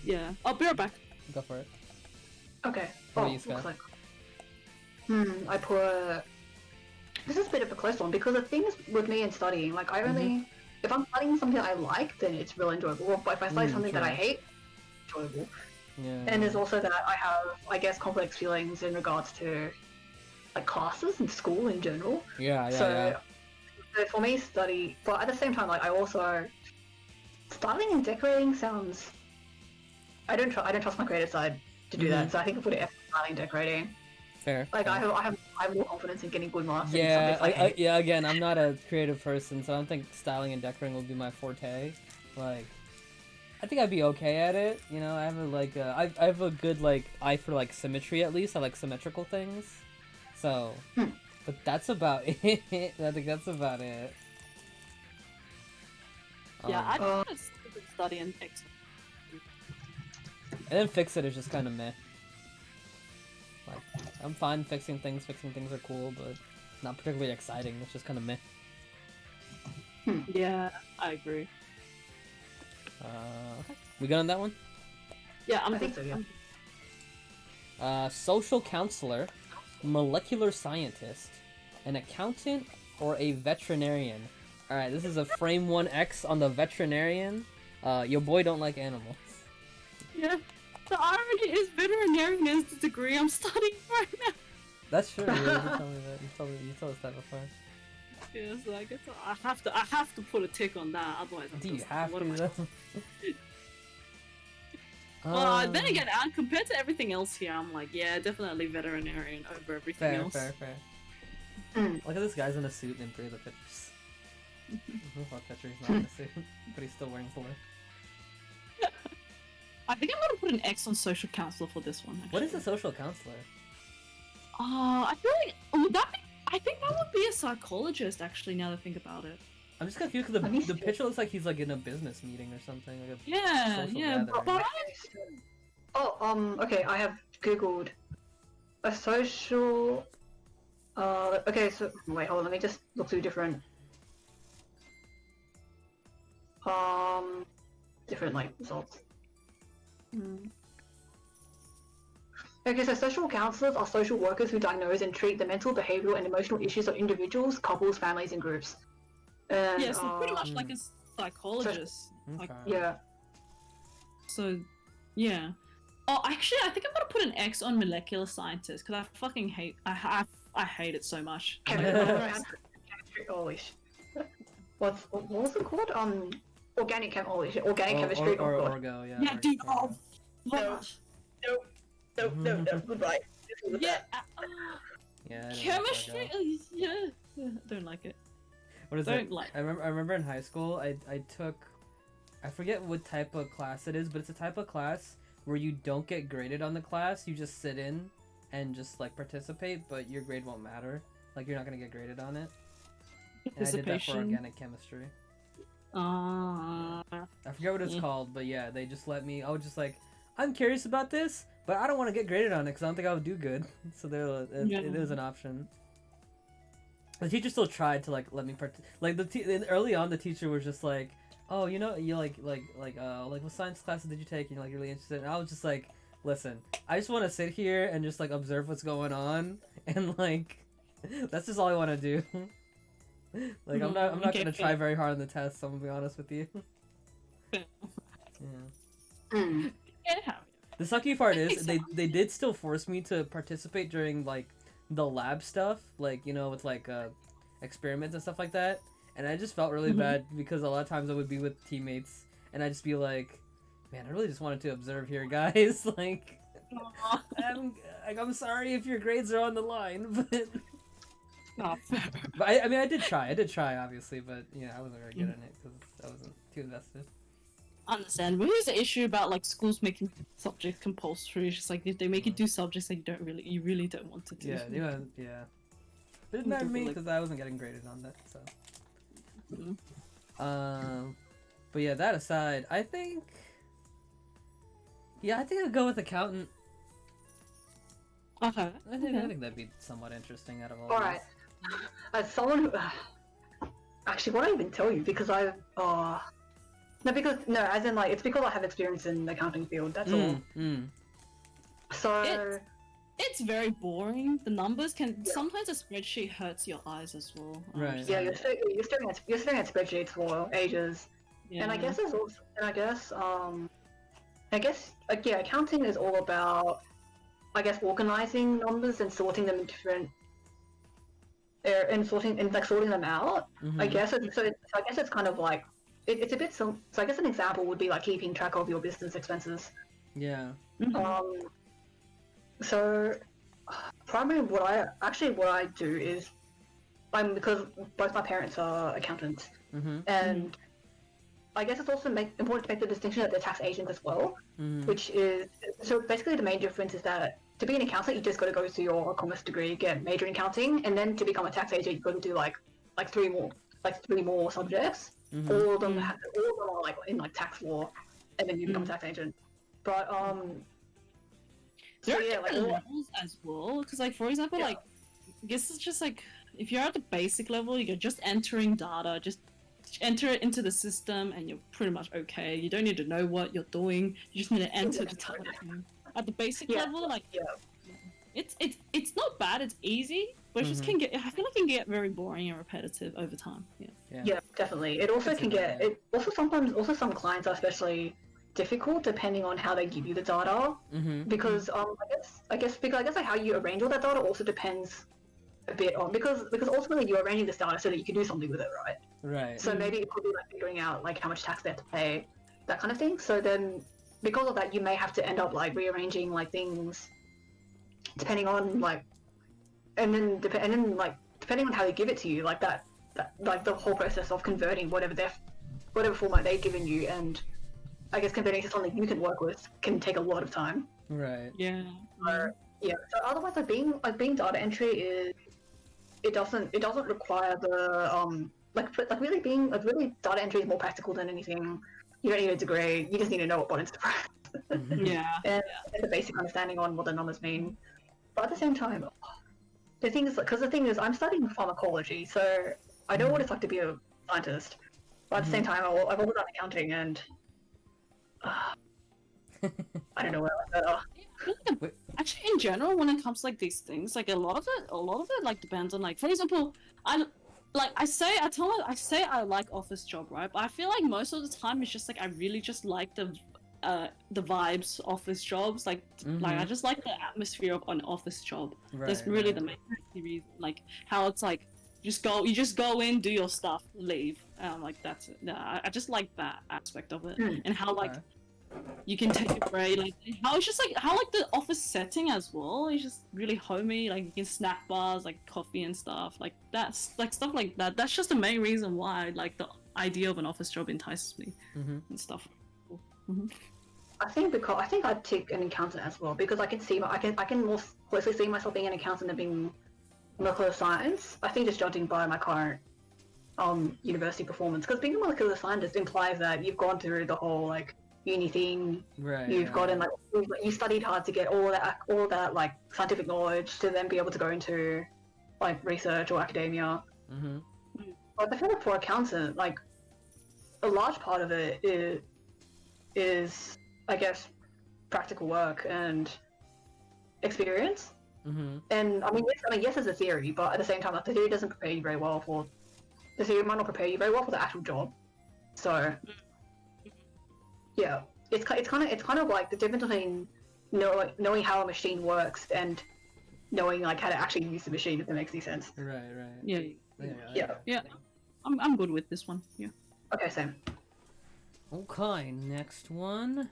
Yeah, I'll be right back. Go for it. Okay. What about you, Scott? I put. This is a bit of a close one because the things with me and studying, like I only, if I'm studying something I like, then it's real enjoyable. But if I study something that I hate, enjoyable. Yeah. And there's also that I have, I guess, complex feelings in regards to like classes and school in general. Yeah. So for me, study. But at the same time, like I also, styling and decorating sounds. I don't trust my creative side to do that. So I think I put it F for styling and decorating. Fair. Like fair. I have more confidence in getting good marks. Yeah, yeah. Again, I'm not a creative person, so I don't think styling and decorating will be my forte. Like, I think I'd be okay at it. You know, I have I have a good like eye for like symmetry at least. I like symmetrical things. So, but that's about it. I think that's about it. Yeah, I don't study and fix. And then fix it is just kind of meh. Like, I'm fine fixing things. Fixing things are cool, but not particularly exciting. It's just kind of meh. Yeah, I agree. Okay. We good on that one? Yeah, I think so. Yeah. Social counselor, molecular scientist, an accountant, or a veterinarian. Alright, this is a frame 1X on the veterinarian. Your boy don't like animals. Yeah. The irony is veterinarian is the degree I'm studying right now. That's true. Yeah, you told me that. You told us that before. Yeah, so I guess I have to put a tick on that. Otherwise, Do you have to? Though? Well, then again, compared to everything else here, I'm like, yeah, definitely veterinarian over everything else. Fair. Look at this guy's in a suit in 3 of the pictures. Fuck, picture he's not in a suit, but he's still wearing 4. I think I'm gonna put an X on social counselor for this one. Actually. What is a social counselor? I feel like I think that would be a psychologist. Actually, now that I think about it. I'm just confused because the picture looks like he's like in a business meeting or something. Like Yeah. gathering. Oh, okay. I have googled a social. Okay. So wait, hold on. Let me just look through different. Different like results. Okay, so social counselors are social workers who diagnose and treat the mental, behavioral, and emotional issues of individuals, couples, families, and groups. And, yeah, so pretty much like a psychologist. Like, yeah. So, yeah. Oh, actually, I think I'm gonna put an X on molecular scientist because I fucking hate. I hate it so much. Chemistry. Holy shit. What was it called? Organic chemistry. Organic chemistry. Or orgo, yeah. Yeah, dude. Oh, No. Goodbye. Yeah. Yeah. Chemistry. Yeah. I don't like it. What is don't it? Like. I remember in high school, I took, I forget what type of class it is, but it's a type of class where you don't get graded on the class. You just sit in and just like participate, but your grade won't matter. Like you're not gonna get graded on it. And I did that for organic chemistry. I forget what it's called, but yeah, they just let me. I was just like, I'm curious about this, but I don't want to get graded on it because I don't think I would do good. So it is an option. The teacher still tried to like let me early on. The teacher was just like, "Oh, you know, you what science classes did you take? And you're like really interested." And I was just like, "Listen, I just want to sit here and just like observe what's going on, and like that's just all I want to do." Like I'm not gonna try very hard on the test. So I'm gonna be honest with you. Yeah. The sucky part is they did still force me to participate during like the lab stuff, like you know with like experiments and stuff like that. And I just felt really bad because a lot of times I would be with teammates and I'd just be like, man, I really just wanted to observe here, guys. Like, I'm sorry if your grades are on the line, but. But I mean, I did try, obviously, but yeah, I wasn't very good at it because I wasn't too invested. understand. But here's the issue about like schools making subjects compulsory. It's just like if they make you do subjects that you really don't want to do. Yeah. Didn't matter to me because I wasn't getting graded on that. So. But yeah, that aside, I think I'd go with accountant. Okay. I think that'd be somewhat interesting out of all. Alright. As someone who... Actually, what I even tell you? Because I... No, as in, like, it's because I have experience in the accounting field, that's all. So... It's very boring. The numbers can... Sometimes a spreadsheet hurts your eyes as well. Right. Yeah, you're staring at spreadsheets for ages. Yeah. And I guess there's also... accounting is all about... organizing numbers and sorting them in different, sorting them out. I guess it's kind of like it's a bit. So I guess an example would be like keeping track of your business expenses. Yeah. So primarily what I do is because both my parents are accountants, and I guess it's also important to make the distinction that they're tax agents as well, which is so basically the main difference is that to be an accountant you just got to go to your commerce degree, get major in accounting, and then to become a tax agent you've got to do like three more subjects. All of them are like in like tax law, and then you become a tax agent. But there are different levels as well, because like for example, like I guess it's just like if you're at the basic level, you're just entering data, just enter it into the system, and you're pretty much okay. You don't need to know what you're doing. You just need to enter the data. At the basic level, like it's not bad. It's easy, but it just can get. I feel like it can get very boring and repetitive over time. Yeah, definitely. It also can get. It also sometimes some clients are especially difficult depending on how they give you the data, because I guess like how you arrange all that data also depends a bit on because ultimately you're arranging this data so that you can do something with it, right? Right. So maybe it could be like figuring out like how much tax they have to pay, that kind of thing. So then because of that you may have to end up like rearranging like things depending on like depending on how they give it to you, like that like the whole process of converting whatever format they've given you, and I guess converting to something you can work with can take a lot of time. Right. Yeah. So otherwise, like being data entry is it doesn't require the really data entry is more practical than anything. You don't need a degree. You just need to know what buttons to press. And a basic understanding on what the numbers mean. But at the same time, the thing is, I'm studying pharmacology, so I know what it's like to be a scientist. But at the same time, I've also done accounting, and I don't know where I better. Actually, in general, when it comes to like these things, like a lot of it like depends on like, for example, I say I like office job, right? But I feel like most of the time it's just like I really just like the vibes office jobs, like I just like the atmosphere of an office job. That's really the main reason, like how it's like you just go in, do your stuff, leave. Like that's it. I just like that aspect of it, and how like you can take a break, like how it's just like how like the office setting as well. It's just really homey, like you can snack bars, like coffee and stuff, like that's like stuff like that. That's just the main reason why like the idea of an office job entices me and stuff. I think I'd take an accountant as well because I can more closely see myself being an accountant than being molecular science. I think just judging by my current university performance, because being a molecular scientist implies that you've gone through the whole like uni thing. Right. You've gotten like you studied hard to get all that like scientific knowledge to then be able to go into like research or academia. But I feel like for accountant, like a large part of it is I guess practical work and experience. And I mean yes, it's a theory, but at the same time, like, the theory doesn't prepare you very well for the theory might not prepare you very well for the actual job. So yeah, it's kind of like the difference between knowing how a machine works and knowing like how to actually use the machine, if that makes any sense. Right. Yeah. I'm good with this one. Yeah. Okay, same. Okay, next one.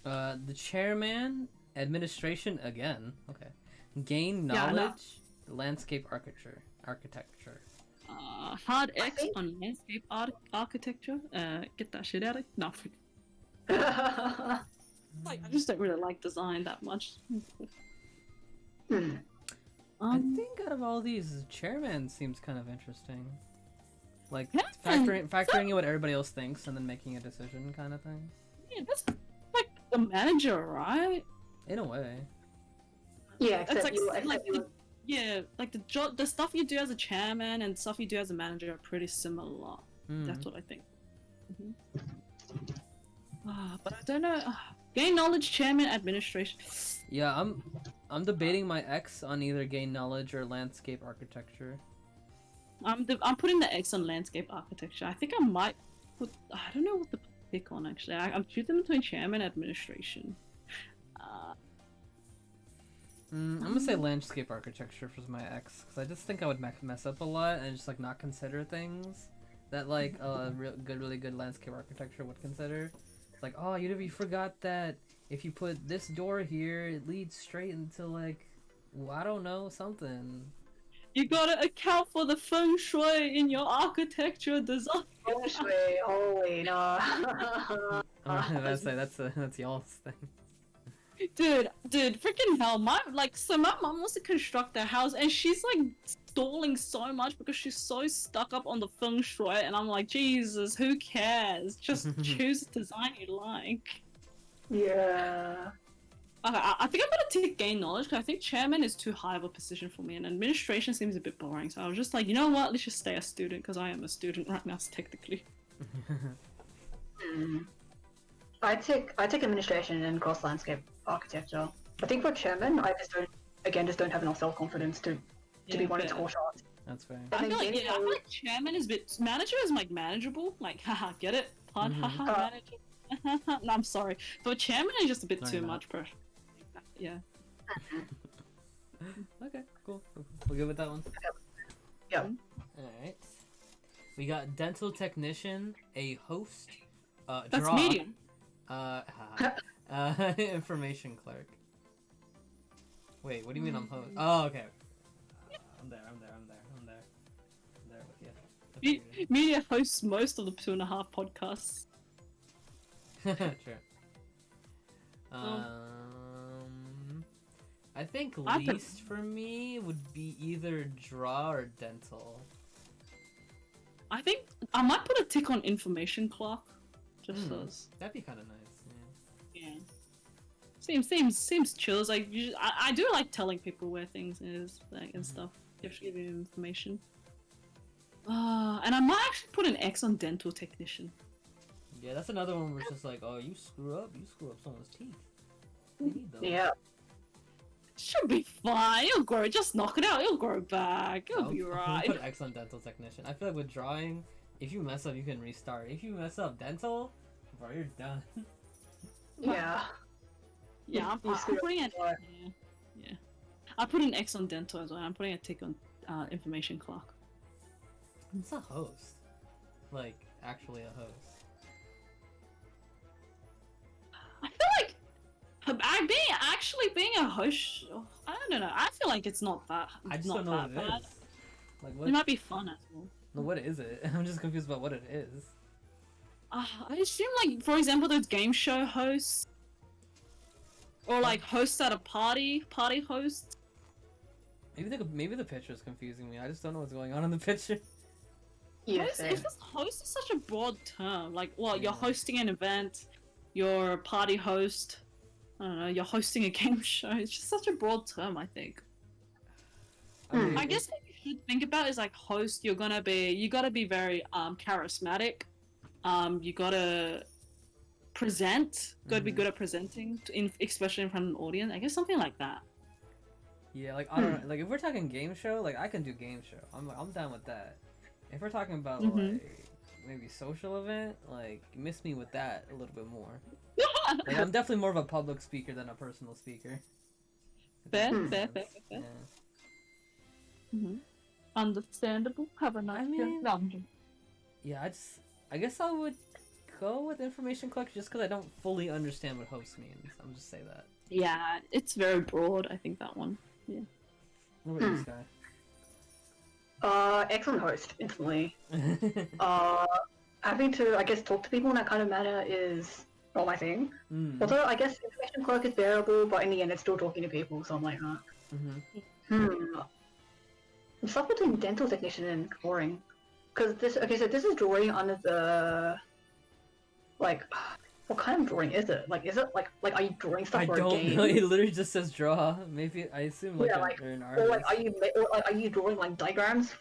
The chairman, administration again. Okay. Gain knowledge, landscape architecture. Hard X on landscape architecture. Get that shit out of it. No. Like, I just don't really like design that much. I think out of all these, chairman seems kind of interesting. Like Chairman, factoring in what everybody else thinks and then making a decision, kind of thing. yeah, that's like the manager, right? In a way. Yeah, That's except the stuff you do as a chairman and stuff you do as a manager are pretty similar. That's what I think. But I don't know. Gain knowledge, chairman, administration. Yeah, I'm debating my X on either gain knowledge or landscape architecture. I'm putting the X on landscape architecture. I think I might put. I don't know what to pick on actually. I'm choosing between chairman and administration. I'm gonna say landscape architecture for my X, because I just think I would mess up a lot and just like not consider things that like really good landscape architecture would consider. Like, oh, you forgot that if you put this door here, it leads straight into like, well, I don't know, something. You gotta account for the feng shui in your architecture design. Feng shui, holy no. That's y'all's thing. Dude, freaking hell! My mom wants to construct a house, and she's like stalling so much because she's so stuck up on the feng shui, and I'm like, Jesus, who cares? Just choose a design you like. Yeah. Okay, I think I'm gonna take gain knowledge because I think chairman is too high of a position for me, and administration seems a bit boring. So I was just like, you know what? Let's just stay a student because I am a student right now, technically. I take administration and cross landscape architecture. I think for chairman, I just don't have enough self confidence to be wanting to call shots. That's fair. I feel like chairman is a bit. Manager is like manageable. Like, haha, get it? Pun, haha, manager. No, I'm sorry, but chairman is just a bit too much pressure. Yeah. Okay, cool. We'll go with that one. Yep. Alright. We got dental technician, a host, That's draw, medium. information clerk. Wait, what do you mean I'm host? Oh, okay. I'm there with you. Media hosts most of the 2.5 podcasts. Sure. I think least for me would be either draw or dental. I think I might put a tick on information clerk. Just as. That'd be kind of nice. Yeah. Seems chill. It's like I do like telling people where things is like and stuff. Just giving information. And I might actually put an X on dental technician. Yeah, that's another one where it's just like, oh, you screw up someone's teeth. They need those. Yeah. Should be fine. You'll grow. Just knock it out. You'll grow back. You'll be right. I'll put X on dental technician. I feel like with drawing, if you mess up, you can restart. If you mess up dental, bro, you're done. Yeah. Yeah, I'm putting it. Yeah. I put an X on dental as well. I'm putting a tick on information clerk. It's a host. Like, actually a host. I feel like being a host. I don't know. I feel like it's not that. I just not don't know that what it bad. is. Like, what? It might be fun as well. No, what is it? I'm just confused about what it is. I assume, like, for example, those game show hosts, or like hosts at a party hosts. Maybe the picture is confusing me. I just don't know what's going on in the picture. Yeah. It's just host is such a broad term. Like, well, you're hosting an event, you're a party host. I don't know. You're hosting a game show. It's just such a broad term. I think. I guess what you should think about is like host. You gotta be very charismatic. You gotta present. Gotta be good at presenting, especially in front of an audience. I guess something like that. Yeah, like I don't know. Like if we're talking game show, like I can do game show. I'm down with that. If we're talking about like maybe social event, like miss me with that a little bit more. Like I'm definitely more of a public speaker than a personal speaker. Fair. Yeah. Understandable. Have a nice day. Yeah, I guess I would go with information collection just because I don't fully understand what host means. I'm just say that. Yeah, it's very broad. I think that one. Yeah. What about this guy? Excellent host, instantly. Having to, I guess, talk to people in that kind of manner is not my thing. Mm. Although I guess information clerk is bearable, but in the end it's still talking to people, so I'm like, Stuff between dental technician and drawing. Because this, okay, so this is drawing under the, like, what kind of drawing is it? Like, is it like are you drawing stuff I for a don't game? know. It literally just says draw. Maybe I assume like, Yeah, you're an or artist. like are you drawing like diagrams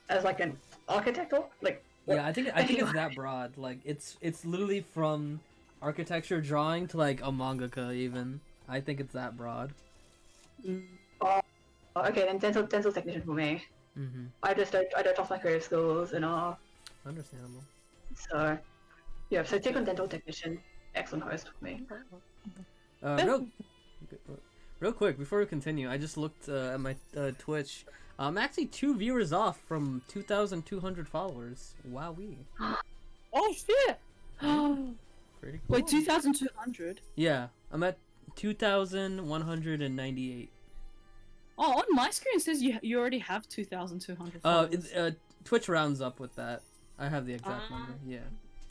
as like an architect or like? Yeah, I think it's that broad. Like it's literally from architecture drawing to like a mangaka even. I think it's that broad. Okay, then dental technician for me. Mm-hmm. I don't trust my creative skills and Understandable. so yeah. So take on dental technician. Excellent host for me. Real quick before we continue, I just looked at my Twitch. I'm actually 2 viewers off from 2,200 followers. Wowee. Oh shit! Pretty cool. Wait, 2,200? Yeah, I'm at 2,198. Oh, on my screen it says you already have 2,200 followers. Twitch rounds up with that. I have the exact number. Yeah.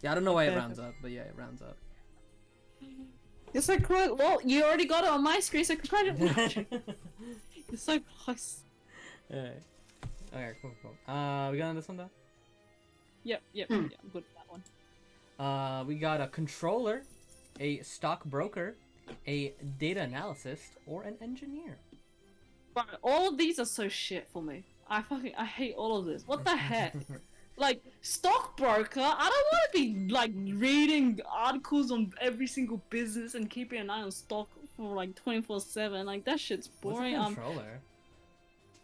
I don't know why it rounds up, but yeah, it rounds up. It's like, well, you already got it on my screen, so congratulations. It's so close. Alright. Okay, cool. We got on this one though? Yep, yeah, I'm good with that one. We got a controller, a stockbroker, a data analyst, or an engineer. Bro, all of these are so shit for me. I hate all of this. What the heck? Like, stockbroker? I don't want to be, like, reading articles on every single business and keeping an eye on stock for, like, 24/7. Like, that shit's boring. What's a controller?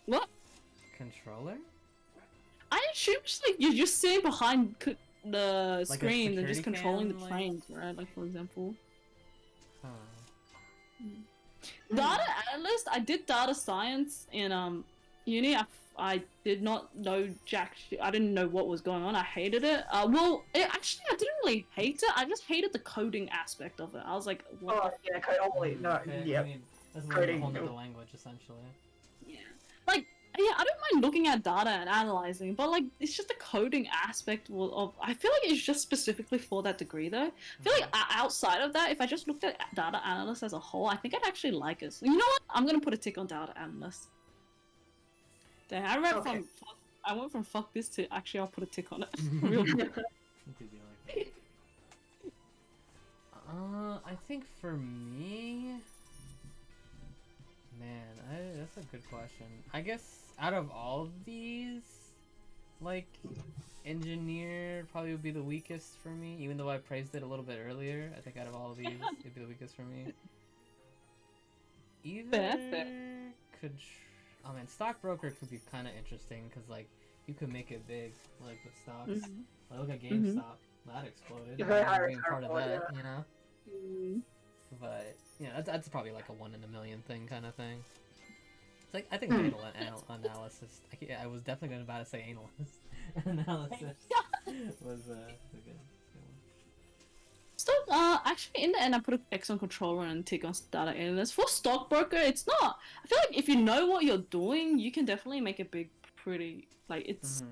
What? Controller? I assume it's like you're just sitting behind the Like a screen and just security controlling cam, the like? trains, right? Like, for example. Huh. Data analyst? I did data science in, uni. I did not know jack shit. I didn't know what was going on. I hated it. Well, actually, I didn't really hate it. I just hated the coding aspect of it. I was like, what Oh yeah, code. Holy no, Okay, yeah. I mean, that's a Coding. whole nother language, essentially. Yeah. Like, yeah, I don't mind looking at data and analyzing, but like, it's just the coding aspect of. I feel like it's just specifically for that degree, though. I feel like outside of that, if I just looked at data analyst as a whole, I think I'd actually like it. So, you know what? I'm gonna put a tick on data analyst. Damn, I went from fuck this to actually I'll put a tick on it. Real quick. I think for me, man, that's a good question. I guess out of all of these, like, engineer probably would be the weakest for me, even though I praised it a little bit earlier. I think out of all of these, it'd be the weakest for me. Either oh man, stockbroker could be kind of interesting because like you could make it big, like with stocks. Like, look at GameStop, that exploded. Very high Being part of that, yeah. you know. But that's probably like a 1 in a million thing kind of thing. It's like I think data analysis. I was definitely about to say analyst. Analysis was a good one. So, actually, in the end, I put an X on controller and tick on data analyst. For stockbroker, it's not. I feel like if you know what you're doing, you can definitely make it big, pretty. Like it's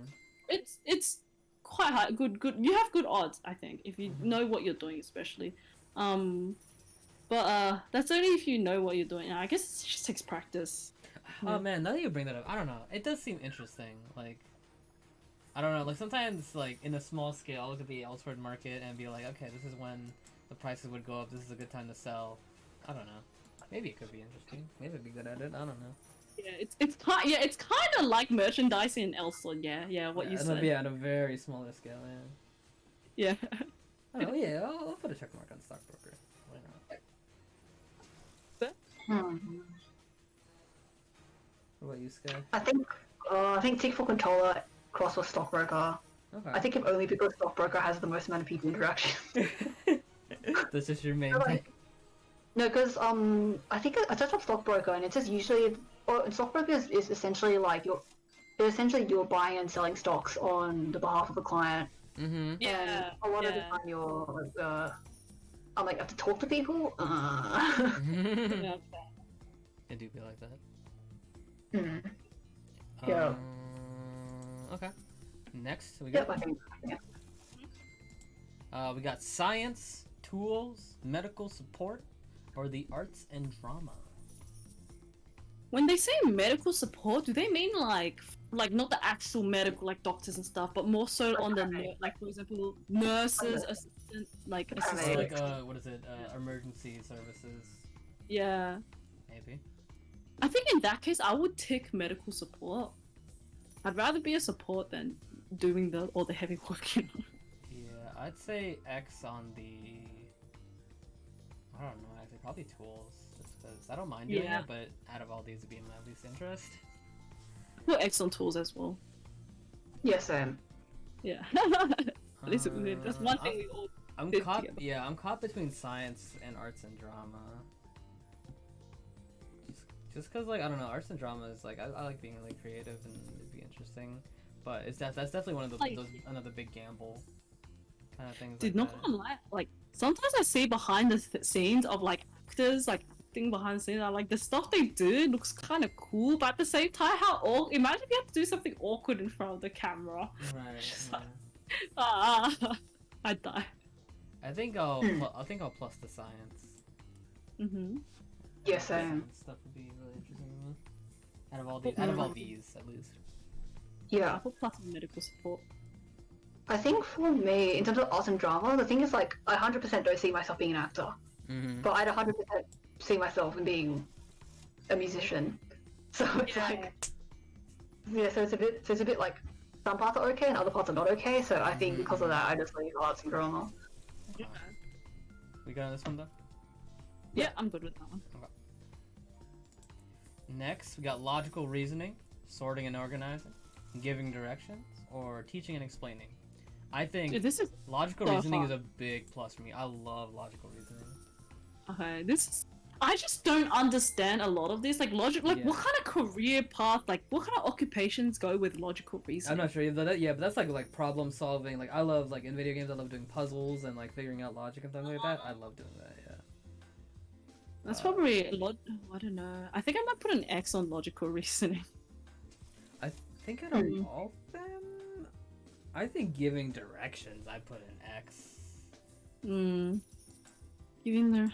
quite high. Good. You have good odds, I think, if you know what you're doing, especially. But that's only if you know what you're doing. I guess it just takes practice. Oh man, now that you bring that up, I don't know. It does seem interesting. Like, I don't know. Like sometimes, like in a small scale, I'll look at the Ellsworth market and be like, okay, this is when the prices would go up. This is a good time to sell. I don't know. Maybe it could be interesting. Maybe I'd be good at it. I don't know. Yeah, it's kind of like merchandising in Ellsworth. Yeah, what you said. Yeah, on a very smaller scale. Yeah. I don't know. Yeah, I'll put a check mark on stockbroker. Why not? What about you, Sky? I think tick for controller, cross for stockbroker. Okay. I think if only because stockbroker has the most amount of people interaction. That's just your main thing. No, because I think I searched up stockbroker and it says usually, or stockbroker is essentially like you're buying and selling stocks on the behalf of a client. Mm-hmm. Yeah. And a lot of the time you're I'm like have to talk to people. Yeah. It do be like that. Yeah. Okay. Next, we got I think. Yeah. we got science, tools, medical support, or the arts and drama? When they say medical support, do they mean like not the actual medical like doctors and stuff, but more so on the like for example nurses, assistant, like Or assistant. like what is it? Emergency services, Yeah, maybe. I think in that case I would tick medical support. I'd rather be a support than doing all the heavy work. You know. Yeah, I'd say X on the. I don't know. Actually, probably tools, just because I don't mind doing Yeah. it, but out of all these, it'd be my least interest. Put X on tools as well. Yeah, same. Yeah. At least that's one thing we all. I'm Good caught. together. Yeah, I'm caught between science and arts and drama. Just cause like I don't know, arts and drama is like I like being really creative and it'd be interesting, but that's definitely one of Like- those another big gamble kind of things. Dude, like not that. gonna lie, like sometimes I see behind the scenes of like actors, like acting behind the scenes. I like the stuff they do looks kind of cool, but at the same time, imagine if you had to do something awkward in front of the camera. Right. Just Yeah. Ah, I'd die. I think I'll plus the science. Mhm. Yeah, same. Science stuff would be really interesting to me. Out of all these, at least. I Yeah. put plus in medical support. I think for me, in terms of arts and drama, the thing is like I 100% don't see myself being an actor, Mm-hmm. but I'd 100% see myself in being a musician. So it's like, yeah, so it's a bit like some parts are okay and other parts are not okay. So I think because of that, I just leave arts and drama. We got on this one though. Yeah, I'm good with that one. Next, we got logical reasoning, sorting and organizing, giving directions, or teaching and explaining. I think Dude, this is logical so reasoning is fun. a big plus for me. I love logical reasoning. okay. I just don't understand a lot of this. Like logic, like Yeah. what kind of career path, like what kind of occupations go with logical I'm reasoning? not sure, but that's like problem solving. Like I love like in video games, I love doing puzzles and like figuring out logic and things like that. I love doing that. Yeah. That's probably a lot. I don't know. I think I might put an X on logical reasoning. I think out of all of them, I think giving directions, I put an X. Giving the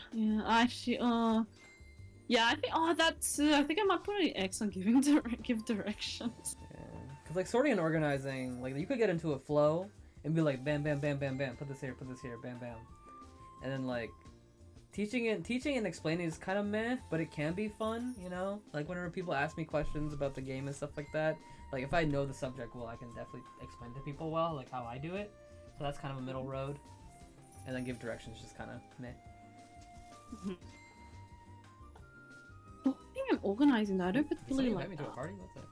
actually yeah I think that's I think I might put an X on giving give directions. Yeah. Cause like sorting and organizing, like you could get into a flow and be like bam bam bam bam bam, put this here, bam bam, and then like teaching and explaining is kind of meh, but it can be fun, you know. Like whenever people ask me questions about the game and stuff like that, like if I know the subject well, I can definitely explain to people well, like how I do it. So that's kind of a middle road. And then give directions just kind of meh. Sorting and organizing though, I don't Did particularly somebody invite me like to a that. party? What's that?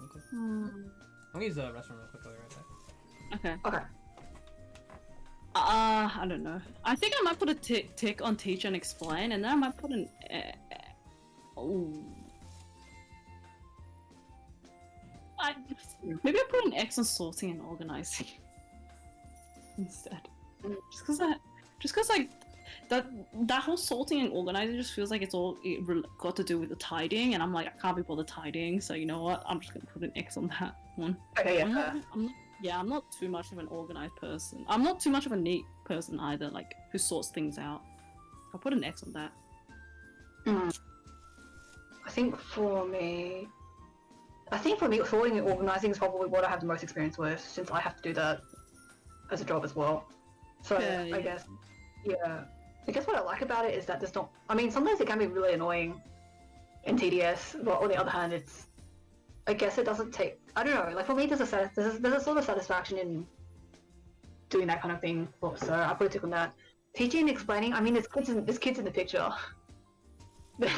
Okay. Hmm, I'm gonna use the restroom real quick. I'll be right back. okay. Okay. I don't know. I think I might put a tick on teach and explain, and then I might put an maybe I put an X on sorting and organizing instead. Just cause like that whole sorting and organizing just feels like it got to do with the tidying, and I'm like I can't be bothered tidying, so you know what? I'm just gonna put an X on that one. Okay, yeah. I'm not too much of an organized person. I'm not too much of a neat person either, like who sorts things out. I'll put an X on that. I think for me, sorting and organizing is probably what I have the most experience with, since I have to do that as a job as well. So Yeah. I guess what I like about it is that there's not. I mean, sometimes it can be really annoying and tedious, but on the other hand, I guess it doesn't take. I don't know. Like for me, there's a sort of satisfaction in doing that kind of thing. So I put a tick on that. Teaching and explaining. I mean, there's kids in the picture. For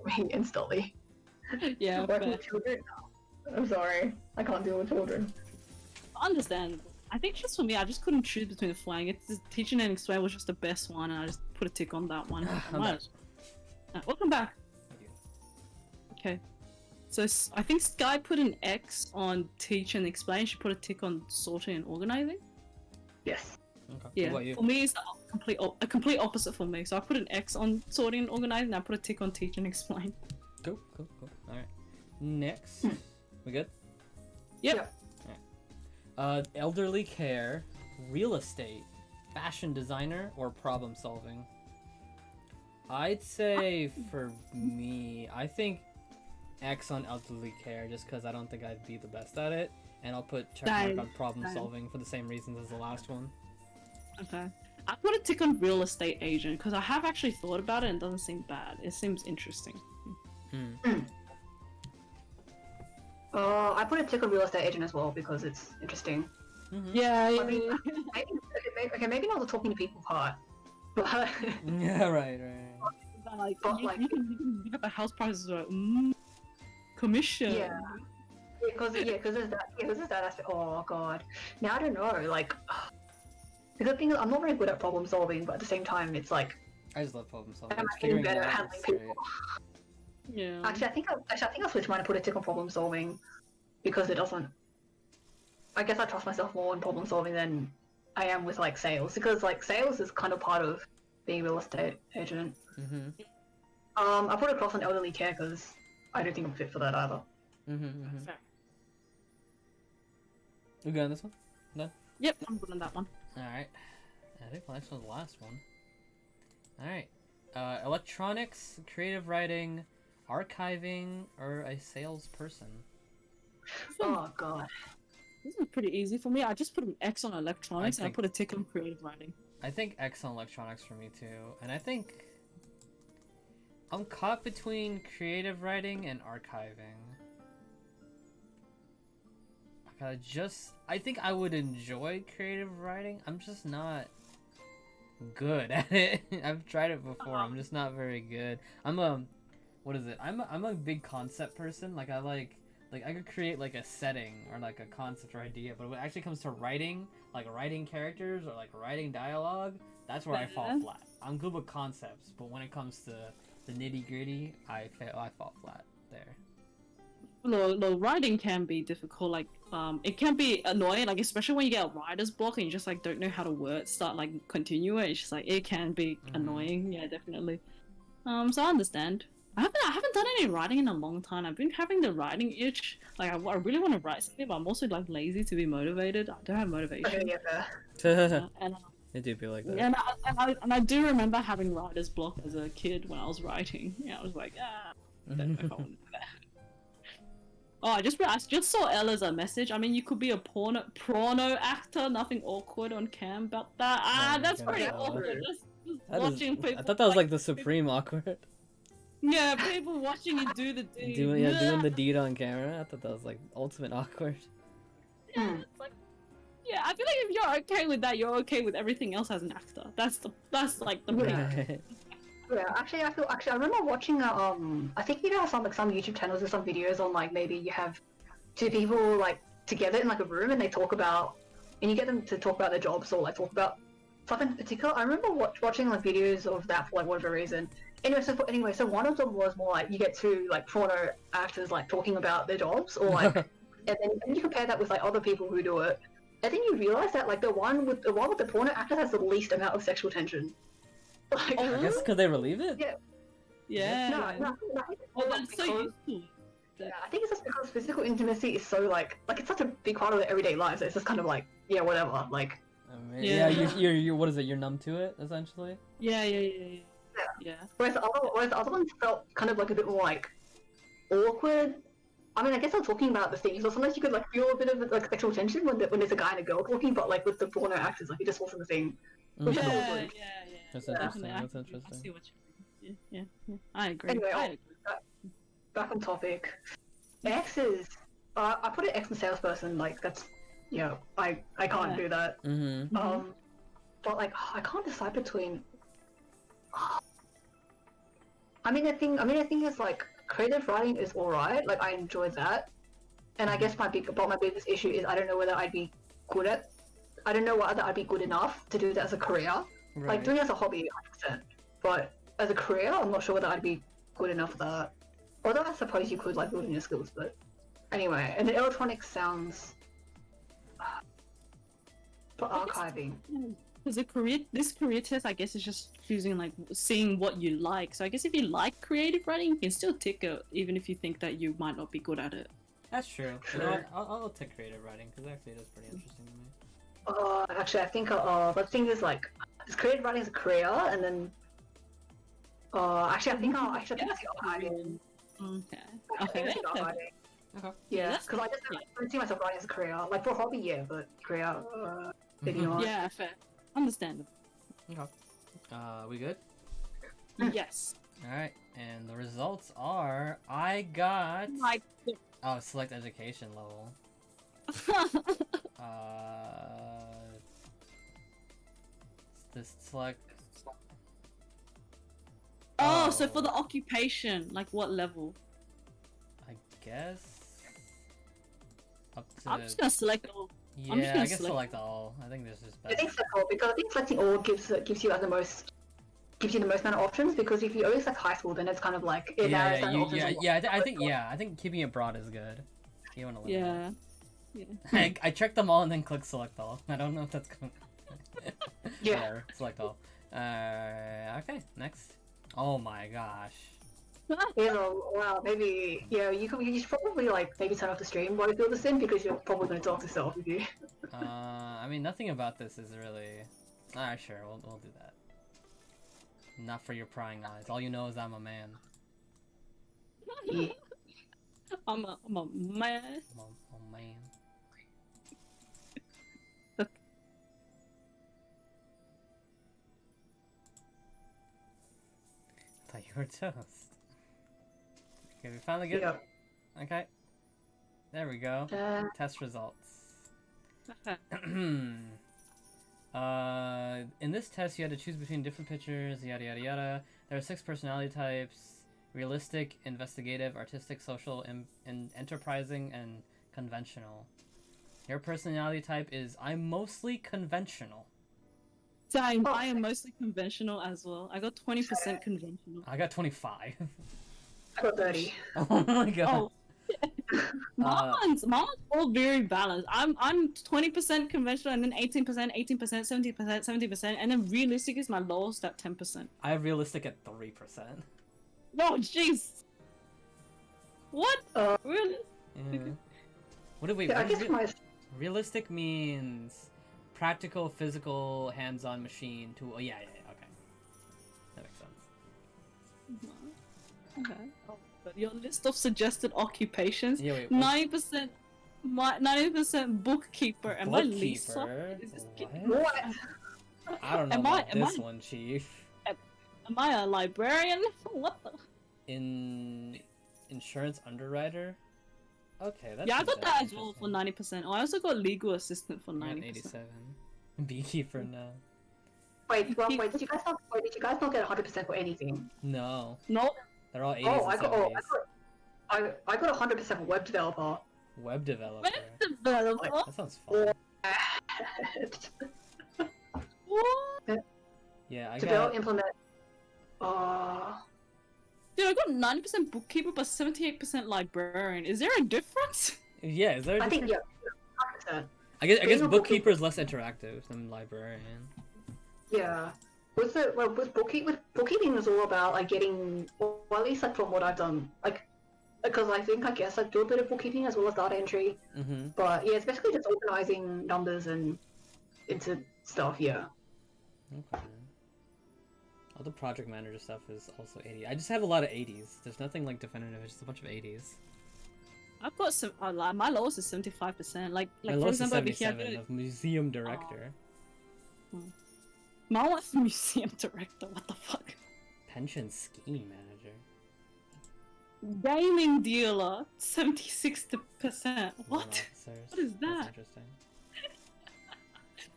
me instantly. Yeah, Working but with children. I'm sorry, I can't deal with children. understandable. I think just for me, I just couldn't choose between the flying. It's just teaching and explain was just the best one, and I just put a tick on that one. I'm back. Welcome back. Okay. So I think Sky put an X on teach and explain. She put a tick on sorting and organizing. Yes. Okay. Yeah. What about you? For me, it's a complete opposite for me. So I put an X on sorting and organizing, and I put a tick on teach and explain. Cool. All right. Next, we good? Yep. Yeah. Elderly care, real estate, fashion designer or problem solving? I'd say for me, I think X on elderly care, just because I don't think I'd be the best at it, and I'll put check mark on problem solving for the same reasons as the last one. Okay. I put a tick on real estate agent because I have actually thought about it and it doesn't seem bad. It seems interesting. I put a tick on real estate agent as well because it's interesting. Yeah, I mean, maybe not the talking to people part, but Yeah, right. Like, But, you can look at the house prices like, commission. yeah, because there's that aspect. Oh god, now I don't know. Like, the good thing is I'm not very good at problem solving, but at the same time, it's like I just love problem solving. I'm It's getting figuring it better at out. handling It's great. people. Yeah. Actually, I think I'll switch mine and put a tick on problem solving because it doesn't. I guess I trust myself more in problem solving than I am with like sales because like sales is kind of part of being a real estate agent. I put a cross on elderly care because I don't think I'm fit for that either. Fair. We good on this one? Done? Yep, I'm good on that one. Alright. I think the next one's the last one. Alright. Electronics, creative writing, archiving, or a salesperson? Oh god. This is pretty easy for me. I just put an X on electronics and I think- put a tick on creative writing. I think X on electronics for me too. And I think I'm caught between creative writing and archiving. I think I would enjoy creative writing. I'm just not good at it. I've tried it before. I'm just not very good. I'm a big concept person. Like I could create like a setting or like a concept or idea, but when it actually comes to writing, like writing characters or like writing dialogue, that's where I fall flat. I'm good with concepts, but when it comes to the nitty gritty, I fall flat there. No, writing can be difficult. Like, it can be annoying. Like, especially when you get a writer's block and you just like don't know how to continue it. It's just like it can be annoying. Yeah, definitely. So I understand. I haven't done any writing in a long time. I've been having the writing itch. Like, I really want to write something, but I'm also like lazy to be motivated. I don't have motivation. And It do be like that. yeah, and I do remember having writer's block as a kid when I was writing. Yeah, I was like, I don't know if I want to do that. Oh, I just saw Ella's a message. I mean, you could be a porno actor. Nothing awkward on cam about that. Oh, That's okay. pretty Oh. awkward. Just That watching is, people. I thought that was like the supreme awkward. Yeah, people watching you do the deed. Doing the deed on camera. I thought that was like ultimate awkward. Yeah, it's like, yeah, I feel like if you're okay with that, you're okay with everything else as an actor. That's like the main. Yeah, actually, I remember watching I think you know some YouTube channels or some videos on like maybe you have two people like together in like a room and they talk about and you get them to talk about their jobs or like talk about something in particular. I remember watching like videos of that for like whatever reason. Anyway, so one of them was more like you get two like porno actors like talking about their jobs or like and then you compare that with like other people who do it. And then you realize that like the one with the porno actor has the least amount of sexual tension. Like, I guess because they relieve it? Yeah. Yeah. No. Well, that's so useful. Yeah, I think it's just because physical intimacy is so like it's such a big part of their everyday lives. It's just kind of like yeah, whatever. Like yeah, you're what is it? You're numb to it essentially. Yeah. Whereas the other ones felt kind of like a bit more like awkward. I mean, I guess I'm talking about the thing. So sometimes you could like feel a bit of like sexual tension when there's a guy and a girl talking, but like with the porno actors, like it just wasn't the thing. Which is awkward. That's interesting. That's interesting. I see what you mean. Yeah. I agree. Anyway, back on topic. X's. I put an X in salesperson. Like that's, I can't do that. But like I can't decide between. I mean, the thing is like creative writing is alright. Like I enjoy that, and I guess my biggest issue is I don't know whether I'd be good at. I don't know whether I'd be good enough to do that as a career. Right. Like doing it as a hobby, 100%. But as a career, I'm not sure whether I'd be good enough for that. Although I suppose you could like building your skills, but anyway. And the electronics sounds for archiving. Because this career test, I guess, is just choosing like seeing what you like. So I guess if you like creative writing, you can still tick it, even if you think that you might not be good at it. That's true. Sure. You know what? I'll take creative writing because actually that's pretty interesting to me. Actually, I think the thing is like, it's creative writing is a career, and then actually, I think I see art writing. Okay. I think I see art writing. Okay. Yeah, that's- because I just don't see myself writing as a career. Like for a hobby, yeah, but career, maybe not. Yeah, fair. Understandable. Okay. We good? Yes. Alright, and the results are I got Like. oh, select education level. This select Oh, so for the occupation, like what level? I guess up to I'm just gonna select all. yeah, I'm just gonna I guess select- select all. I think this is I best. think so because I think selecting all gives you like the most amount of options. Because if you only select high school, then it's kind of like it narrows down the options a lot. I think keeping it broad is good. You want to limit Yeah. it. I checked them all and then click select all. I don't know if that's going. Yeah. Whatever, select all. Okay, next. Oh my gosh. Yeah, wow, maybe you should probably like maybe turn off the stream while you fill this in because you're probably going to talk to yourself with you. I mean, nothing about this is really. Alright, sure, we'll do that. Not for your prying eyes. All you know is I'm a man. Yeah. I'm a man. I'm a man. Thought you were toast. Okay, we finally get. Yeah. Okay. There we go. Test results. In this test, you had to choose between different pictures, yada yada yada. There are 6 personality types: realistic, investigative, artistic, social, enterprising, and conventional. Your personality type is I'm mostly conventional. Same. I am mostly conventional as well. I got 20% conventional. I got 25. I got 30. Oh my god. Oh. Mine's all very balanced. I'm 20% conventional and then 18%, 18%, 70%, 70%, and then realistic is my lowest at 10%. I have realistic at 3%. Oh jeez. What? Really? Yeah. What did we? Yeah, I What is guess re- my realistic means practical, physical, hands-on machine tool. Oh, yeah, okay. That makes sense. Okay. Oh, but your list of suggested occupations. Yeah, wait. 90%. 90% bookkeeper. Am I Lisa? Bookkeeper? Is this What? what? I don't know Am about I- am this I- one, Chief. Am I a librarian? What the? In insurance underwriter. Okay, that's. Yeah, I got that as well for 90%. Oh, I also got legal assistant for 90%. 87. Beekeeper now. Wait, did you guys not get 100% for anything? No, No. they're all 80s Oh, and I 70s. got 100% for web developer. Web developer. Web developer? That sounds fun. What? Yeah, I Develop, got. implement. Dude, I got 90% bookkeeper but 78% librarian. Is there a difference? Yeah, is there? A I think difference? yeah, 100%. I guess being a bookkeeper is less interactive than librarian. Yeah. With bookkeeping was all about like getting, well, at least like from what I've done, like because I guess I do a bit of bookkeeping as well as data entry. Mm-hmm. But yeah, it's basically just organizing numbers and into stuff. Yeah. Okay. All the project manager stuff is also 80. I just have a lot of 80s. There's nothing like definitive. It's just a bunch of 80s. I've got some. My lowest is 75%. Like My for lowest is example, over here, 77 of museum director. my one's museum director. What the fuck? Pension scheme manager. Gaming dealer, 76%. Loan What? officers. What is That's that? interesting.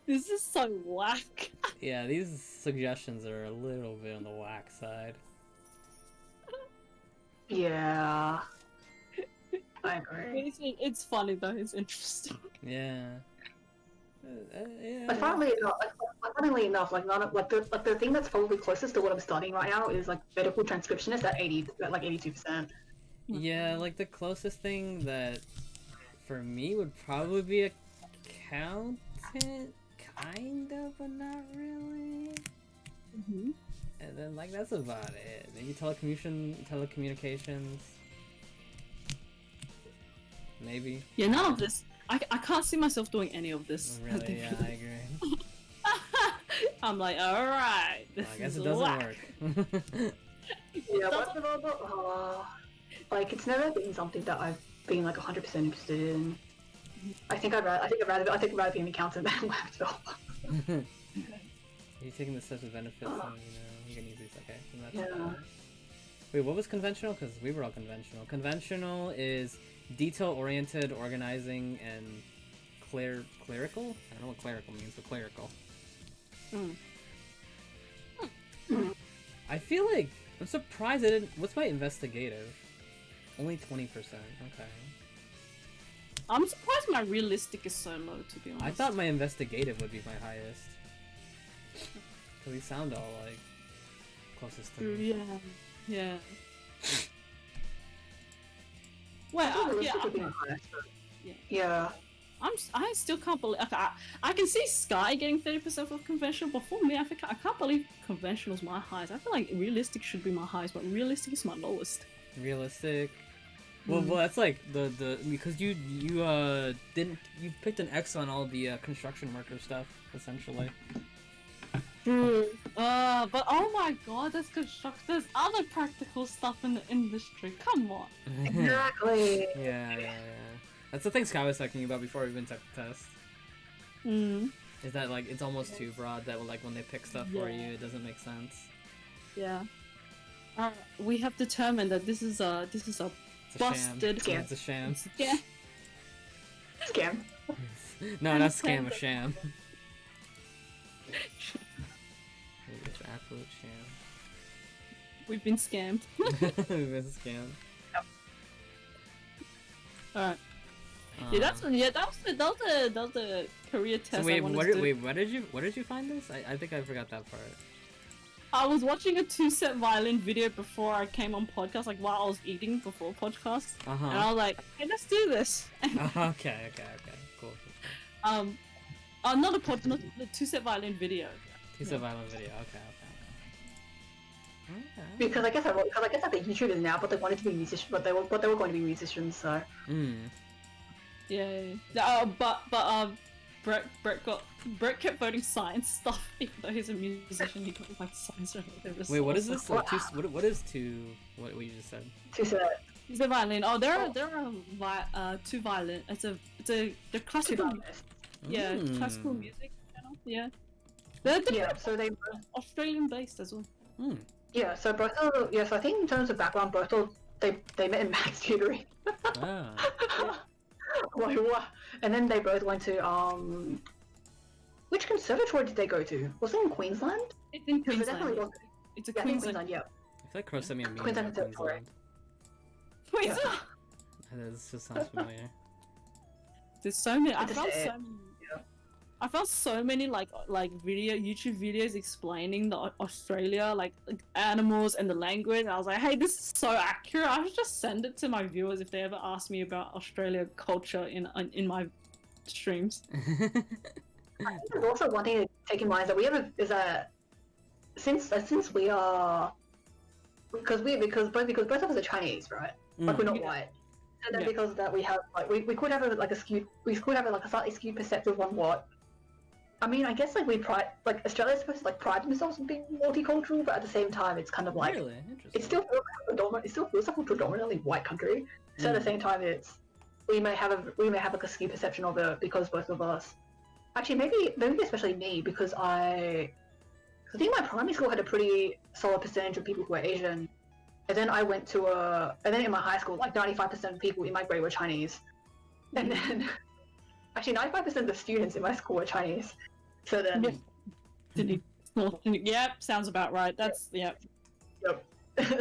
This is so whack. Yeah, these suggestions are a little bit on the whack side. Yeah. I agree. It's funny though. It's interesting. Yeah. Yeah. But funnily enough, like none of the thing that's probably closest to what I'm studying right now is like medical transcriptionist at 82%. Yeah, like the closest thing that for me would probably be accountant, kind of, but not really. Mm-hmm. And then like that's about it. Maybe telecommunications. Maybe. Yeah, none of this. I can't see myself doing any of this. Really, yeah, I agree. I'm like, all right, this I guess is it doesn't whack. work. Yeah, but like it's never been something that I've been like 100% interested in. I think I'd rather be an accountant than a web developer. You're taking the steps of benefits, and you can use these. Okay, and that's Yeah. fine. Wait, what was conventional? Because we were all conventional. Conventional is detail-oriented, organizing, and clerical? I don't know what clerical means, but clerical. I feel like I'm surprised I didn't. What's my investigative? Only 20%. Okay. I'm surprised my realistic is so low, to be honest. I thought my investigative would be my highest. Cause we sound all like closest to me. Yeah. Well, yeah. Yeah. I still can't believe. Okay, I can see Sky getting 30% for conventional, but for me, I can't believe conventional is my highest. I feel like realistic should be my highest, but realistic is my lowest. Realistic. Well, that's like the because you picked an X on all the construction worker stuff essentially. True. But oh my god, there's other practical stuff in the industry. Come on. Exactly. Yeah. That's the thing Sky was talking about before we even took the test. Is that like it's almost too broad that like when they pick stuff for you, it doesn't make sense. Yeah. We have determined that this is a It's a busted sham. It's a sham. Yeah. Scam. No, not scam, a sham. It's an absolute sham. We've been scammed. We've been scammed. Alright. That was the career test. So wait, I wanted to do. where did you find this? I think I forgot that part. I was watching a 2-set violin video before I came on podcast, like while I was eating before podcast, and I was like, "Hey, let's do this." Okay, cool. Not the 2-set violin video. 2-set violin video. Okay. Because I guess I think YouTubers now, but they wanted to be musicians, but they were going to be musicians, so. Yeah. Brett kept voting science stuff, even though he's a musician. He got like science related. Wait, what is this? What is two? What you just said? 2-set. He's a violin. Oh, there are 2 violin. The classical. Yeah, classical music channel. Yeah. So they Australian based as well. Yeah, so both so I think in terms of background, they met in maths tutoring. Like what? And then they both went to which conservatory did they go to? Was it in Queensland? It's in Queensland. It's a Queensland. Yeah. I feel like Crow sent me a meme Queensland about Conservatory. Queensland. This just sounds familiar. There's so many. I found so many like YouTube videos explaining the Australia like animals and the language. And I was like, hey, this is so accurate. I should just send it to my viewers if they ever ask me about Australia culture in my streams. I think there's also one thing to take in mind is that since we are because both of us are Chinese, right? Like we're not white. And then because of that we have like we could have a slightly skewed perspective on what I mean, I guess Australia's supposed to like pride themselves on being multicultural, but at the same time, it's kind of like Really interesting. it still feels like a predominantly white country. So at the same time, we may have like a skewed perception of it because both of us. Actually, maybe especially me because I think my primary school had a pretty solid percentage of people who were Asian, and then I went to and then in my high school, like 95% of people in my grade were Chinese, and then actually 95% of the students in my school were Chinese. So then, yep, sounds about right. That's Yep.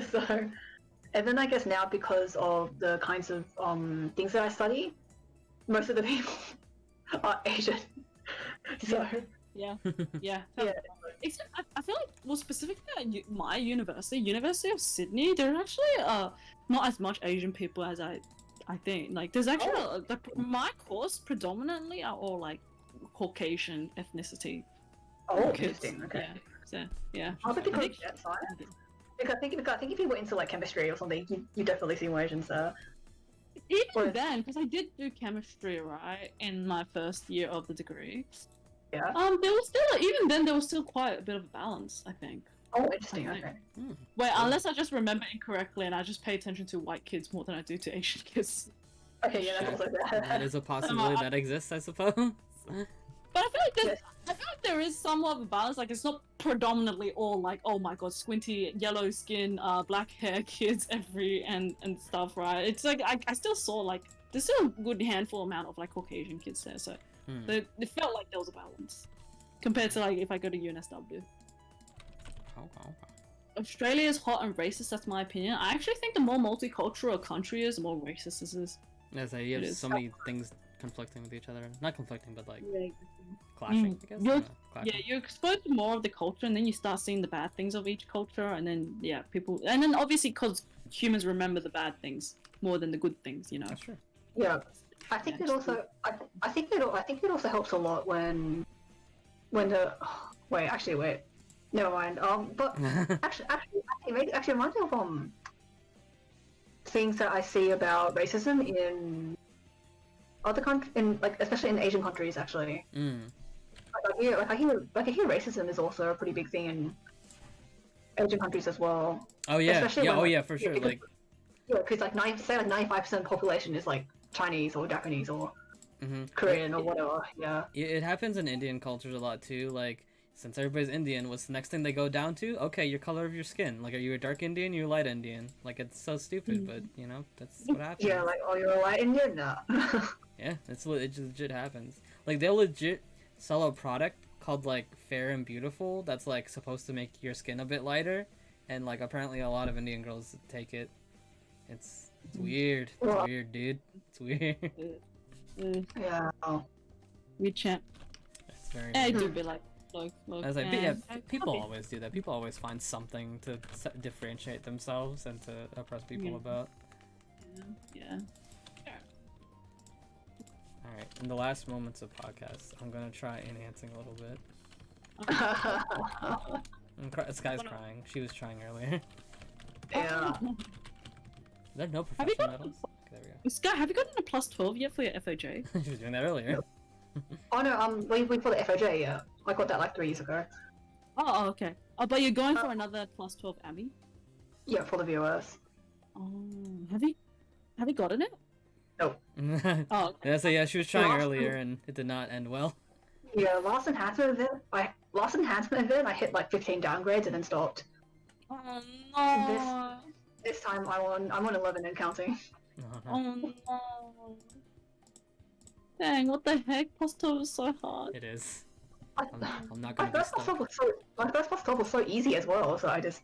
So, and then I guess now because of the kinds of things that I study, most of the people are Asian. So yeah. Except I feel like, well, specifically at my University of Sydney, there are actually not as much Asian people as I think. Like, there's actually my course predominantly are all like Caucasian ethnicity. Oh, interesting. Okay. Yeah. I think that's fine. Because I think if you went into like chemistry or something, you definitely see more Asians there. Even then, because I did do chemistry right in my first year of the degree. Yeah. There was still even then there was still quite a bit of a balance, I think. Oh, interesting. I think. Okay. Wait, unless I just remember incorrectly and I just pay attention to white kids more than I do to Asian kids. Okay, yeah, that's also That bad. is a possibility that exists, I suppose. But I feel like Yes. there is somewhat of a balance. Like it's not predominantly all like, oh my god, squinty, yellow skin, black hair kids and stuff, right? It's like I still saw like there's still a good handful amount of like Caucasian kids there, so it felt like there was a balance compared to like if I go to UNSW. Okay. Australia is hot and racist. That's my opinion. I actually think the more multicultural a country is, the more racist it is. Yes, you It have is. so many things conflicting with each other. Not conflicting, but like Yeah. clashing, I guess. You're- Clashing. Yeah, you're exposed to more of the culture, and then you start seeing the bad things of each culture, and then people, and then obviously because humans remember the bad things more than the good things, you know. That's true. Yeah. I think it also. I think it also helps a lot when the. Wait. Never mind. But actually, it reminds me of things that I see about racism in other countries, especially in Asian countries. Actually, I hear racism is also a pretty big thing in Asian countries as well. Oh yeah, Especially yeah, when, oh like, yeah, for sure. because- Like, Yeah, because like 95% of the population is like Chinese or Japanese or mhm. Korean or whatever. Yeah. It happens in Indian cultures a lot too. Like, since everybody's Indian, what's the next thing they go down to? Okay, your color of your skin. Like, are you a dark Indian? You're a light Indian. Like, it's so stupid, but you know, that's what happens. Yeah, like, oh, you're a white Indian? Nah. Yeah, it just legit happens. Like, they'll legit sell a product called like Fair and Beautiful that's like supposed to make your skin a bit lighter, and like apparently a lot of Indian girls take it. It's weird. It's weird, dude. It's weird. Yeah. We chant. It's very. I weird. do be like, I was like, yeah, people okay. always do that. People always find something to differentiate themselves and to oppress people Yeah. about. Yeah. All right, in the last moments of podcast, I'm gonna try enhancing a little bit. This guy's crying. She was trying earlier. Yeah. Is there no Have you professional got- medals? Okay, there Sky, have you gotten a plus 12 yet for your FOJ? we go. She was doing that earlier. Nope. Oh no, we for the FOJ, yeah. I got that like 3 years ago. Oh, okay. Oh, but you're going for another plus 12 Abby? Yeah, for the viewers. Oh, have you gotten it? Oh, okay. Yeah, so yeah, she was trying Last- earlier and it did not end well. Yeah, last enhancement event, I hit like 15 downgrades and then stopped. Oh no! This time I'm on 11 and counting. Oh no! Dang, what the heck? Plus 12 is so hard. It is. I- I'm not My gonna be first plus stuck. 12 was my first plus 12 was so easy as well, so I just.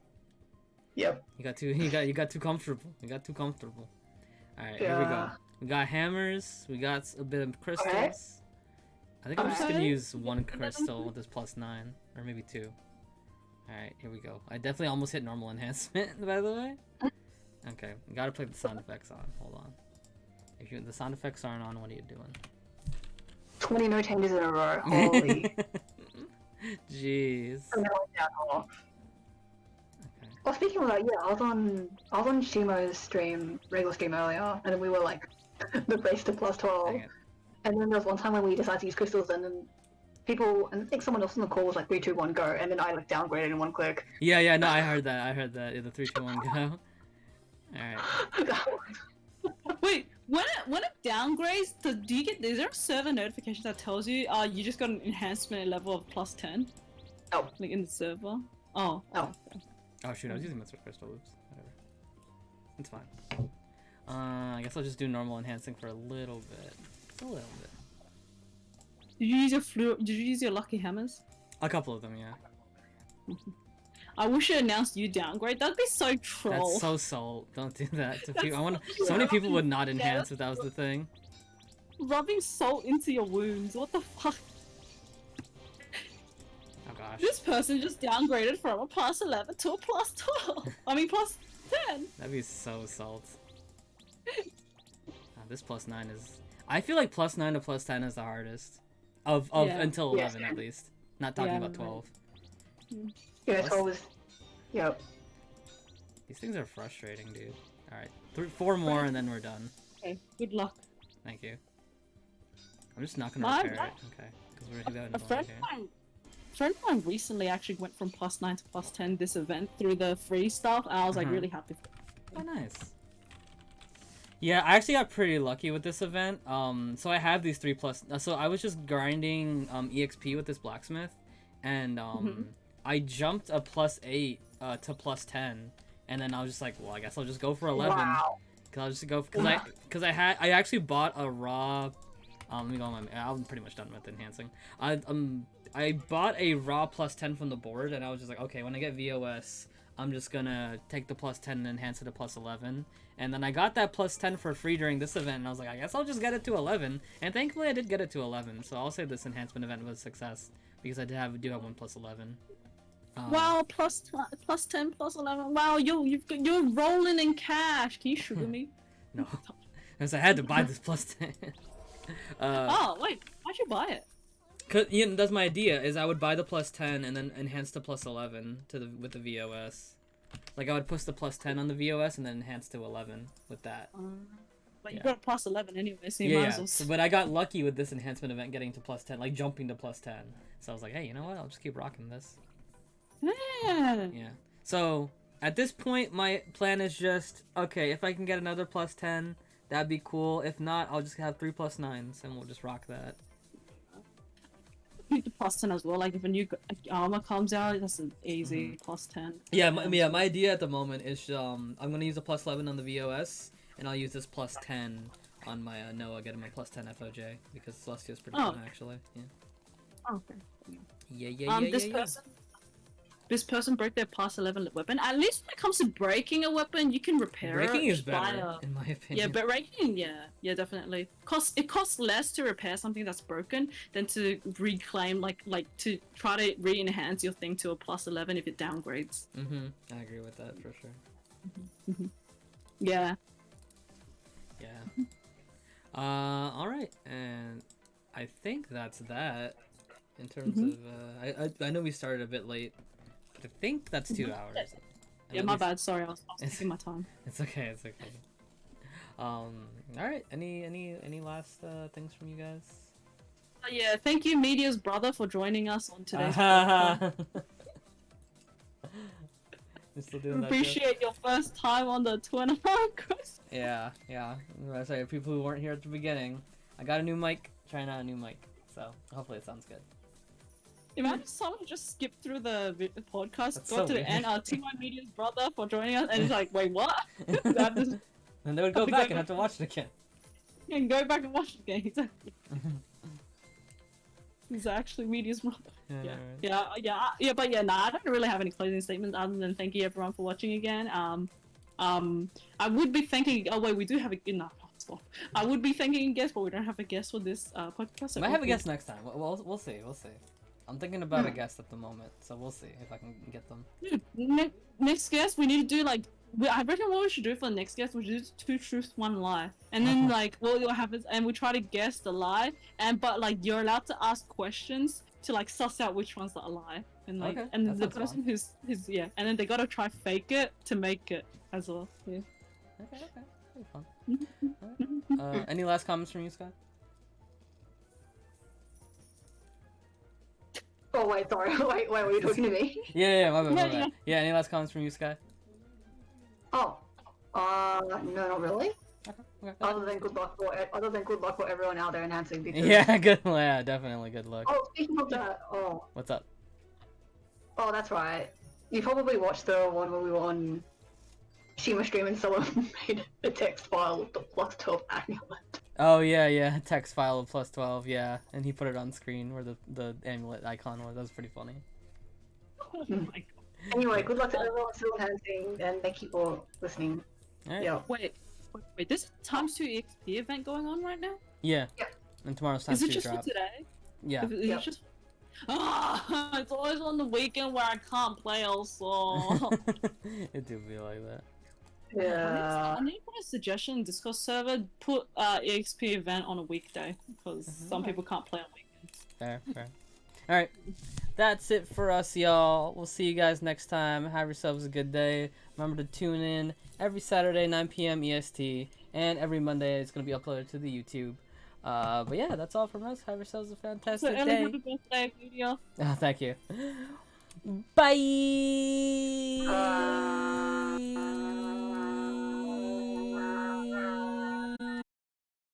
Yep. You got too comfortable. You got too comfortable. All right, here we go. Yeah. We got hammers. We got a bit of crystals. Okay. I think I'm just gonna Okay. use one crystal with this plus 9, or maybe 2. All right, here we go. I definitely almost hit normal enhancement, by the way. Okay, we gotta play the sound effects on. Hold on. If the sound effects aren't on, what are you doing? 20 no changes in a row. Holy. Jeez. Okay. Okay. Well, speaking of that, yeah, I was on Shimo's stream, regular stream earlier, and then we were like the race to plus 12. Dang it. And then there was one time when we decided to use crystals, and then people, and I think someone else on the call was like 3, 2, 1, go, and then I like downgraded in one click. Yeah, no, I heard that. Yeah, the 3, 2, 1, go. All right. Wait, when it downgrades, do you get? Is there a server notification that tells you, you just got an enhancement level of plus 10? No. Like in the server? Oh. No. Oh shoot, I was using Mr. Crystal. Oops. Whatever. It's fine. I guess I'll just do normal enhancing for a little bit. Just a little bit. Did you use your lucky hammers? A couple of them, yeah. I wish it announced you downgrade. That'd be so troll. That's so salt. Don't do that to people. That's So many people would not Yeah, enhance that's if that was the thing. Rubbing salt into your wounds. What the fuck? Oh gosh. This person just downgraded from a plus 11 to a plus 12. I mean plus 10. That'd be so salt. This plus 9 is. I feel like plus 9 to plus 10 is the hardest. Of Yeah. until Yes. 11 at least. Not talking Yeah, about right. 12. Yeah, Plus- 12 was. Yep. These things are frustrating, dude. Alright. 4 more and then we're done. Okay, good luck. Thank you. I'm just not gonna My- repair it. Okay. we're really A friend here. of mine, friend of mine recently actually went from +9 to +10 this event through the free stuff, and I was like really happy for Oh, nice. Yeah, I actually got pretty lucky with this event. So I have these 3+. So I was just grinding EXP with this blacksmith, and I jumped a +8 to +10, and then I was just like, well, I guess I'll just go for 11. Wow. Cause I'll just go because I actually bought a raw. Let me go on my. I'm pretty much done with enhancing. I bought a raw +10 from the board, and I was just like, okay, when I get VOS, I'm just gonna take the +10 and enhance it to +11. And then I got that +10 for free during this event, and I was like, I guess I'll just get it to 11. And thankfully, I did get it to 11. So I'll say this enhancement event was a success because I do have one +11. wow, +10, +11. Wow, you're rolling in cash. Can you sugar me? No, because I had to buy this +10. Oh wait, why'd you buy it? Cause that's my idea. Is I would buy the +10 and then enhance to +11 with the VOS. Like I would push the +10 on the VOS and then enhance to 11 with that. But you Yeah. got +11 anyway, so you Yeah, might yeah. as well. So, but I got lucky with this enhancement event getting to +10, like jumping to +10. So I was like, hey, you know what? I'll just keep rocking this. Yeah. Yeah. So at this point, my plan is just okay. If I can get another +10, that'd be cool. If not, I'll just have 3 +9s and we'll just rock that. Need the +10 as well. Like if a new armor comes out, that's an easy +10. Yeah, my idea at the moment is I'm gonna use a +11 on the VOS, and I'll use this +10 on my Noah, getting my +10 FOJ because Celestia's pretty fun actually. Yeah. Okay. Yeah. This person broke their +11 weapon. At least when it comes to breaking a weapon, you can repair it. Breaking is by better, in my opinion. Yeah, but breaking, yeah, definitely. It costs less to repair something that's broken than to reclaim, like to try to re-enhance your thing to a +11 if it downgrades. I agree with that for sure. Yeah. Yeah. All right, and I think that's that. In terms of, I know we started a bit late, but I think that's 2 hours. Yeah, my bad. Sorry, I was taking my time. It's okay. It's okay. All right. Any last things from you guys? Yeah, thank you, Media's brother, for joining us on today's podcast. You're still doing that Appreciate your first time on the 2&A quest. Yeah. Sorry, people who weren't here at the beginning. I got a new mic. Trying out a new mic, so hopefully it sounds good. Imagine someone just skipped through the podcast, That's got so to the weird. end, 2&A Media's brother for joining us, and it's like, wait, what? That just, And they would go back and have to watch it again. and go back and watch it again. Exactly. He's actually Media's brother. Yeah. But yeah, nah, I don't really have any closing statements other than thank you everyone for watching again. I would be thanking. Oh wait, we do have a no. Stop. I would be thanking a guest, but we don't have a guest for this podcast. So Might have a guest next time. We'll see. I'm thinking about a guest at the moment, so we'll see if I can get them. Next guest, we need to do like. I reckon what we should do for the next guest, we should do 2 truths, 1 lie, and then like what happens, and we try to guess the lie, but like you're allowed to ask questions to like suss out which one's the lie, and like and the person who's and then they gotta try fake it to make it as well. Yeah. Okay. Pretty fun. Any last comments from you, Scott? Oh wait, sorry. Wait, were you talking to me? Yeah, my bad. Yeah, any last comments from you, Sky? Oh, no, not really. Okay. Other than good luck for everyone out there enhancing. Because... Yeah, definitely good luck. Oh, speaking of that, What's up? Oh, that's right. You probably watched the one where we were on Shima stream and someone made a text file with the +12 amulet. Oh yeah, text file of +12, yeah, and he put it on screen where the amulet icon was. That was pretty funny. Oh my god. Anyway, good luck to everyone still enhancing, and thank you for listening. All right. Yeah. Wait, there's a ×2 EXP event going on right now? Yeah. Yeah. And tomorrow's time Is it to just drop. for today? Yeah. Is it just... it's always on the weekend where I can't play also. It do be like that. Yeah. I need to put a suggestion in Discord server, put EXP event on a weekday, because some people can't play on weekends. Fair. Alright. That's it for us, y'all. We'll see you guys next time. Have yourselves a good day. Remember to tune in every Saturday, 9 p.m. EST, and every Monday it's going to be uploaded to the YouTube. But yeah, that's all from us. Have yourselves a So fantastic Ellie, day. happy birthday, Amelia. Oh, thank you. Bye.